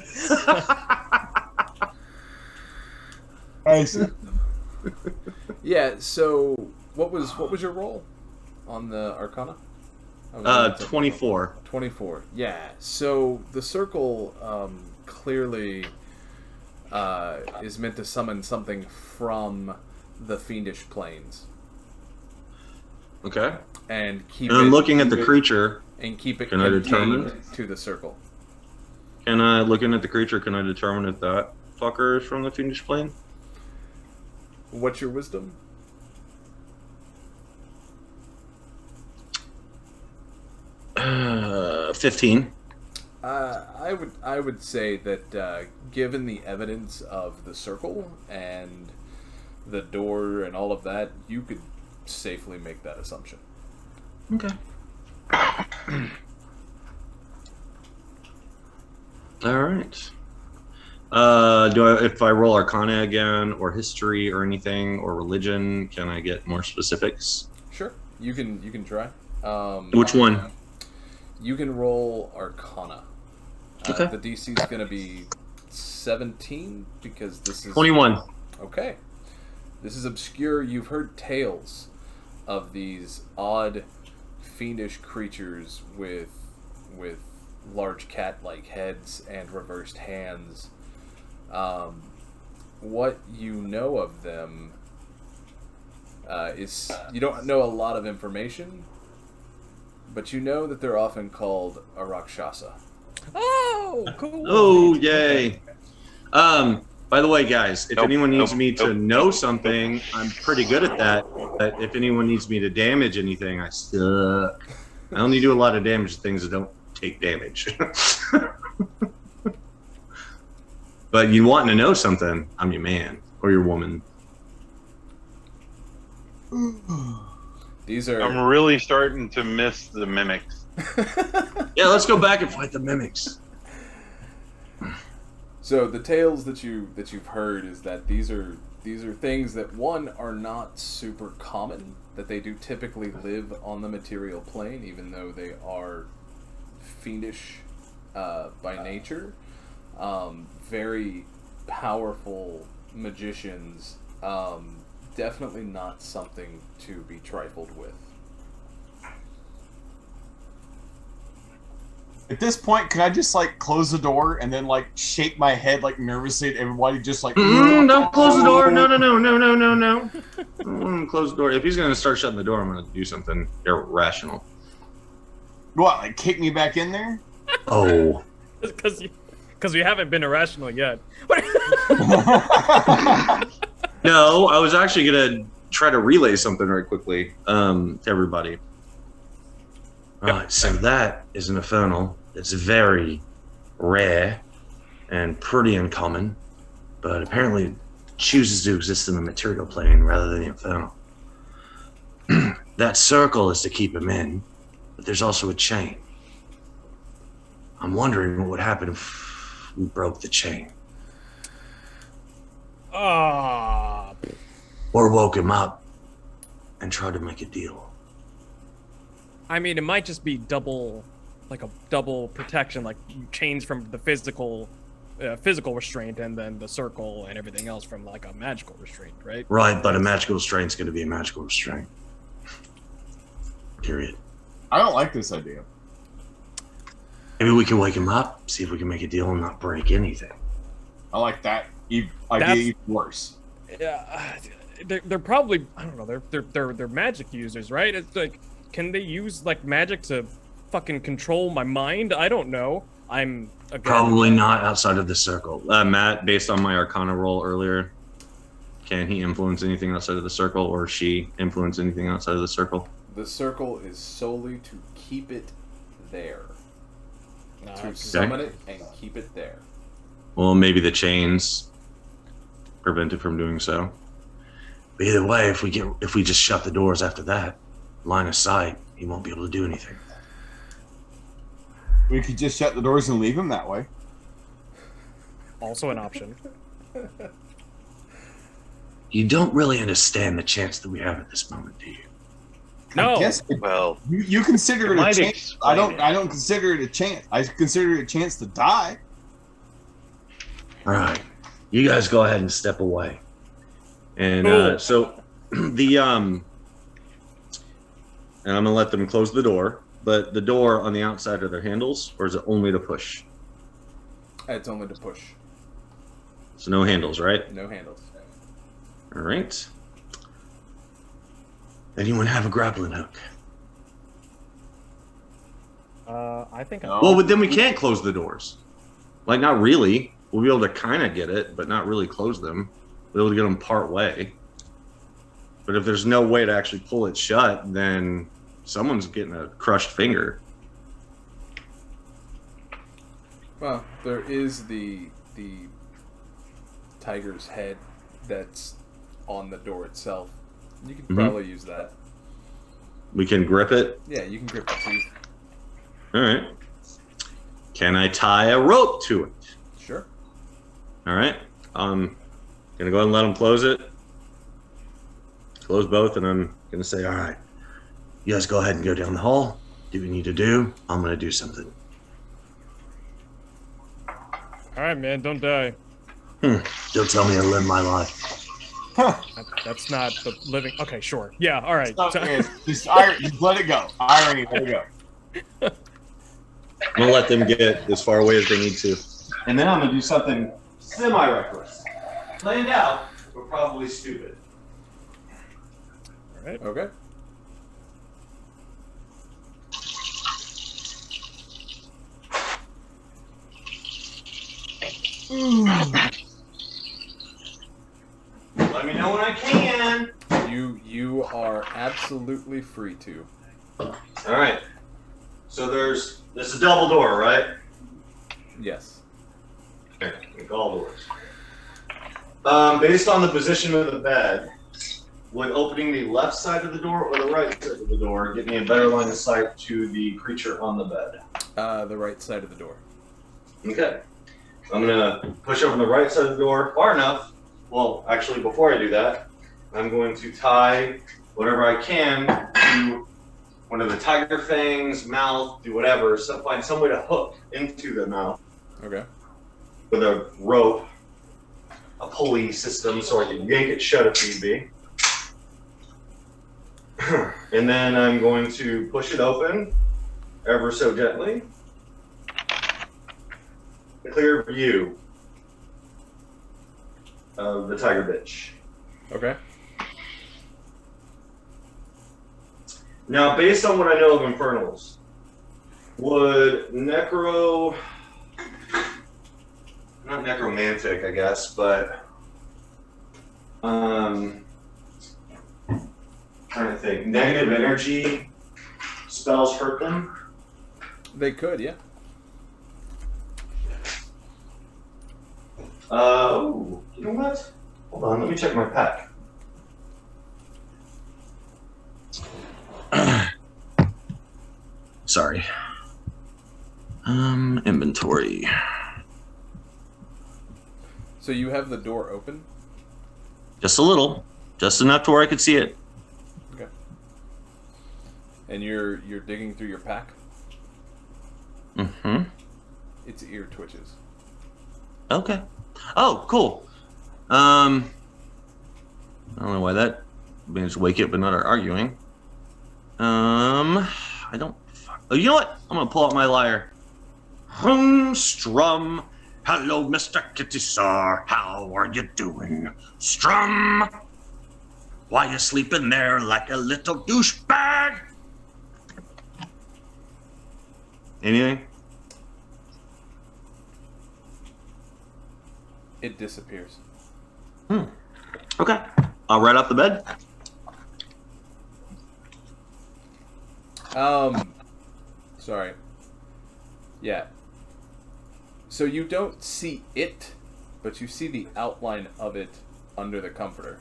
E: Nice.
B: Yeah. So what was your roll on the Arcana? I was
C: 24.
B: 24. Yeah. So the circle clearly is meant to summon something from the fiendish planes
C: Okay.
B: and keep
C: And I'm
B: it
C: looking at the creature.
B: and keep it
C: Can I
B: contained
C: determine?
B: to the circle.
C: Looking at the creature, can I determine if that fucker is from the fiendish plane?
B: What's your wisdom?
C: Uh, 15.
B: I would say that given the evidence of the circle and the door and all of that, you could safely make that assumption.
C: Okay. All right. If I roll Arcana again, or History, or anything, or Religion, can I get more specifics?
B: Sure, you can try.
C: Which one?
B: You can roll Arcana.
C: Okay.
B: The DC is going to be 17 because this is
C: 21.
B: Okay. This is obscure. You've heard tales of these odd, fiendish creatures with large cat-like heads and reversed hands. What you know of them is you don't know a lot of information, but you know that they're often called a Rakshasa.
D: Oh, cool.
C: Oh, yay. By the way, guys, if anyone needs me to know something, I'm pretty good at that. But if anyone needs me to damage anything, I suck. I only do a lot of damage to things that don't take damage. But you want to know something, I'm your man or your woman.
B: These are.
A: I'm really starting to miss the mimics.
C: Yeah, let's go back and fight the mimics.
B: So the tales that you've heard is that these are things that one are not super common, that they do typically live on the material plane, even though they are fiendish by nature. Very powerful magicians. Definitely not something to be trifled with.
E: At this point, could I just like close the door and then like shake my head like nervously at everybody, just like
C: don't close the door. No. Close the door. If he's gonna start shutting the door, I'm gonna do something irrational.
E: What, like kick me back in there?
C: Oh.
D: Because we haven't been irrational yet.
C: No, I was actually gonna try to relay something very quickly to everybody. Alright, so that is an infernal. It's very rare and pretty uncommon, but apparently chooses to exist in the material plane rather than the infernal. That circle is to keep him in, but there's also a chain. I'm wondering what would happen if we broke the chain.
D: Ah.
C: Or woke him up and tried to make a deal.
D: I mean, it might just be double protection, like chains from the physical restraint, and then the circle and everything else from like a magical restraint, right?
C: Right, but a magical restraint's going to be a magical restraint. Period.
E: I don't like this idea.
C: Maybe we can wake him up, see if we can make a deal and not break anything.
E: I like that idea even worse.
D: Yeah, they're probably, I don't know, they're magic users, right? It's like, can they use like magic to fucking control my mind? I don't know. I'm again,
C: Probably not outside of the circle. Matt, based on my Arcana roll earlier, can he influence anything outside of the circle, or she influence anything outside of the circle?
B: The circle is solely to keep it there. To
D: okay.
B: summon it and keep it there.
C: Well, maybe the chains prevent it from doing so. But either way, if we just shut the doors after that, line of sight, he won't be able to do anything.
E: We could just shut the doors and leave him that way.
D: Also an option.
C: You don't really understand the chance that we have at this moment, do you?
D: No.
E: I guess
A: Well,
E: you consider it a
A: might
E: chance. I
A: explain
E: don't consider it a chance. I consider it a chance to die.
C: All right, you guys go ahead and step away. And
D: Cool.
C: so the and I'm gonna let them close the door. But the door on the outside are their handles, or is it only to push?
B: It's only to push.
C: So no handles, right?
B: No handles.
C: All right. Anyone have a grappling hook?
D: I think
E: No.
C: Well, but then we can't close the doors. Like, not really. We'll be able to kind of get it, but not really close them. We'll be able to get them part way. But if there's no way to actually pull it shut, then someone's getting a crushed finger.
B: Well, there is the tiger's head that's on the door itself. You could probably use that.
C: We can grip it.
B: Yeah, you can grip the teeth.
C: All right. Can I tie a rope to it?
B: Sure.
C: All right. Gonna go ahead and let them close it. Close both, and I'm gonna say, all right, you guys go ahead and go down the hall. do what you need to do. I'm gonna do something.
D: All right, man, don't die.
C: Don't tell me to live my life.
D: That's not the living. Okay, sure. Yeah, all right.
E: So, just let it go. Irony, let it go.
C: I'm gonna let them get as far away as they need to. And then I'm gonna do something semi-reckless. Planned out, but probably stupid.
D: All right.
B: Okay.
C: Let me know when I can.
B: You are absolutely free to.
C: All right. So there's a double door, right?
B: Yes.
C: Okay, like all doors. Based on the position of the bed, would opening the left side of the door or the right side of the door get me a better line of sight to the creature on the bed?
B: The right side of the door.
C: Okay. I'm gonna push open the right side of the door far enough. Well, actually, before I do that, I'm going to tie whatever I can to one of the tiger fangs, mouth, do whatever. So find some way to hook into the mouth
B: Okay.
C: with a rope, a pulley system, so I can yank it shut if need be. And then I'm going to push it open ever so gently. A clear view of the tiger bitch.
B: Okay.
C: Now, based on what I know of infernals, would not necromantic, I guess, but trying to think, negative energy spells hurt them?
B: They could, yeah.
C: You know what? Hold on, let me check my pack. Sorry. Inventory.
B: So you have the door open?
C: Just a little. Just enough to where I could see it.
B: Okay. And you're digging through your pack?
C: Mm-hmm.
B: Its ear twitches.
C: Okay. Oh, cool. I don't know why that means wake up but not arguing. I don't. Oh, you know what? I'm gonna pull out my lyre. Strum. Hello, Mr. Kitty Sir. How are you doing? Strum. Why you sleeping there like a little douchebag? Anything?
B: It disappears.
C: Okay. I'll right off the bed.
B: Sorry. Yeah. So you don't see it, but you see the outline of it under the comforter.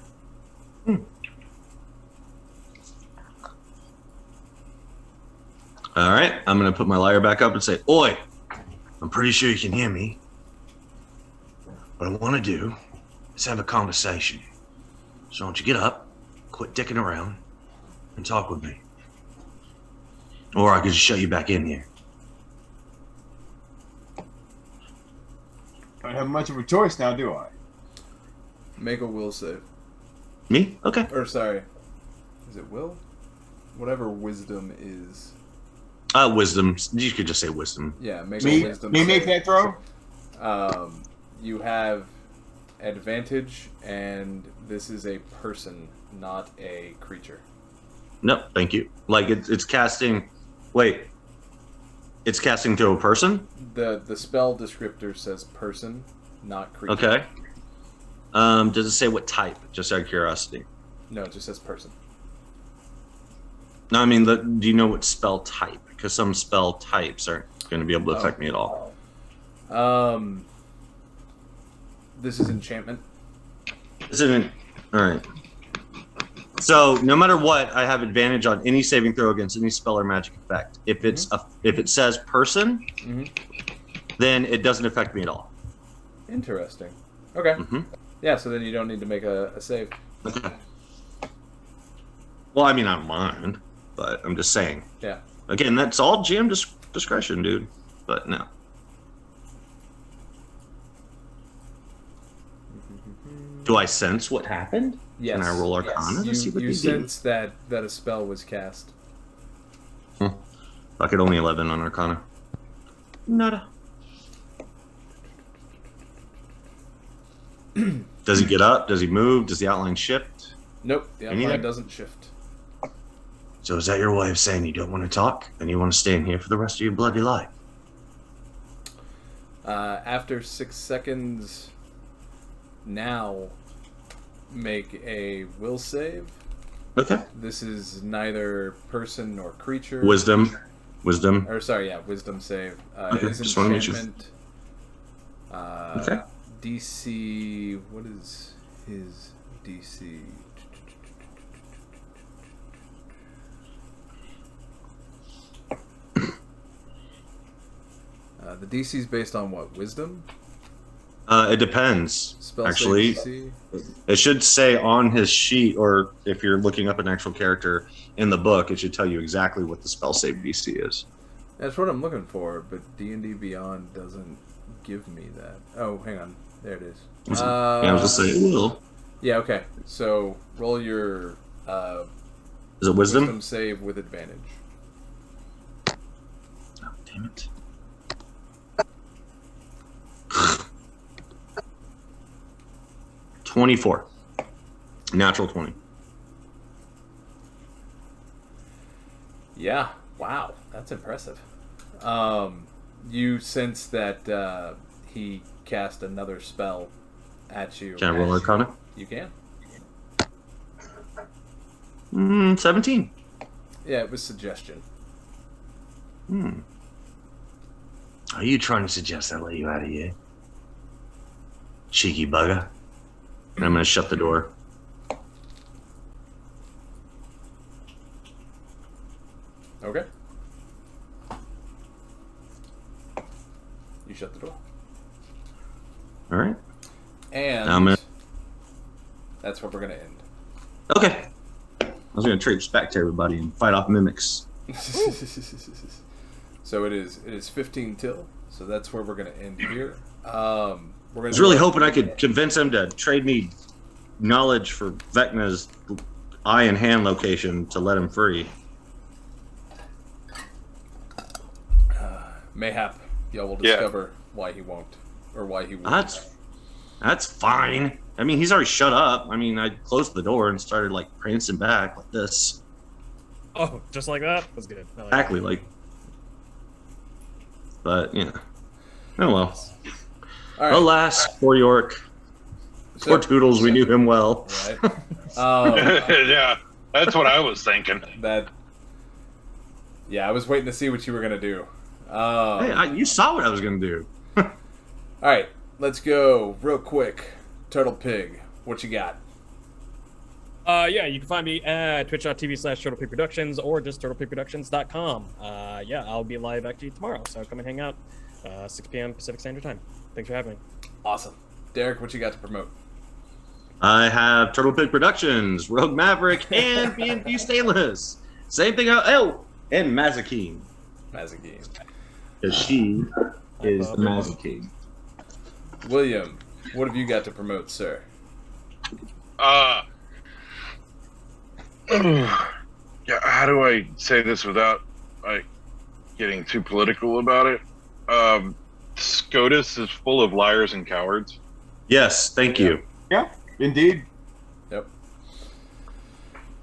C: All right. I'm going to put my lyre back up and say, Oi, I'm pretty sure you can hear me. What I want to do is have a conversation. So why don't you get up, quit dicking around, and talk with me. Or I could just shut you back in here.
E: I don't have much of a choice now, do I?
B: Make a will save.
C: Me? Okay.
B: Or sorry. Is it will? Whatever wisdom is.
C: Wisdom. You could just say wisdom.
B: Yeah, make
E: Me,
B: a wisdom
E: me
B: save.
E: make that throw?
B: You have advantage, and this is a person, not a creature.
C: No, thank you. Like, it's casting... Wait. It's casting to a person?
B: The spell descriptor says person, not creature.
C: Okay. Does it say what type? Just out of curiosity.
B: No, it just says person.
C: No, I mean, do you know what spell type? Because some spell types aren't going to be able to affect me at all.
B: This is enchantment.
C: Isn't it? All right. So no matter what, I have advantage on any saving throw against any spell or magic effect. If it's if it says person, then it doesn't affect me at all.
B: Interesting. Okay.
C: Mm-hmm.
B: Yeah, so then you don't need to make a save.
C: Okay. Well, I mean, I don't mind, but I'm just saying.
B: Yeah.
C: Again, that's all GM discretion, dude. But no. Do I sense what happened?
B: Yes.
C: Can I roll Arcana to see what
B: You
C: they
B: sense that a spell was cast.
C: do? I could only 11 on Arcana. Nada. Does he get up? Does he move? Does the outline shift?
B: Nope, the
C: Anything?
B: outline doesn't shift.
C: So is that your way of saying you don't want to talk and you want to stay in here for the rest of your bloody life?
B: After 6 seconds, now make a will save.
C: Okay.
B: This is neither person nor creature.
C: Wisdom.
B: Or sorry, yeah, wisdom save.
C: Okay,
B: It is
C: just wanna make sure.
B: enchantment.
C: Okay.
B: DC. What is his DC? The DC is based on what? Wisdom?
C: It depends.
B: Spell
C: Actually,
B: save DC?
C: it should say on his sheet, or if you're looking up an actual character in the book, it should tell you exactly what the spell save DC is.
B: That's what I'm looking for, but D&D Beyond doesn't give me that. Oh, hang on. There it is.
C: Yeah, I was just saying it will.
B: Yeah, okay. So roll your
C: Is it wisdom?
B: save with advantage.
C: Oh, damn it. $24. Natural 20.
B: Yeah. Wow. That's impressive. You sense that he cast another spell at you.
C: Can I roll Arcana?
B: You can.
C: 17.
B: Yeah, it was suggestion.
C: Are you trying to suggest I let you out of here? Cheeky bugger. And I'm going to shut the door.
B: Okay. You shut the door.
C: All right.
B: And
C: Now I'm gonna...
B: that's where we're going to end.
C: Okay. I was going to traipse back to everybody and fight off mimics.
B: So it is 15 till. So that's where we're going to end here. We're
C: I was really hoping I could convince him to trade me knowledge for Vecna's eye and hand location to let him free.
B: Mayhap y'all will discover why he won't, or why he won't.
C: That's fine. I mean, he's already shut up. I mean, I closed the door and started like prancing back like this.
D: Oh, just like that? That's good. I like
C: Exactly, like. But yeah. Oh well.
B: All right.
C: Alas, poor York. Poor Toodles, we knew him well.
B: Right.
A: Yeah, that's what I was thinking.
B: Yeah, I was waiting to see what you were gonna do.
C: Hey, you saw what I was going to do.
B: All right, let's go real quick. Turtle Pig, what you got?
D: Yeah, you can find me at twitch.tv/TurtlePigProductions or just TurtlePigProductions.com. Yeah, I'll be live actually tomorrow, so come and hang out. 6 p.m. Pacific Standard Time. Thanks for having me.
B: Awesome. Derek, what you got to promote?
C: I have Turtle Pig Productions, Rogue Maverik, and B&B Stainless. Same thing. Oh, and Mazikeen.
B: Mazikeen.
C: Because she is the Mazikeen.
B: William, what have you got to promote, sir?
A: Yeah, how do I say this without like getting too political about it? SCOTUS is full of liars and cowards.
C: Yes, thank you.
E: Yeah, indeed.
B: Yep.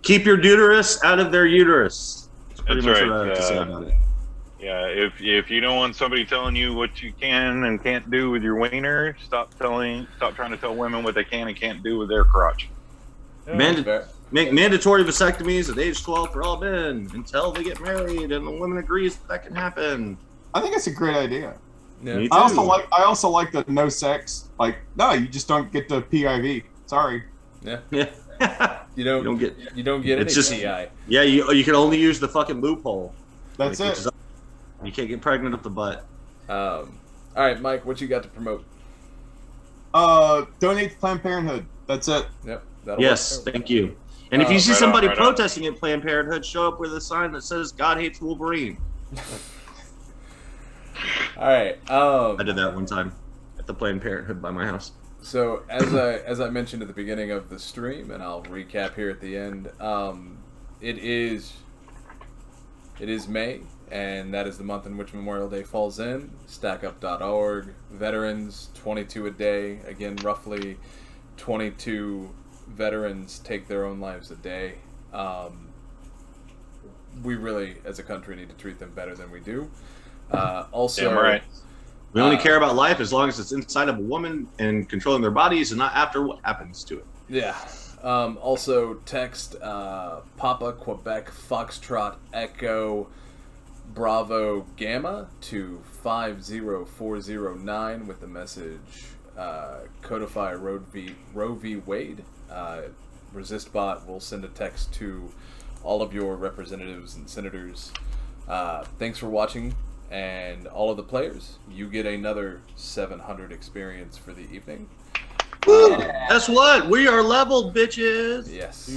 C: Keep your deuterus out of their uterus. That's pretty
A: That's
C: much
A: right.
C: what I have to say about it.
A: Yeah, if you don't want somebody telling you what you can and can't do with your wiener, stop trying to tell women what they can and can't do with their crotch.
C: Make mandatory vasectomies at age 12 for all men until they get married and the woman agrees that can happen.
E: I think it's a great idea.
B: Yeah.
C: Me too.
E: I also like the no sex. Like, no, you just don't get the PIV. Sorry.
B: Yeah.
C: Yeah.
B: You don't get
C: It's
B: any
C: just-
B: PI.
C: Yeah, you can only use the fucking loophole.
E: That's
C: Which
E: it.
C: is- you can't get pregnant up the butt.
B: All right, Mike, what you got to promote?
E: Donate to Planned Parenthood. That's it.
B: Yep. That'll
C: Yes,
B: work.
C: thank you. And if you see
A: Right on,
C: somebody
A: right on.
C: protesting at Planned Parenthood, show up with a sign that says "God hates Wolverine."
B: All right.
C: I did that one time at the Planned Parenthood by my house.
B: So as I mentioned at the beginning of the stream, and I'll recap here at the end, it is May, and that is the month in which Memorial Day falls in. StackUp.org, veterans, 22 a day. Again, roughly 22 veterans take their own lives a day. We really, as a country, need to treat them better than we do. Also,
A: Damn right.
C: We only care about life as long as it's inside of a woman and controlling their bodies, and not after what happens to it.
B: Yeah. Also, text Papa Quebec Foxtrot Echo Bravo Gamma to 50409 with the message Codify Roe v. Wade. ResistBot will send a text to all of your representatives and senators. Thanks for watching. And all of the players, you get another 700 experience for the evening.
C: Guess what? We are leveled, bitches.
B: Yes.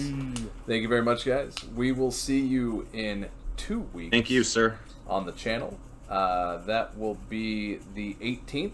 B: Thank you very much, guys. We will see you in 2 weeks.
C: Thank you, sir.
B: On the channel. That will be the 18th